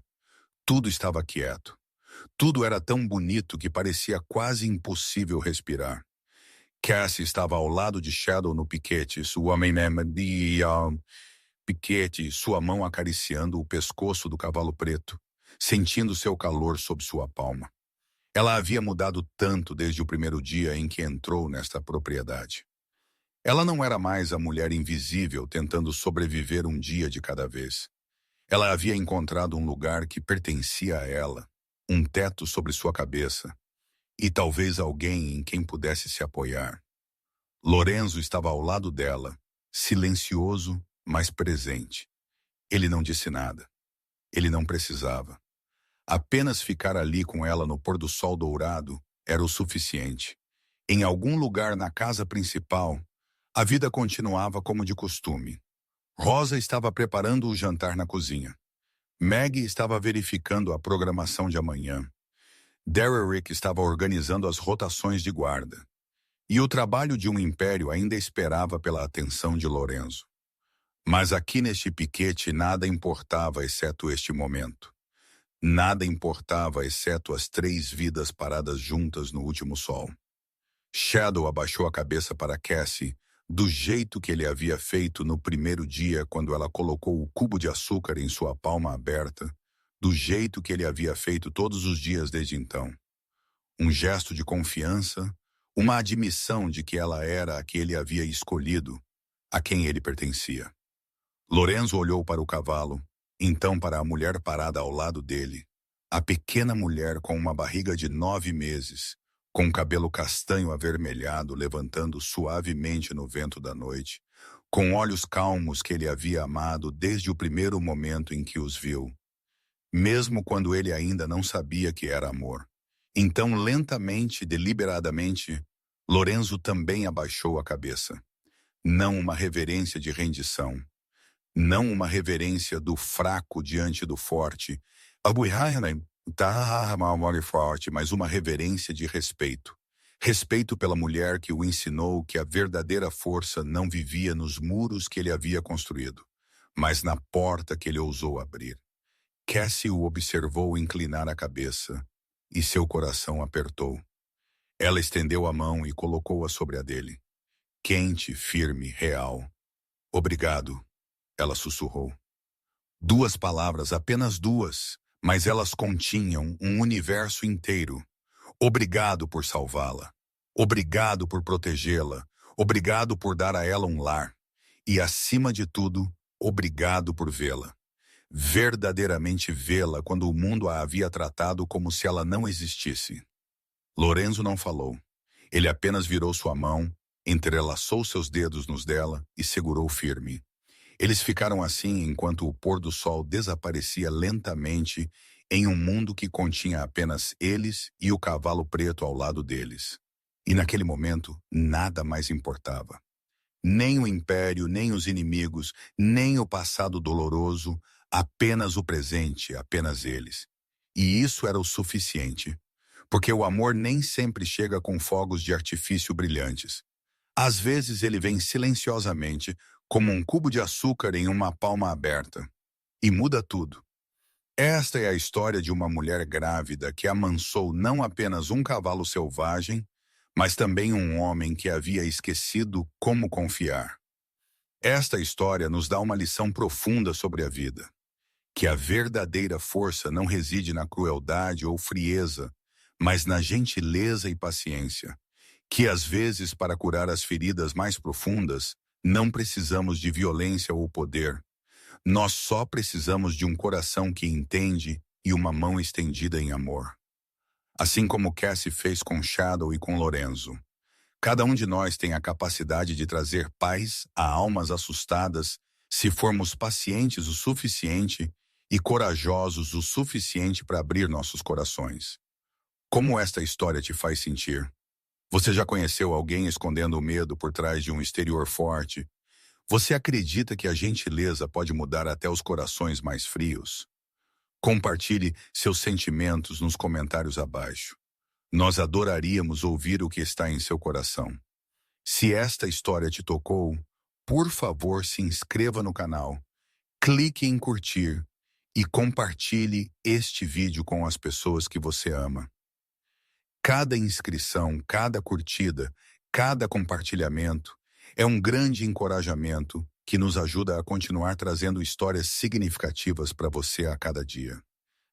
Tudo estava quieto. Tudo era tão bonito que parecia quase impossível respirar. Cassie estava ao lado de Shadow no piquete, piquete, sua mão acariciando o pescoço do cavalo preto, sentindo seu calor sob sua palma. Ela havia mudado tanto desde o primeiro dia em que entrou nesta propriedade. Ela não era mais a mulher invisível tentando sobreviver um dia de cada vez. Ela havia encontrado um lugar que pertencia a ela, um teto sobre sua cabeça, e talvez alguém em quem pudesse se apoiar. Lorenzo estava ao lado dela, silencioso, mas presente. Ele não disse nada. Ele não precisava. Apenas ficar ali com ela no pôr do sol dourado era o suficiente. Em algum lugar na casa principal, a vida continuava como de costume. Rosa estava preparando o jantar na cozinha. Maggie estava verificando a programação de amanhã. Derrick estava organizando as rotações de guarda. E o trabalho de um império ainda esperava pela atenção de Lorenzo. Mas aqui neste piquete nada importava exceto este momento. Nada importava exceto as 3 vidas paradas juntas no último sol. Shadow abaixou a cabeça para Cassie, do jeito que ele havia feito no primeiro dia quando ela colocou o cubo de açúcar em sua palma aberta, do jeito que ele havia feito todos os dias desde então. Um gesto de confiança, uma admissão de que ela era a que ele havia escolhido, a quem ele pertencia. Lorenzo olhou para o cavalo, então para a mulher parada ao lado dele, a pequena mulher com uma barriga de 9 meses, com cabelo castanho avermelhado levantando suavemente no vento da noite, com olhos calmos que ele havia amado desde o primeiro momento em que os viu. mesmo quando ele ainda não sabia que era amor. Então, lentamente, deliberadamente, Lorenzo também abaixou a cabeça. Não uma reverência de rendição, não uma reverência do fraco diante do forte, forte, mas uma reverência de respeito. Respeito pela mulher que o ensinou que a verdadeira força não vivia nos muros que ele havia construído, mas na porta que ele ousou abrir. Cassie o observou inclinar a cabeça, e seu coração apertou. Ela estendeu a mão e colocou-a sobre a dele. Quente, firme, real. Obrigado, ela sussurrou. Duas palavras, apenas duas, mas elas continham um universo inteiro. Obrigado por salvá-la. Obrigado por protegê-la. Obrigado por dar a ela um lar. E, acima de tudo, obrigado por vê-la. Verdadeiramente vê-la quando o mundo a havia tratado como se ela não existisse. Lorenzo não falou. Ele apenas virou sua mão, entrelaçou seus dedos nos dela e segurou firme. Eles ficaram assim enquanto o pôr do sol desaparecia lentamente em um mundo que continha apenas eles e o cavalo preto ao lado deles. E naquele momento, nada mais importava. Nem o império, nem os inimigos, nem o passado doloroso, apenas o presente, apenas eles. E isso era o suficiente, porque o amor nem sempre chega com fogos de artifício brilhantes. Às vezes ele vem silenciosamente, como um cubo de açúcar em uma palma aberta, e muda tudo. Esta é a história de uma mulher grávida que amansou não apenas um cavalo selvagem, mas também um homem que havia esquecido como confiar. Esta história nos dá uma lição profunda sobre a vida, que a verdadeira força não reside na crueldade ou frieza, mas na gentileza e paciência, que às vezes, para curar as feridas mais profundas, não precisamos de violência ou poder. Nós só precisamos de um coração que entende e uma mão estendida em amor. Assim como Cassie fez com Shadow e com Lorenzo. Cada um de nós tem a capacidade de trazer paz a almas assustadas se formos pacientes o suficiente e corajosos o suficiente para abrir nossos corações. Como esta história te faz sentir? Você já conheceu alguém escondendo o medo por trás de um exterior forte? Você acredita que a gentileza pode mudar até os corações mais frios? Compartilhe seus sentimentos nos comentários abaixo. Nós adoraríamos ouvir o que está em seu coração. Se esta história te tocou, por favor, se inscreva no canal, clique em curtir e compartilhe este vídeo com as pessoas que você ama. Cada inscrição, cada curtida, cada compartilhamento é um grande encorajamento que nos ajuda a continuar trazendo histórias significativas para você a cada dia.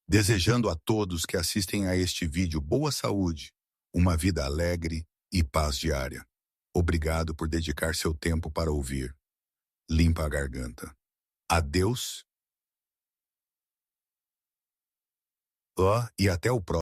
Desejando a todos que assistem a este vídeo boa saúde, uma vida alegre e paz diária. Obrigado por dedicar seu tempo para ouvir. Limpa a garganta. Adeus. E até o próximo.